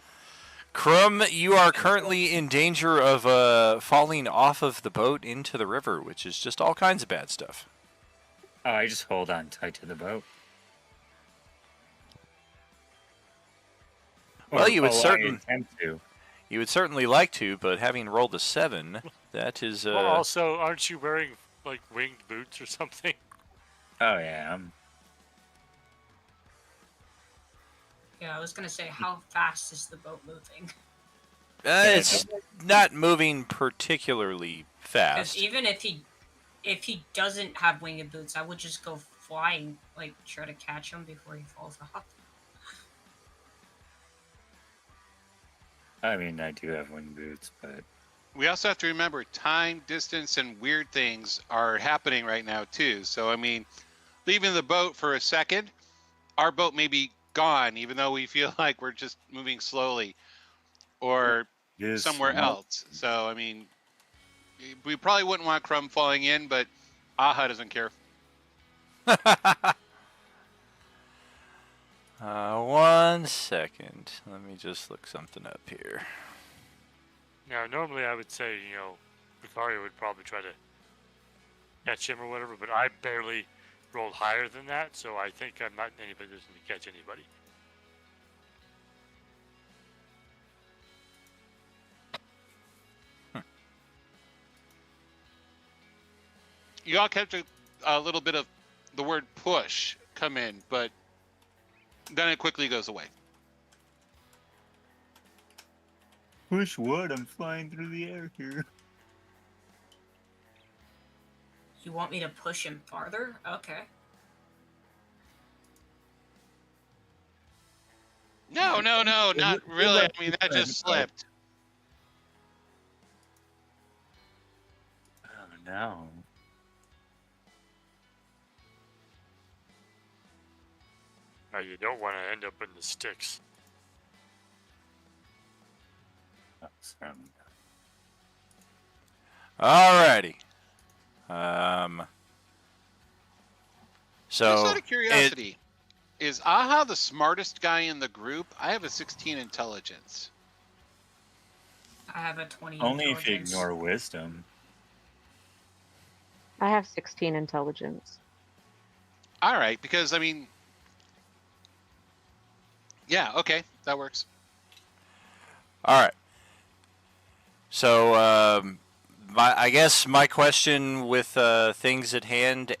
Crumb, you are currently in danger of falling off of the boat into the river, which is just all kinds of bad stuff. Oh, I just hold on tight to the boat. Well, you would I attempt to. You would certainly like to, but having rolled a 7, that is. Well, also, aren't you wearing, like, winged boots or something? Oh, yeah. Yeah, I was gonna say, how fast is the boat moving? It's not moving particularly Because fast. even if he doesn't have winged boots, I would just go flying, like try to catch him before he falls off. I mean, I do have wing boots, but We also have to remember time, distance, and weird things are happening right now too. So I mean, leaving the boat for a second, our boat may be gone, even though we feel like we're just moving slowly, or Yes, somewhere well, else. So I mean, we probably wouldn't want Crumb falling in, but Aha doesn't care. 1 second. Let me just look something up here. Now, normally I would say, you know, Vicario would probably try to catch him or whatever, but I barely rolled higher than that, so I think I'm not in any position to catch anybody. You all kept a little bit of the word push come in, but then it quickly goes away. push what? I'm flying through the air here. You want me to push him farther? Okay. No, not really. I mean, that just slipped. Oh no. Now, you don't want to end up in the sticks. Oh, sorry. Alrighty. Just So out of curiosity, is Aha the smartest guy in the group? I have a 16 intelligence. I have a 20 Only if you intelligence. ignore wisdom. I have 16 intelligence. All right, because I mean, yeah, okay, that works. all right. So I guess my question with things at hand: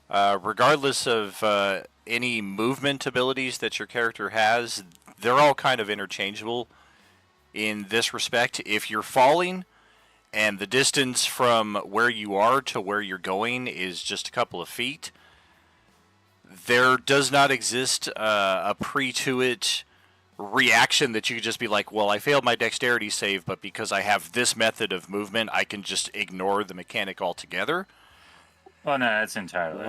regardless of any movement abilities that your character has, they're all kind of interchangeable in this respect. If you're falling and the distance from where you are to where you're going is just a couple of feet, there does not exist a pre-to-it reaction that you could just be like, well, I failed my dexterity save, but because I have this method of movement, I can just ignore the mechanic altogether. Well, no, that's entirely.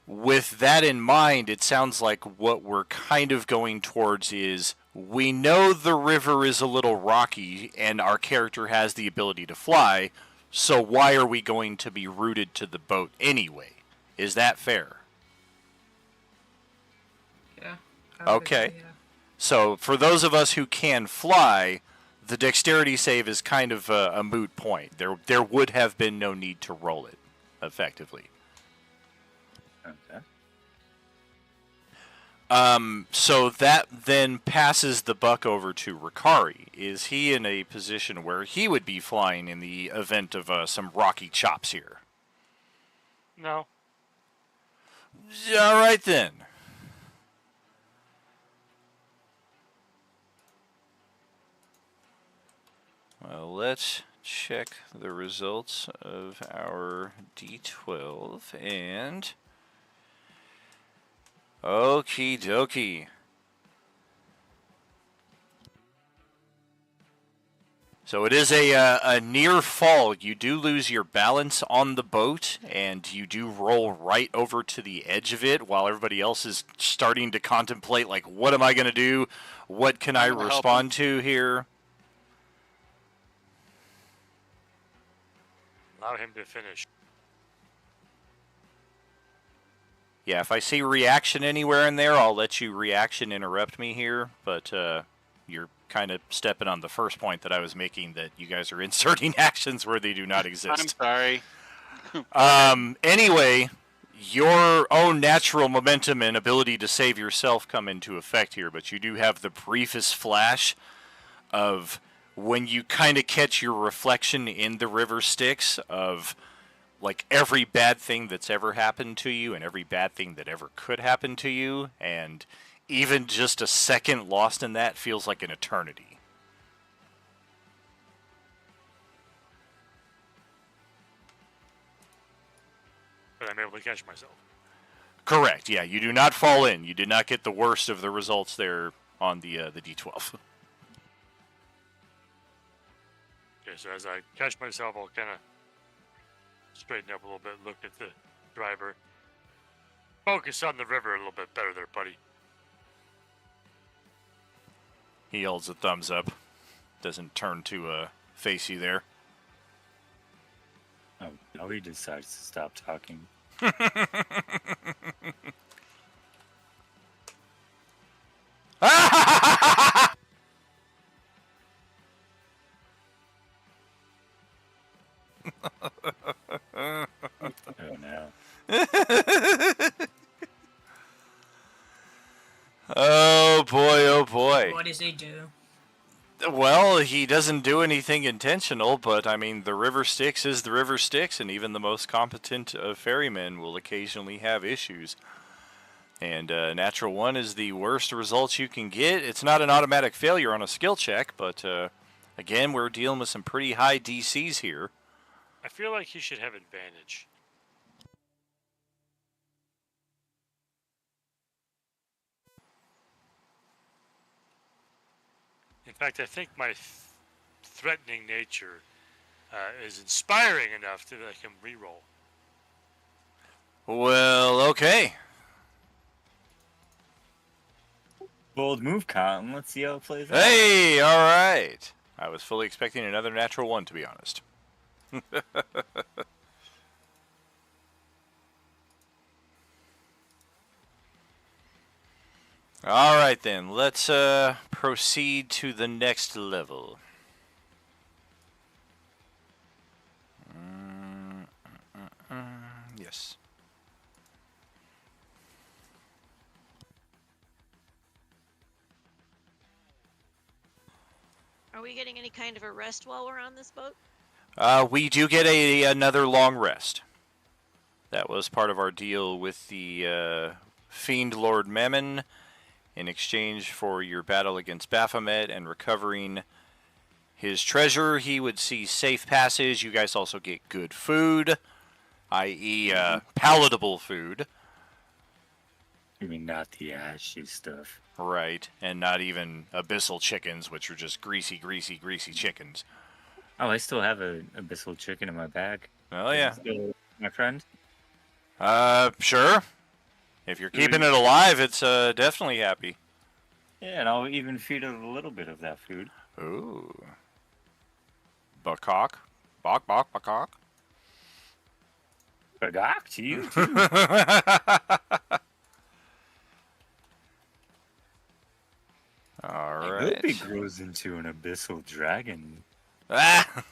With that in mind, it sounds like what we're kind of going towards is we know the river is a little rocky and our character has the ability to fly, so why are we going to be rooted to the boat anyway? Is that fair? Yeah. I would Okay. agree, yeah. So for those of us who can fly, the dexterity save is kind of a moot point. There would have been no need to roll it, effectively. Okay. So that then passes the buck over to Ricari. Is he in a position where he would be flying in the event of some rocky chops here? No. All right then. Well, let's check the results of our D12 and... Okie dokie. So it is a near fall. You do lose your balance on the boat, and you do roll right over to the edge of it while everybody else is starting to contemplate, like, what am I going to do? What can I I'm gonna help respond to here? Allow him to finish. Yeah, if I see reaction anywhere in there, I'll let you reaction interrupt me here, but you're kind of stepping on the first point that I was making, that you guys are inserting actions where they do not I'm exist. sorry. Anyway, your own natural momentum and ability to save yourself come into effect here, but you do have the briefest flash of when you kind of catch your reflection in the river Styx of like every bad thing that's ever happened to you and every bad thing that ever could happen to you, and even just a second lost in that feels like an eternity. But I'm able to catch myself. Correct, yeah, you do not fall in. You did not get the worst of the results there on the D12. Okay, so as I catch myself, I'll kind of straighten up a little bit, look at the driver. Focus on the river a little bit better there, buddy. He holds a thumbs up. Doesn't turn to face you there. Oh, no, he decides to stop talking. Oh no. Oh boy, oh boy. What does he do? Well, he doesn't do anything intentional, but I mean, the river Styx is the river Styx, and even the most competent of ferrymen will occasionally have issues. And natural one is the worst results you can get. It's not an automatic failure on a skill check, but again, we're dealing with some pretty high DCs here. I feel like he should have advantage. In fact, I think my threatening nature is inspiring enough that I can reroll. Well, okay. Bold move, Cotton. Let's see how it plays out. Hey, all right. I was fully expecting another natural one, to be honest. All right, then. Let's proceed to the next level. Yes. Are we getting any kind of a rest while we're on this boat? We do get another long rest. That was part of our deal with the Fiend Lord Mammon in exchange for your battle against Baphomet and recovering his treasure. He would see safe passage. You guys also get good food, i.e. Palatable food. You mean not the ashy stuff? Right, and not even abyssal chickens, which are just greasy, greasy, greasy chickens. Oh, I still have a abyssal chicken in my bag. Oh, yeah. Still, my friend. Sure. If you're keeping it alive, it's definitely happy. Yeah, and I'll even feed it a little bit of that food. Ooh. Bakok. Bok, bok, bakok. Bagok to you too. All I hope he right. grows into an abyssal dragon. Ah!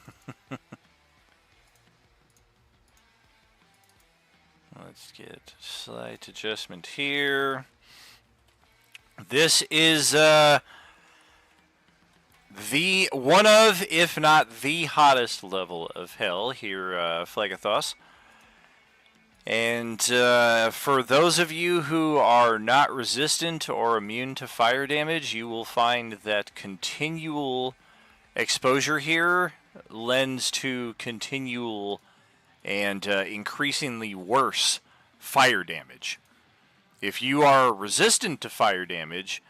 Let's get slight adjustment here. This is the one of, if not the hottest level of hell here, Phlegethos. And for those of you who are not resistant or immune to fire damage, you will find that continual exposure here lends to continual and increasingly worse fire damage. If you are resistant to fire damage,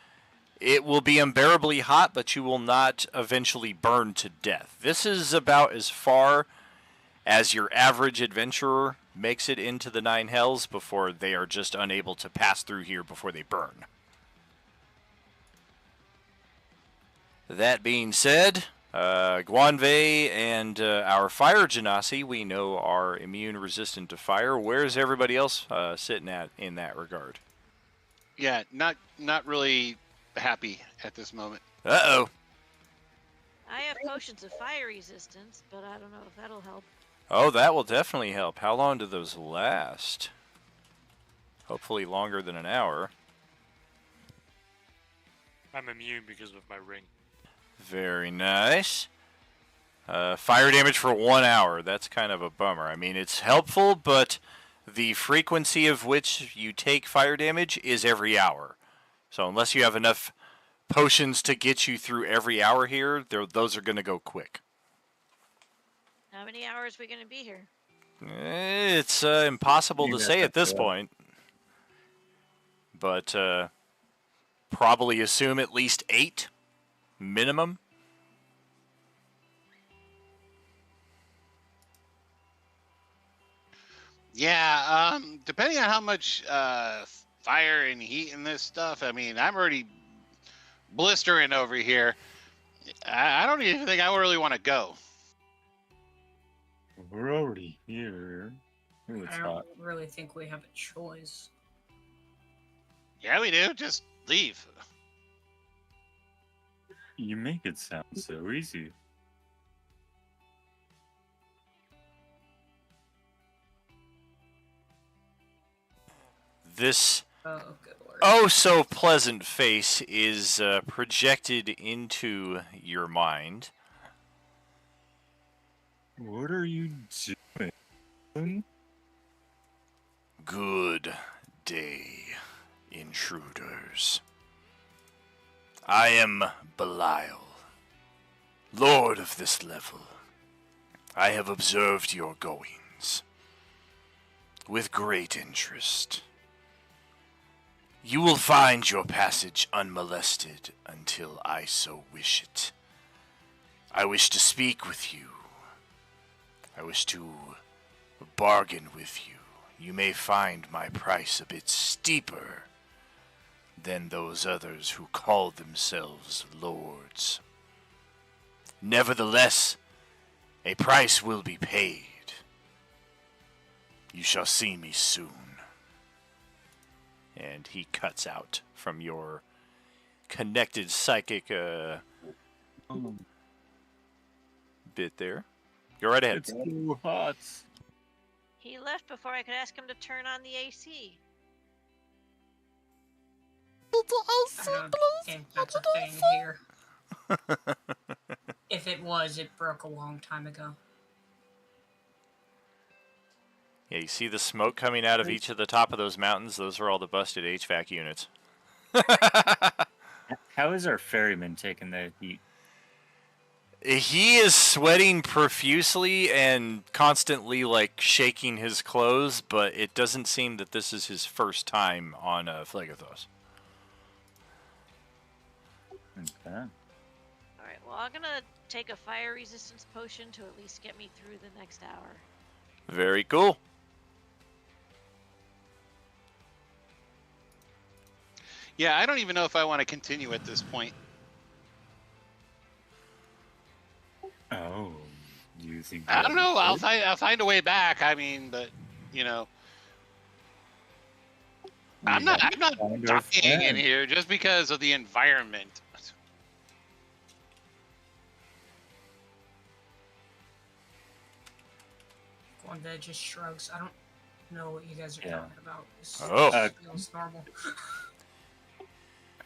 it will be unbearably hot, but you will not eventually burn to death. This is about as far as your average adventurer makes it into the Nine Hells before they are just unable to pass through here before they burn. That being said, Guanve and our fire genasi we know are immune resistant to fire. Where's everybody else sitting at in that regard? Yeah, not really happy at this moment. Uh-oh. I have potions of fire resistance, but I don't know if that'll help. Oh, that will definitely help. How long do those last? Hopefully longer than an hour. I'm immune because of my ring. Very nice. Fire damage for 1 hour. That's kind of a bummer. I mean, it's helpful, but the frequency of which you take fire damage is every hour. So unless you have enough potions to get you through every hour here, those are going to go quick. How many hours are we going to be here? It's impossible to say at this point. But probably assume at least 8 minimum. Yeah, depending on how much fire and heat and this stuff, I mean, I'm already blistering over here. I don't even think I really want to go. We're already here. Ooh, it's I hot. don't really think we have a choice. Yeah, we do. Just leave. You make it sound so easy. This Oh, good lord. oh so pleasant face is projected into your mind. What are you doing? Good day, intruders. I am Belial, lord of this level. I have observed your goings with great interest. You will find your passage unmolested until I so wish it. I wish to speak with you. I wish to bargain with you. You may find my price a bit steeper than those others who call themselves lords. Nevertheless, a price will be paid. You shall see me soon. And he cuts out from your connected psychic bit there. Go right ahead. It's too hot. He left before I could ask him to turn on the AC. I don't think that's a thing here. If it was, it broke a long time ago. Yeah, you see the smoke coming out of each of the top of those mountains? Those are all the busted HVAC units. How is our ferryman taking the heat? He is sweating profusely and constantly, like, shaking his clothes, but it doesn't seem that this is his first time on Phlegethos. Okay. Alright, well, I'm gonna take a fire resistance potion to at least get me through the next hour. Very cool. Yeah, I don't even know if I want to continue at this point. Oh, you think? I don't know. I'll I'll find a way back. I mean, but you know, I'm not find our dying in friend. here just because of the environment. Gwenda just shrugs. I don't know what you guys are Yeah. talking about. This Oh. feels normal.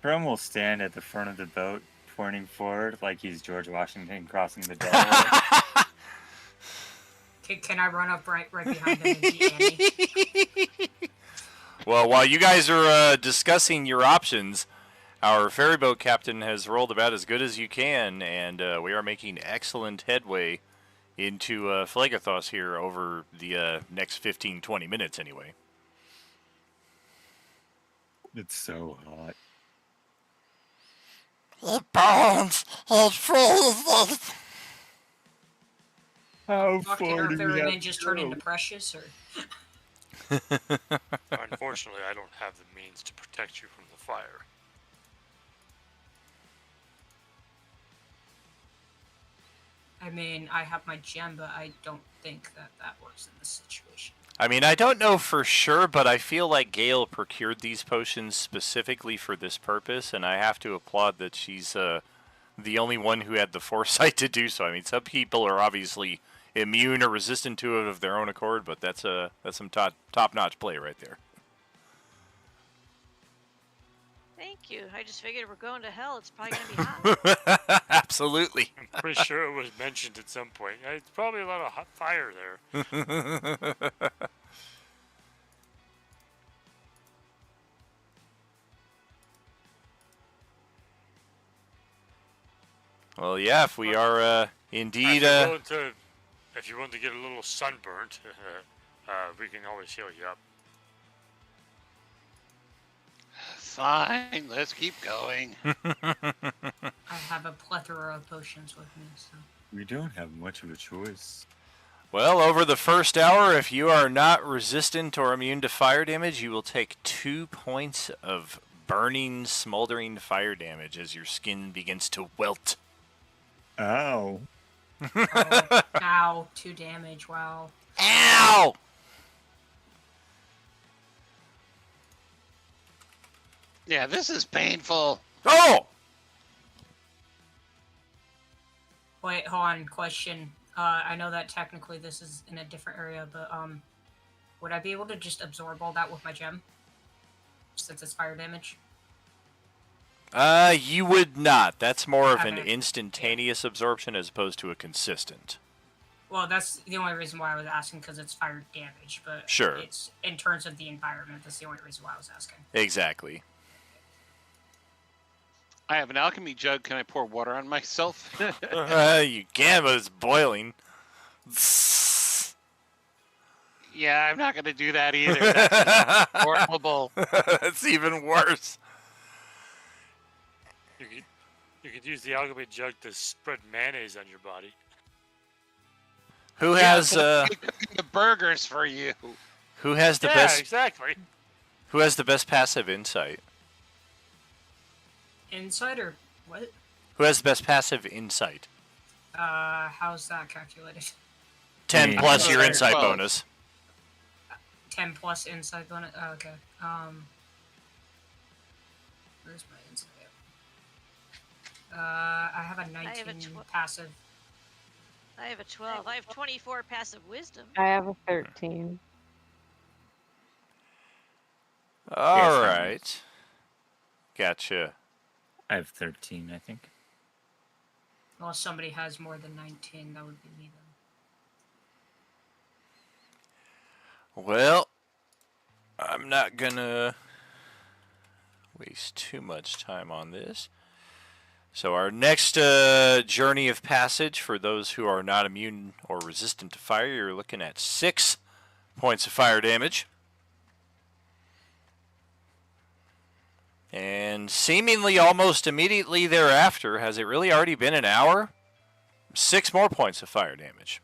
Chrome will stand at the front of the boat, pointing forward like he's George Washington crossing the Delaware. Can I run up right behind him and be Annie? Well, while you guys are discussing your options, our ferryboat captain has rolled about as good as you can, and we are making excellent headway into Phlegethos here over the next 15-20 minutes anyway. It's so hot. It burns. It freezes. How Fucking far Earth do we have everything to just turned go? into precious, or Unfortunately, I don't have the means to protect you from the fire. I mean, I have my gem, but I don't think that works in this situation. I mean, I don't know for sure, but I feel like Gale procured these potions specifically for this purpose, and I have to applaud that she's the only one who had the foresight to do so. I mean, some people are obviously immune or resistant to it of their own accord, but that's some top-notch play right there. Thank you. I just figured we're going to hell. It's probably gonna be hot. Absolutely. I'm pretty sure it was mentioned at some point. It's probably a lot of hot fire there. Well, yeah, if we are indeed... If you're willing to get a little sunburnt, we can always heal you up. Fine, let's keep going. I have a plethora of potions with me, so. We don't have much of a choice. Well, over the first hour, if you are not resistant or immune to fire damage, you will take 2 points of burning, smoldering fire damage as your skin begins to wilt. Ow. Oh, ow, 2 damage, wow. Ow! Yeah, this is painful. Oh! Wait, hold on, question. I know that technically this is in a different area, but would I be able to just absorb all that with my gem? Since it's fire damage? You would not. That's more of an Okay. instantaneous absorption as opposed to a consistent. Well, that's the only reason why I was asking, because it's fire damage, but Sure. it's in terms of the environment, that's the only reason why I was asking. Exactly. I have an alchemy jug. Can I pour water on myself? You can, but it's boiling. Yeah, I'm not gonna do that either. That's horrible. That's even worse. You could use the alchemy jug to spread mayonnaise on your body. Who has the burgers for you? who has the Yeah, best exactly. who has the best passive insight? Inside or what? Who has the best passive insight? How's that calculated? 10 Me. plus your Sorry, insight 12. bonus. 10 plus inside bonus? Oh, okay. Where's my insight? I have a 19 have a passive. I have a 12. I have 24 passive wisdom. I have a 13. All Yes, right. Gotcha. I have 13, I think. Well, if somebody has more than 19, that would be me then. Well, I'm not gonna waste too much time on this. So our next journey of passage, for those who are not immune or resistant to fire, you're looking at 6 points of fire damage. And seemingly almost immediately thereafter, has it really already been an hour? 6 more points of fire damage.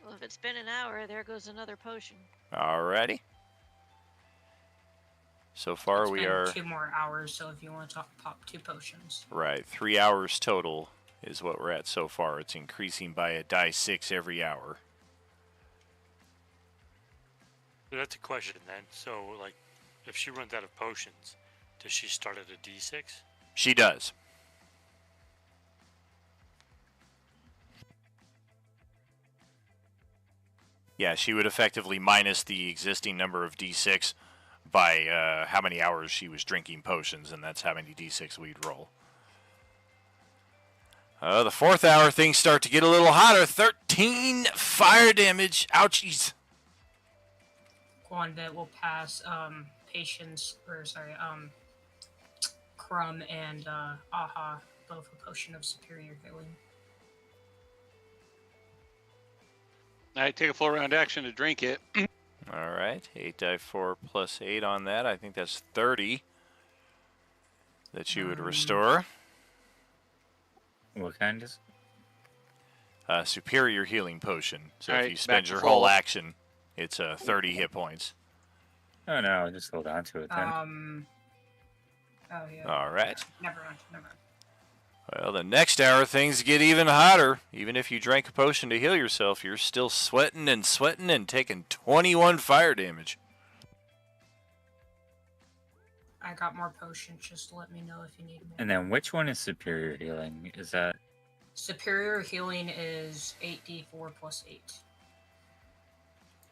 Well, if it's been an hour, there goes another potion. Alrighty. So far It's we been are 2 more hours, so if you want to pop 2 potions. right. 3 hours total is what we're at so far. It's increasing by a die 6 every hour. So that's a question then. So, like, if she runs out of potions, does she start at a D6? She does. Yeah, she would effectively minus the existing number of D6 by how many hours she was drinking potions, and that's how many D6 we'd roll. The 4th hour, things start to get a little hotter. 13 fire damage. Ouchies. Quanvet will pass Crumb and Aha both a potion of superior healing. I take a full round action to drink it. All right, 8 die 4 plus 8 on that. I think that's 30 that you would restore. What kind is? Superior healing potion. So if Alright, you back spend to your full. whole action, it's 30 hit points. Oh no, just hold on to it then. Oh yeah. All right. Never mind. Well, the next hour, things get even hotter. Even if you drank a potion to heal yourself, you're still sweating and taking 21 fire damage. I got more potions. Just let me know if you need more. And then which one is superior healing? Is that Superior healing is 8d4 plus 8.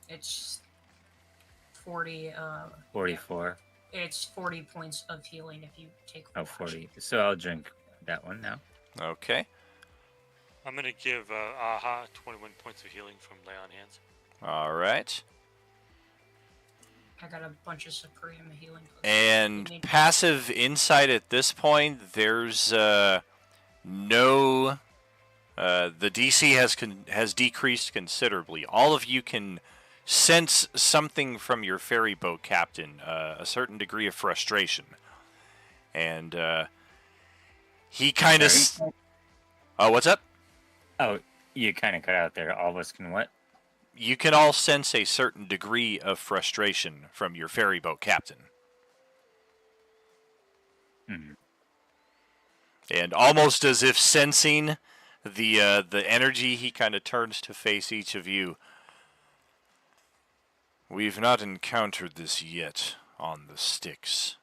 It's 40. 44? It's 40 points of healing if you take. Oh, full action. 40. So I'll drink that one now. Okay. I'm going to give Aha 21 points of healing from Lay on Hands. All right. I got a bunch of supreme healing potions. And You need- passive insight at this point, there's no... the DC has decreased considerably. All of you can sense something from your ferry boat captain, a certain degree of frustration. And he kind of... Oh, what's up? Oh, you kind of cut out there. All of us can what? You can all sense a certain degree of frustration from your ferry boat captain. Hmm. And almost as if sensing the energy, he kind of turns to face each of you. We've not encountered this yet on the Styx,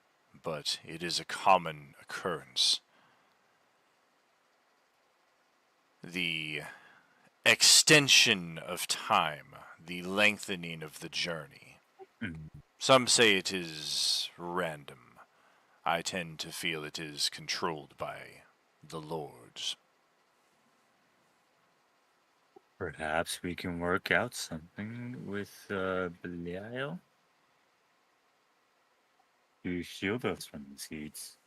but it is a common occurrence. The extension of time, the lengthening of the journey. Mhm. Some say it is random. I tend to feel it is controlled by the lords. Perhaps we can work out something with Belial to shield us from these heats.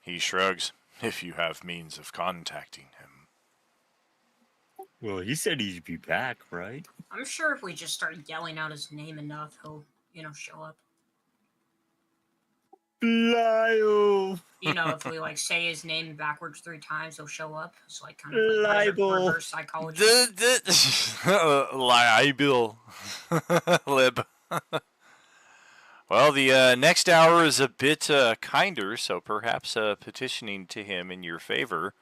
He shrugs. If you have means of contacting him. Well, he said he'd be back, right? I'm sure if we just start yelling out his name enough, he'll, show up. Belial! If we say his name backwards 3 times, he'll show up. It's like kind of Libel. reverse psychology. Libel. Lib. Well, the next hour is a bit kinder, so perhaps petitioning to him in your favor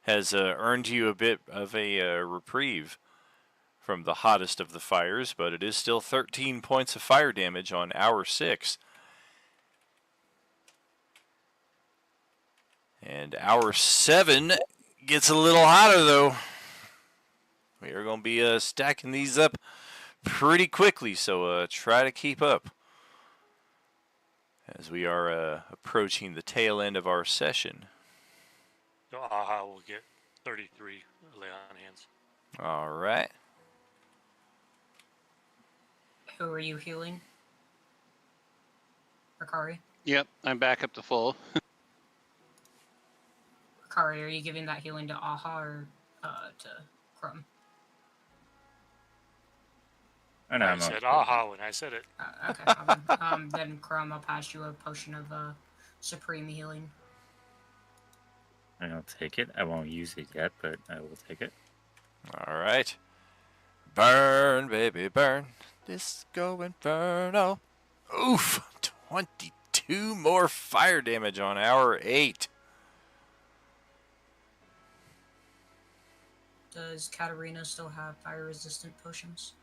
has earned you a bit of a reprieve from the hottest of the fires, but it is still 13 points of fire damage on hour 6. And hour 7 gets a little hotter, though. We are going to be stacking these up pretty quickly, so try to keep up as we are approaching the tail end of our session. So Aha will get 33 Lay on Hands. All right. Who are you healing? Rikari? Yep, I'm back up to full. Rikari, are you giving that healing to Aha or to Crumb? Oh, no, I I'm said okay. Aha when I said it. Okay. Well, then Crumb, I'll pass you a potion of supreme healing. And I'll take it. I won't use it yet, but I will take it. All right. Burn, baby, burn. Disco Inferno. Oof. 22 more fire damage on hour 8. Does Katarina still have fire resistant potions?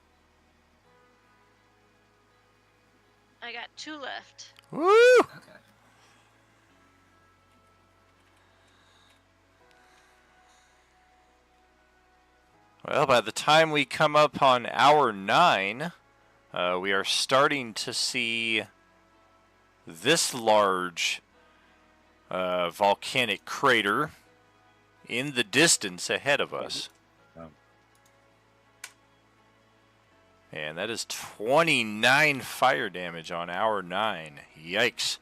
I got 2 left. Woo! Okay. Well, by the time we come up on hour 9, we are starting to see this large volcanic crater in the distance ahead of us. Oh. And that is 29 fire damage on hour 9. Yikes.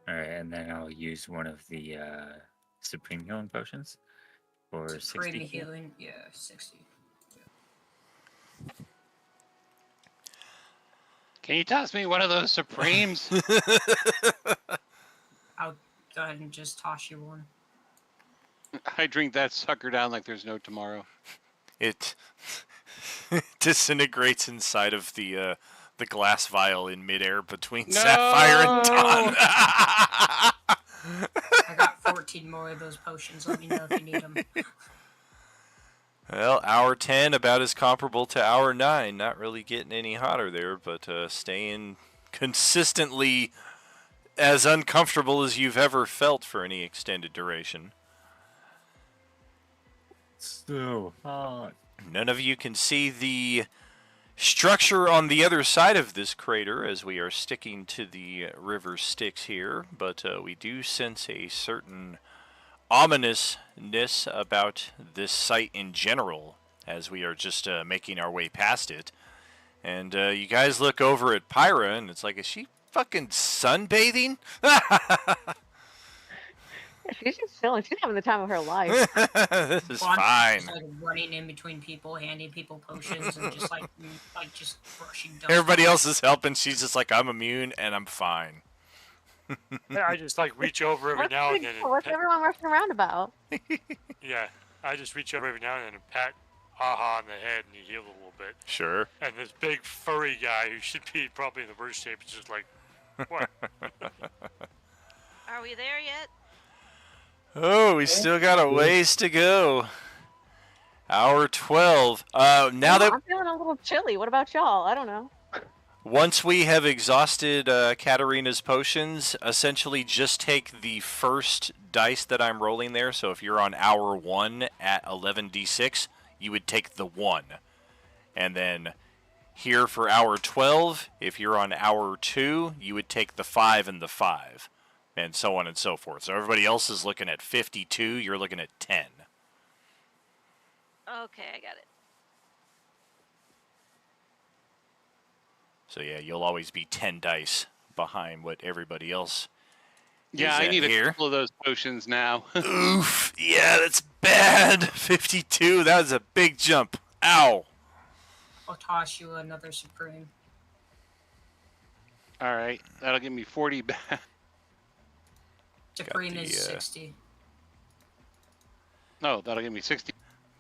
All right, and then I'll use one of the supreme healing potions for 60 Supreme heal. healing, yeah, 60. Can you toss me one of those Supremes? I'll go ahead and just toss you one. I drink that sucker down like there's no tomorrow. It disintegrates inside of the glass vial in midair between Sapphire and Dawn. I got 14 more of those potions. Let me know if you need them. Well, hour 10 about as comparable to hour 9. Not really getting any hotter there, but staying consistently as uncomfortable as you've ever felt for any extended duration. So hot. None of you can see the structure on the other side of this crater as we are sticking to the river Styx here, but we do sense a certain ominousness about this site in general as we are just making our way past it. And you guys look over at Pyra and it's like, is she fucking sunbathing? She's just chilling. She's having the time of her life. This is Well, I'm fine. Just, like, running in between people, handing people potions, and just like just brushing dust. Everybody off. else is helping. She's just like, I'm immune and I'm fine. Yeah, I just like reach over every What's, now and then. And what's pat- everyone rushing around about? yeah, I just reach over every now and then and pat Haha on the head, and he heal a little bit. Sure. And this big furry guy who should be probably in the worst shape is just like, what? Are we there yet? Oh, we still got a ways to go. Hour 12. Now that I'm feeling a little chilly. What about y'all? I don't know. once we have exhausted Katarina's potions, essentially just take the first dice that I'm rolling there. So if you're on hour 1 at 11d6, you would take the 1. And then here for hour 12, if you're on hour 2, you would take the 5 and the 5. And so on and so forth. So everybody else is looking at 52, you're looking at 10. Okay, I got it. So yeah, you'll always be 10 dice behind what everybody else Yeah, is I at need a here. couple of those potions now. Oof, yeah, that's bad. 52, that was a big jump. Ow. I'll toss you another supreme. All right, that'll give me 40 back. Supreme the, is 60. No, that'll give me 60.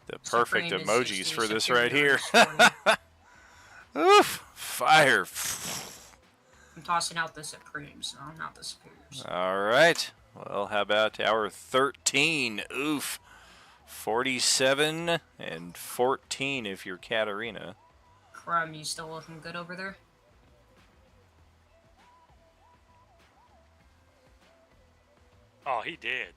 The perfect Supreme is emojis 60, for this Supreme right here. is 40. Oof, fire. I'm tossing out the supremes, no, not the superiors. All right. Well, how about hour 13? Oof. 47 and 14 if you're Katarina. Crumb, you still looking good over there? Oh, he did.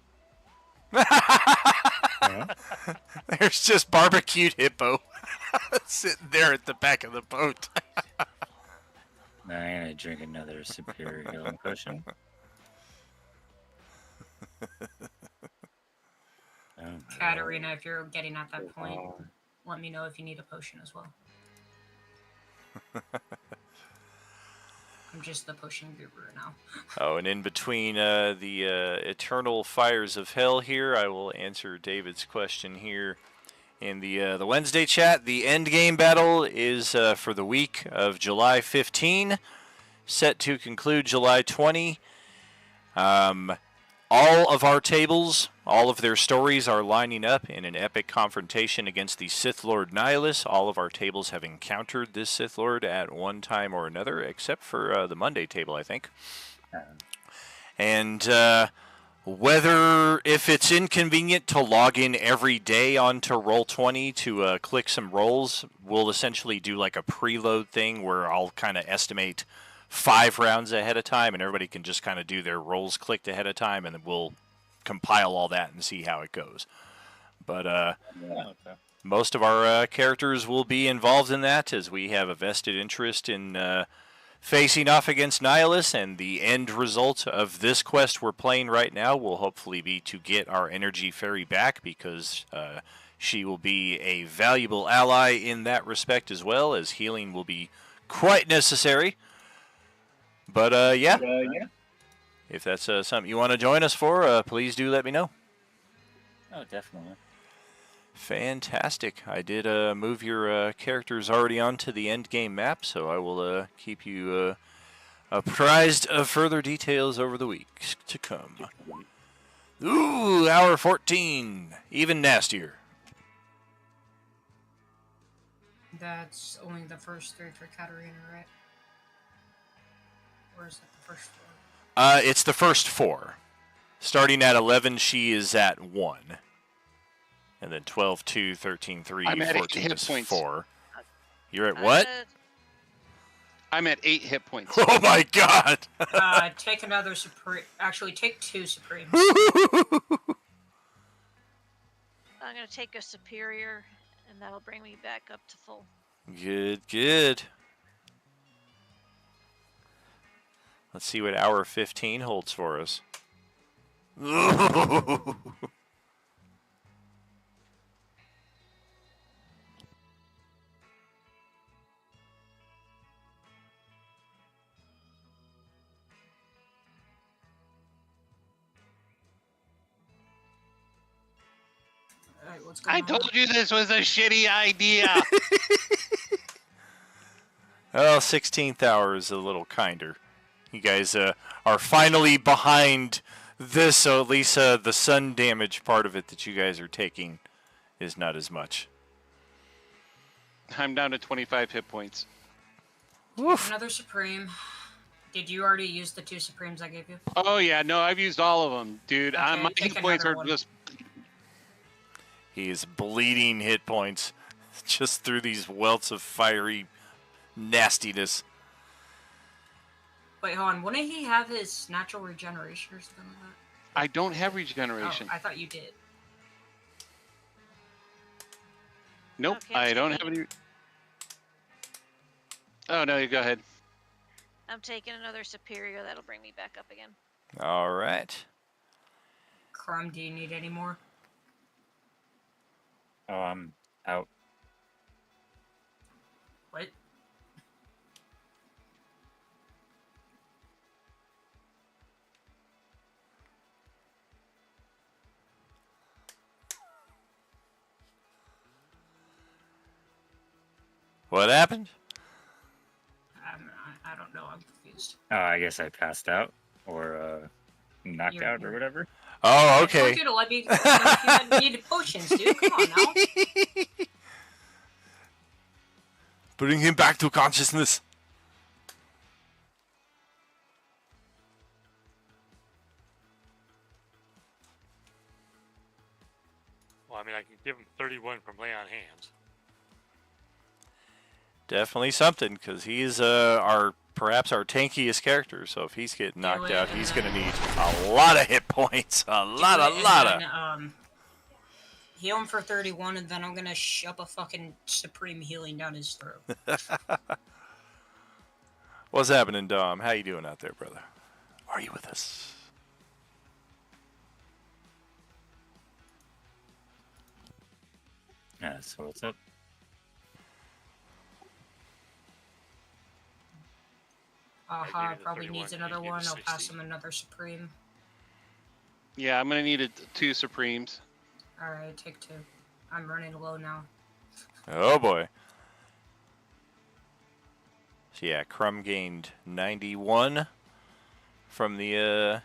There's just barbecued hippo sitting there at the back of the boat. Now I'm gonna drink another superior healing potion. Oh, Katarina, if you're getting at that point, let me know if you need a potion as well. I'm just the potion guru now. Oh, and in between the eternal fires of hell here, I will answer David's question here in the Wednesday chat. The end game battle is for the week of July 15, set to conclude July 20. All of our tables, all of their stories are lining up in an epic confrontation against the Sith Lord Nihilus. All of our tables have encountered this Sith Lord at one time or another, except for the Monday table, I think. And whether, if it's inconvenient to log in every day onto Roll20 to click some rolls, we'll essentially do like a preload thing where I'll kind of estimate 5 rounds ahead of time, and everybody can just kind of do their rolls clicked ahead of time, and then we'll compile all that and see how it goes. But most of our characters will be involved in that, as we have a vested interest in facing off against Nihilus, and the end result of this quest we're playing right now will hopefully be to get our energy fairy back, because she will be a valuable ally in that respect, as well as healing will be quite necessary. But yeah, if that's something you want to join us for, please do let me know. Oh, definitely. Fantastic. I did move your characters already onto the end game map, so I will keep you apprised of further details over the weeks to come. Ooh, hour 14. Even nastier. That's only the first 3 for Katarina, right? Or is it the first 4? It's the first 4. Starting at 11, she is at 1. And then 12, 2, 13, 3, I'm at 8 14 hit is points. 4. You're at what? I'm at 8 hit points. Oh my god! Take another supreme. Actually, take 2 supremes. I'm gonna take a superior, and that'll bring me back up to full. Good, good. Let's see what hour 15 holds for us. Alright, what's going I on? told you this was a shitty idea. Well, 16th hour is a little kinder. You guys are finally behind this, so at least the sun damage part of it that you guys are taking is not as much. I'm down to 25 hit points. Oof. Another supreme. Did you already use the 2 supremes I gave you? Oh yeah, no, I've used all of them, dude. Okay, My take hit points another are one. just. He is bleeding hit points just through these welts of fiery nastiness. Wait, hold on. Wouldn't he have his natural regeneration or something like that? I don't have regeneration. Oh, I thought you did. Nope, Okay, I don't taking- have any. Oh no, you go ahead. I'm taking another superior. That'll bring me back up again. All right. Crumb, do you need any more? Oh, I'm out. What? What happened? I don't know. I'm confused. Oh, I guess I passed out or knocked You're- out or whatever. Oh, I told okay. you to let me. You needed potions, dude. Come on now. Bring him back to consciousness. Well, I mean, I can give him 31 from lay on hands. Definitely something, because he's perhaps our tankiest character. So if he's getting knocked out, he's gonna need a lot of hit points. A lot of. Heal him for 31, and then I'm gonna shove a fucking supreme healing down his throat. What's happening, Dom? How you doing out there, brother? Are you with us? Yeah, so what's up? Aha, give you the probably 31, needs you another give me one. I'll 60. pass him another supreme. Yeah, I'm gonna need 2 supremes. Alright, take 2. I'm running low now. Oh boy. So yeah, Crumb gained 91 from the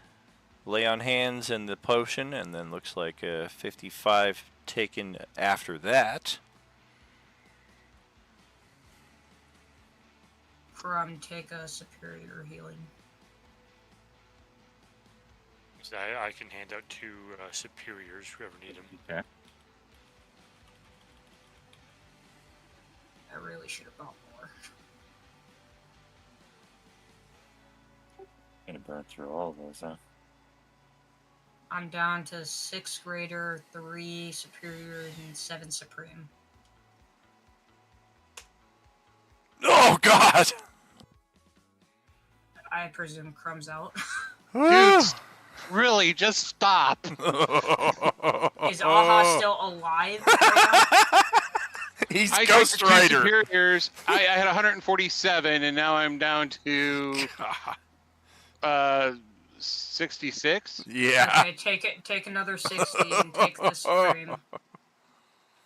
lay on hands and the potion, and then looks like 55 taken after that. Take a superior healing. So I can hand out 2 superiors, whoever need them. Okay. I really should have bought more. Gonna burn through all of those, huh? I'm down to 6 greater, 3 superior, and 7 supreme. Oh God! I presume Crumb's out. Dude, really, just stop. Is Aha still alive right now? He's I Ghost took the 2 Rider. superiors. I had 147, and now I'm down to 66. Yeah. Okay, take another 60 and take the supreme. I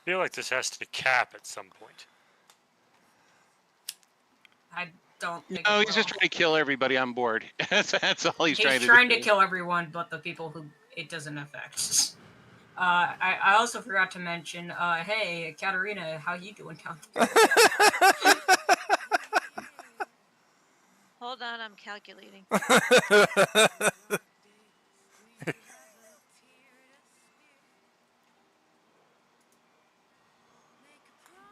feel like this has to cap at some point. I don't think No, it he's just will. trying to kill everybody on board. That's all he's trying He's to do. kill everyone but the people who it doesn't affect. I also forgot to mention, hey, Katarina, how you doing down there? Hold on, I'm calculating.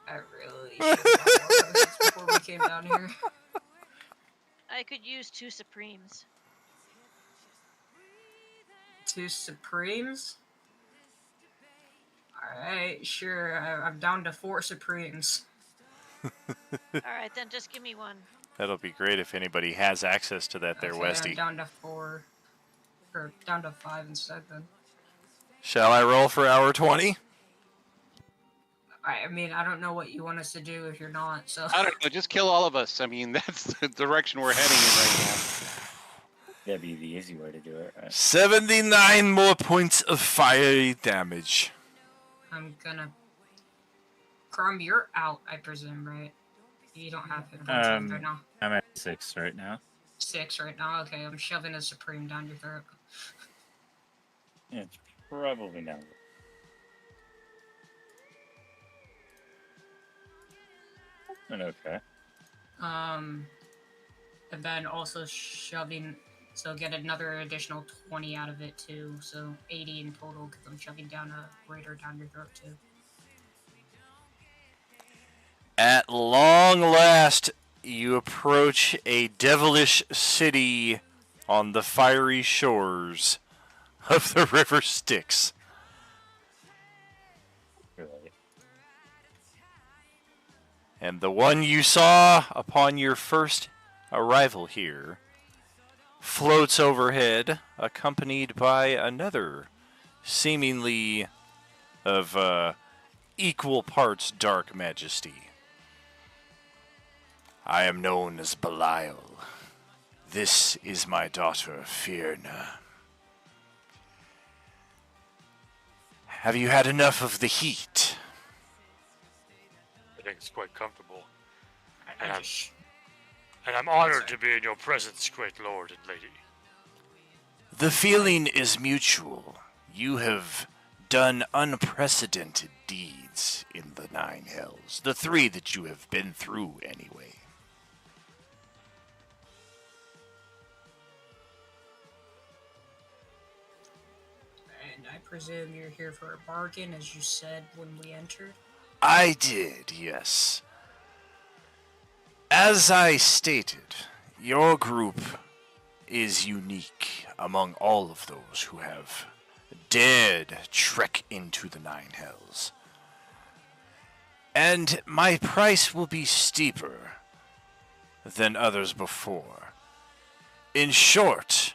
I really should have bought more potions before we came down here. I could use 2 Supremes. 2 Supremes? Alright, sure. I'm down to 4 Supremes. Alright, then just give me 1. That'll be great if anybody has access to that there, Okay, Westy. I'm down to 4. Or down to 5 instead then. Shall I roll for hour 20? I mean, I don't know what you want us to do if you're not, so. I don't know, just kill all of us. I mean, that's the direction we're heading in right now. That'd be the easy way to do it, right? 79 more points of fiery damage. I'm gonna. Crumb, you're out, I presume, right? You don't have hit points right now. I'm at 6 right now. 6 right now. Okay, I'm shoving a supreme down your throat. Yeah, it's probably not. And okay. And then also shoving. So get another additional 20 out of it too. So 80 in total because I'm shoving down a greater down your throat too. At long last, you approach a devilish city on the fiery shores of the River Styx. Really. And the one you saw upon your first arrival here floats overhead, accompanied by another, seemingly of equal parts dark majesty. I am known as Belial. This is my daughter, Fierna. Have you had enough of the heat? I think it's quite comfortable. I Yeah. just. And I'm honored to be in your presence, great lord and lady. The feeling is mutual. You have done unprecedented deeds in the Nine Hells. The 3 that you have been through, anyway. And I presume you're here for a bargain, as you said when we entered. I did, yes. As I stated, your group is unique among all of those who have dared trek into the Nine Hells. And my price will be steeper than others before. In short,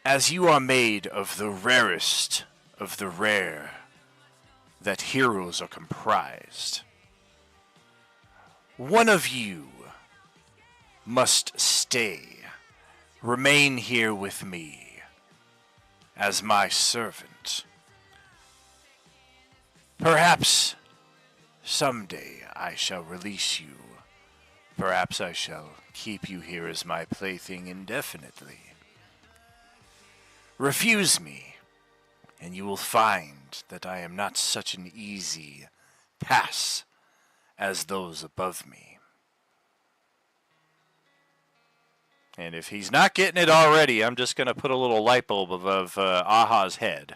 as you are made of the rarest of the rare that heroes are comprised, one of you must stay, remain here with me as my servant. Perhaps someday I shall release you. Perhaps I shall keep you here as my plaything indefinitely. Refuse me, and you will find that I am not such an easy pass as those above me. And if he's not getting it already, I'm just going to put a little light bulb above Aha's head.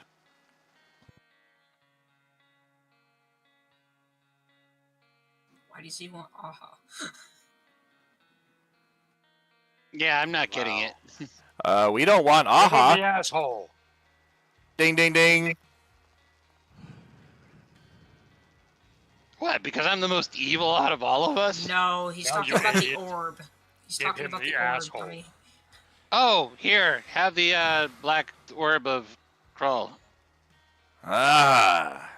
Why does he want Aha? Yeah, I'm not getting Wow. it. We don't want Give him the Aha. asshole. Ding, ding, ding. What? Because I'm the most evil out of all of us? No, he's No, talking you about the idiot. orb. He's Give talking him about the the orb, asshole. dummy. Oh, here, have the black orb of Krull. Ah.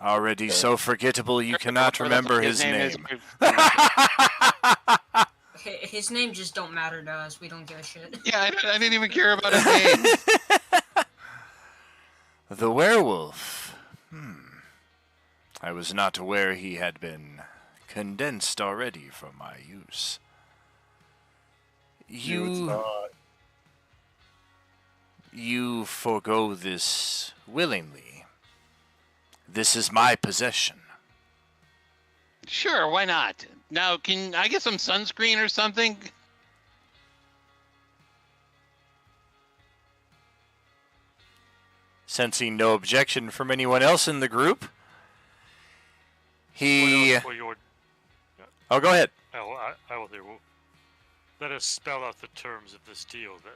Already so forgettable you cannot remember his name. His name just don't matter to us. We don't give a shit. Yeah, I didn't even care about his name. The werewolf. I was not aware he had been condensed already for my use. You forego this willingly. This is my possession. Sure, why not? Now, can I get some sunscreen or something? Sensing no objection from anyone else in the group, he... What else will your... Oh, go ahead. I will hear. Well, let us spell out the terms of this deal, then.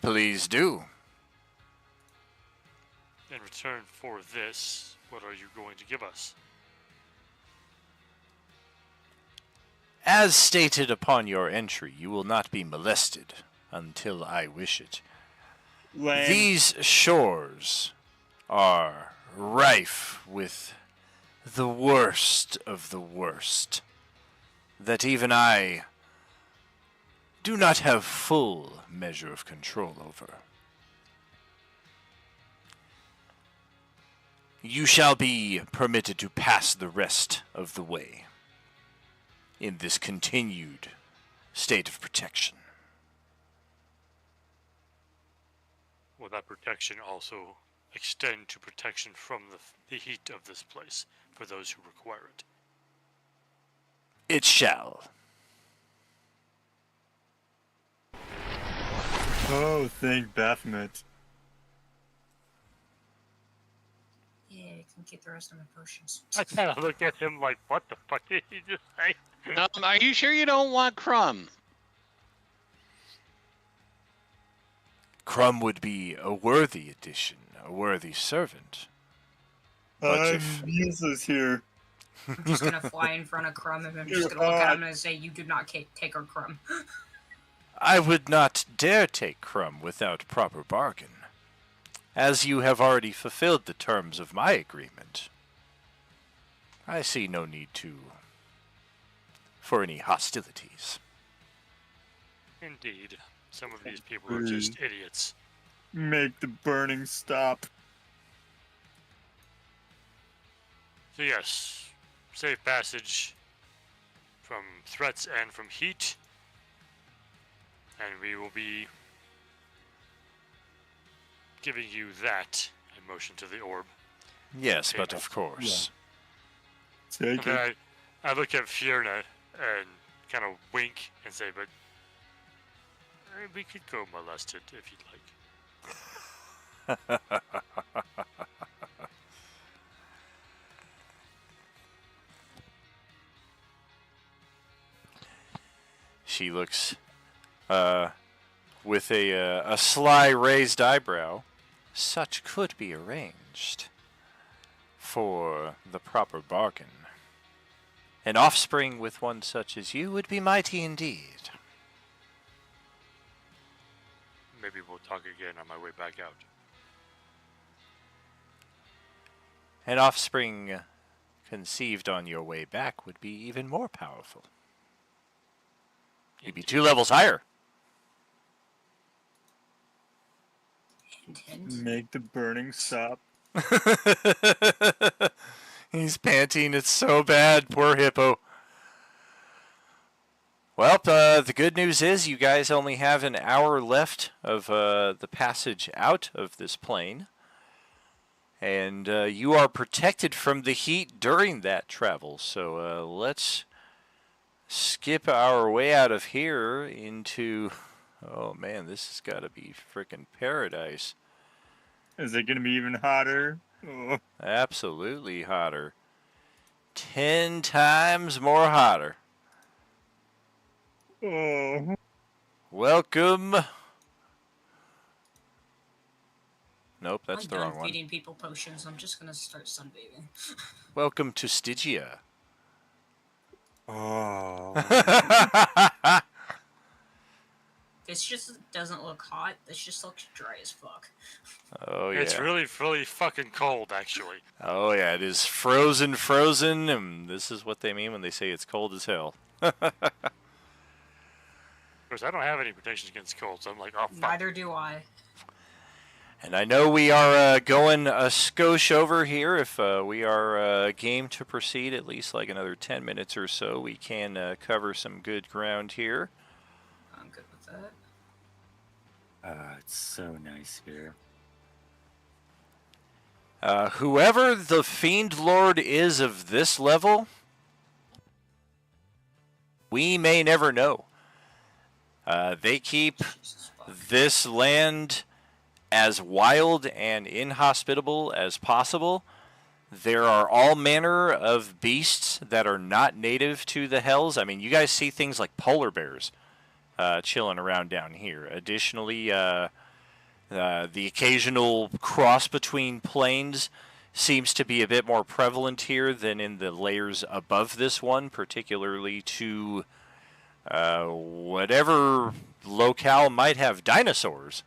Please do. In return for this, what are you going to give us? As stated upon your entry, you will not be molested until I wish it. These shores are rife with the worst of the worst, that even I do not have full measure of control over. You shall be permitted to pass the rest of the way in this continued state of protection. Will that protection also extend to protection from the heat of this place for those who require it? It shall. Oh, thank Baphomet. Yeah, I can get the rest of my potions. I kind of look at him like, what the fuck did he just say? Are you sure you don't want Crumb? Crumb would be a worthy addition, a worthy servant. But if useless here. I'm just gonna fly in front of Crumb and I'm just gonna look at him and say, "You do not take our Crumb." I would not dare take Crumb without proper bargain, as you have already fulfilled the terms of my agreement. I see no need for any hostilities. Indeed. Some of these people are just idiots. Make the burning stop. So yes, safe passage from threats and from heat. And we will be giving you that in motion to the orb. Yes, but of course. Take And then I look at Fiona and kind of wink and say, but we could go molested if you'd like. She looks with a sly raised eyebrow. Such could be arranged for the proper bargain. An offspring with one such as you would be mighty indeed. Maybe we'll talk again on my way back out. An offspring conceived on your way back would be even more powerful. You'd be 2 levels higher. Hint, hint. Make the burning stop. He's panting. It's so bad. Poor hippo. Well, the good news is you guys only have an hour left of the passage out of this plane. And you are protected from the heat during that travel. So let's skip our way out of here into... Oh, man, this has got to be frickin' paradise. Is it gonna be even hotter? Oh. Absolutely hotter. 10 times more hotter. Oh. Welcome. Nope, that's I'm the done wrong one. feeding people potions. I'm just gonna start sunbathing. Welcome to Stygia. Oh. This just doesn't look hot. This just looks dry as fuck. Oh, yeah. It's really, really fucking cold, actually. Oh, yeah, it is frozen, and this is what they mean when they say it's cold as hell. Of course, I don't have any protections against cold, so I'm like, oh, fuck. Neither do I. And I know we are going a skosh over here. If we are game to proceed, at least like another 10 minutes or so, we can cover some good ground here. I'm good with that. It's so nice here. Whoever the Fiend Lord is of this level, we may never know. They keep Jesus fuck. this land as wild and inhospitable as possible. There are all manner of beasts that are not native to the Hells. I mean, you guys see things like polar bears chilling around down here. Additionally, the occasional cross between planes seems to be a bit more prevalent here than in the layers above this one, particularly to whatever locale might have dinosaurs.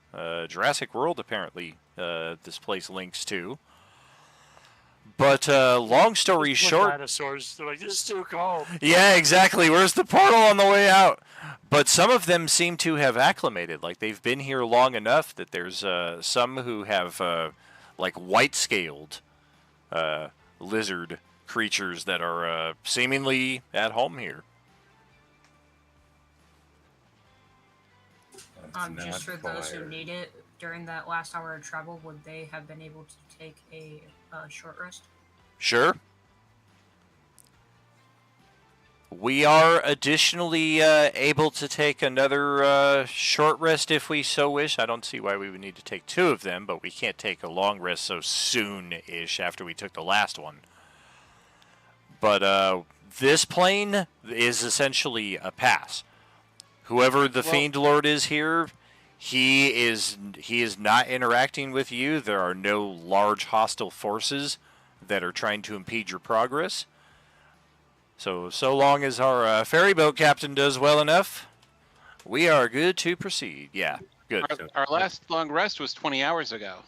Jurassic World, apparently, this place links to. But long story Look, short... dinosaurs, they're like, this is too cold. Yeah, exactly. Where's the portal on the way out? But some of them seem to have acclimated. Like, they've been here long enough that there's some who have, like, white-scaled lizard creatures that are seemingly at home here. That's Just for not those who fire. need it, during that last hour of travel, would they have been able to take a short rest? Sure. We are additionally able to take another short rest if we so wish. I don't see why we would need to take two of them, but we can't take a long rest so soon-ish after we took the last one. But this plane is essentially a pass. Whoever the Fiend Lord is here, he is not interacting with you. There are no large hostile forces that are trying to impede your progress. So long as our ferry boat captain does well enough, we are good to proceed. Yeah, good. Our last long rest was 20 hours ago.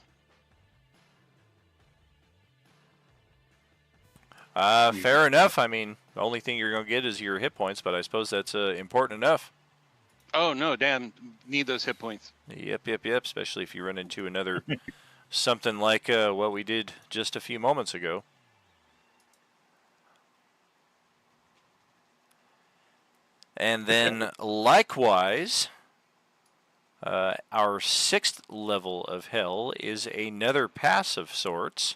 Fair enough. I mean, the only thing you're going to get is your hit points, but I suppose that's important enough. Oh, no, damn. Need those hit points. Yep. Especially if you run into another something like what we did just a few moments ago. And then, likewise, our 6th level of hell is another pass of sorts.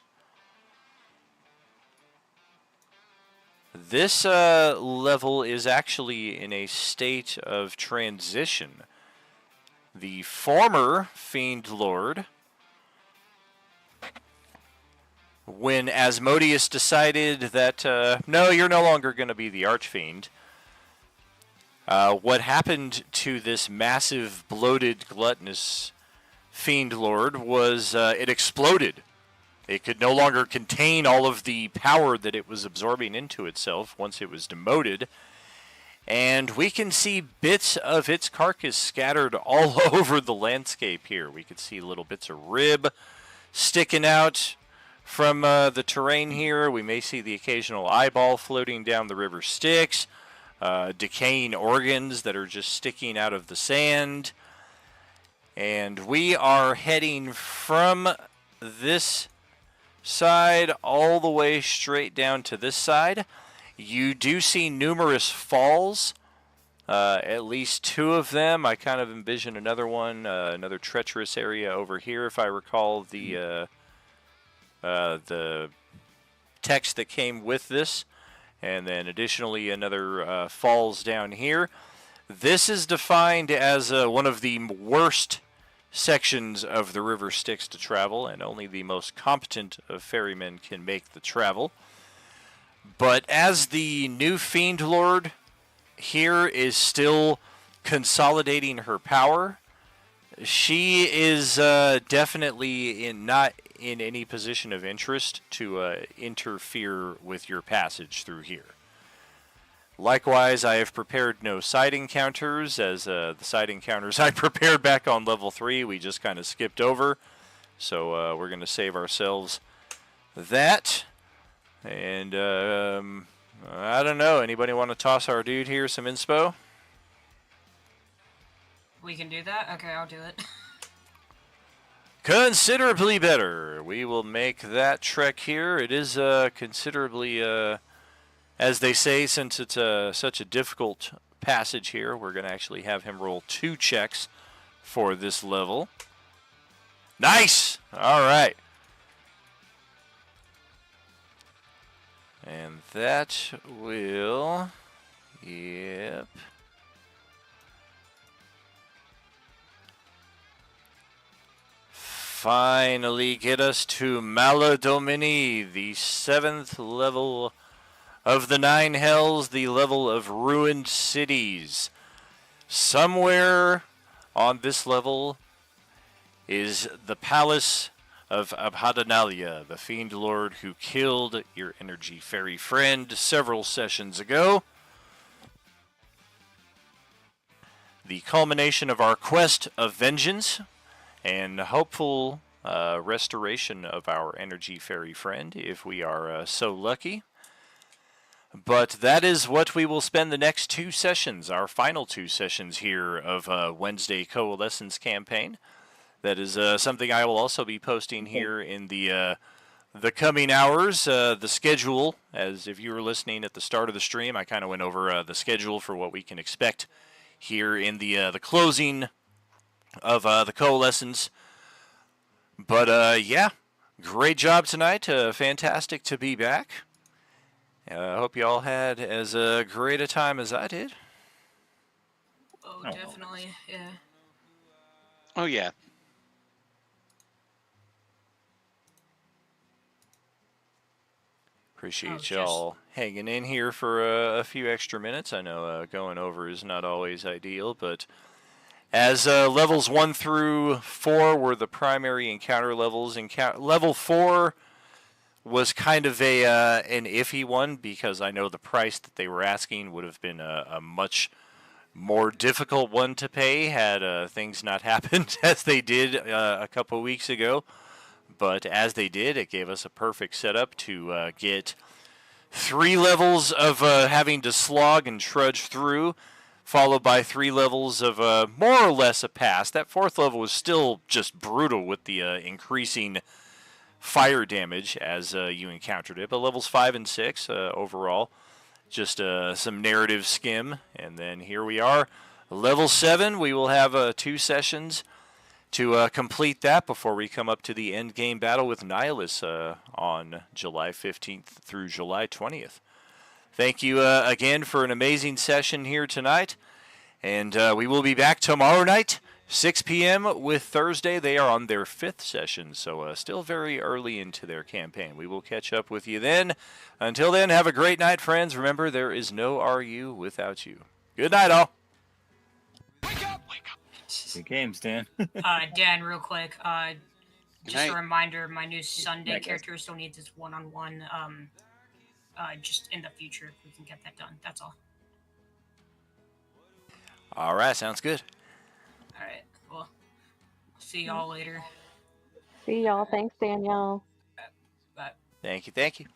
This level is actually in a state of transition. The former Fiend Lord, when Asmodeus decided that, no, you're no longer going to be the Archfiend, what happened to this massive, bloated, gluttonous Fiend Lord was it exploded. It could no longer contain all of the power that it was absorbing into itself once it was demoted. And we can see bits of its carcass scattered all over the landscape here. We could see little bits of rib sticking out from the terrain here. We may see the occasional eyeball floating down the river Styx. Decaying organs that are just sticking out of the sand. And we are heading from this side all the way straight down to this side. You do see numerous falls At least 2 of them. I kind of envision another one, another treacherous area over here, if I recall the text that came with this. And then additionally another falls down here. This is defined as one of the worst sections of the river Styx to travel, and only the most competent of ferrymen can make the travel. But as the new Fiend Lord here is still consolidating her power, she is definitely not in any position of interest to interfere with your passage through here. Likewise, I have prepared no side encounters, as the side encounters I prepared back on level 3 we just kind of skipped over. So we're going to save ourselves that. And I don't know, anybody want to toss our dude here some inspo? We can do that? Okay, I'll do it. Considerably better. We will make that trek here. It is considerably, as they say, since it's such a difficult passage here, we're going to actually have him roll 2 checks for this level. Nice! All right. And that will, yep. Finally get us to Maladomini, the 7th level of the 9 hells, the level of ruined cities. Somewhere on this level is the palace of Abhadanalia, the Fiend Lord who killed your energy fairy friend several sessions ago. The culmination of our quest of vengeance and hopeful restoration of our energy fairy friend, if we are so lucky. But that is what we will spend the next 2 sessions, our final 2 sessions here of Wednesday Coalescence campaign. That is something I will also be posting here in the coming hours. The schedule, as if you were listening at the start of the stream, I kind of went over the schedule for what we can expect here in the closing of the Coalescence. But yeah, great job tonight. Fantastic to be back. I hope you all had as great a time as I did. Oh, definitely, yeah. Oh, yeah. Appreciate Oh, y'all hanging in here for a few extra minutes. I know going over is not always ideal, but as levels 1 through 4 were the primary encounter levels, level 4 was kind of an iffy one because I know the price that they were asking would have been a much more difficult one to pay had things not happened as they did a couple weeks ago. But as they did, it gave us a perfect setup to get 3 levels of having to slog and trudge through, followed by 3 levels of more or less a pass. That 4th level was still just brutal with the increasing fire damage as you encountered it. But levels 5 and 6 overall, just some narrative skim. And then here we are. Level 7, we will have 2 sessions to complete that before we come up to the end game battle with Nihilus on July 15th through July 20th. Thank you again for an amazing session here tonight. And we will be back tomorrow night, 6 p.m. with Thursday. They are on their 5th session, so still very early into their campaign. We will catch up with you then. Until then, have a great night, friends. Remember, there is no RU without you. Good night, all. Good games, Dan. Dan, real quick, just night. a reminder, my new Sunday night, guys. character still needs his one-on-one, just in the future, if we can get that done. That's all. All right, sounds good. Alright, well, see y'all later. See y'all. Thanks, Danielle. Bye. Thank you, thank you.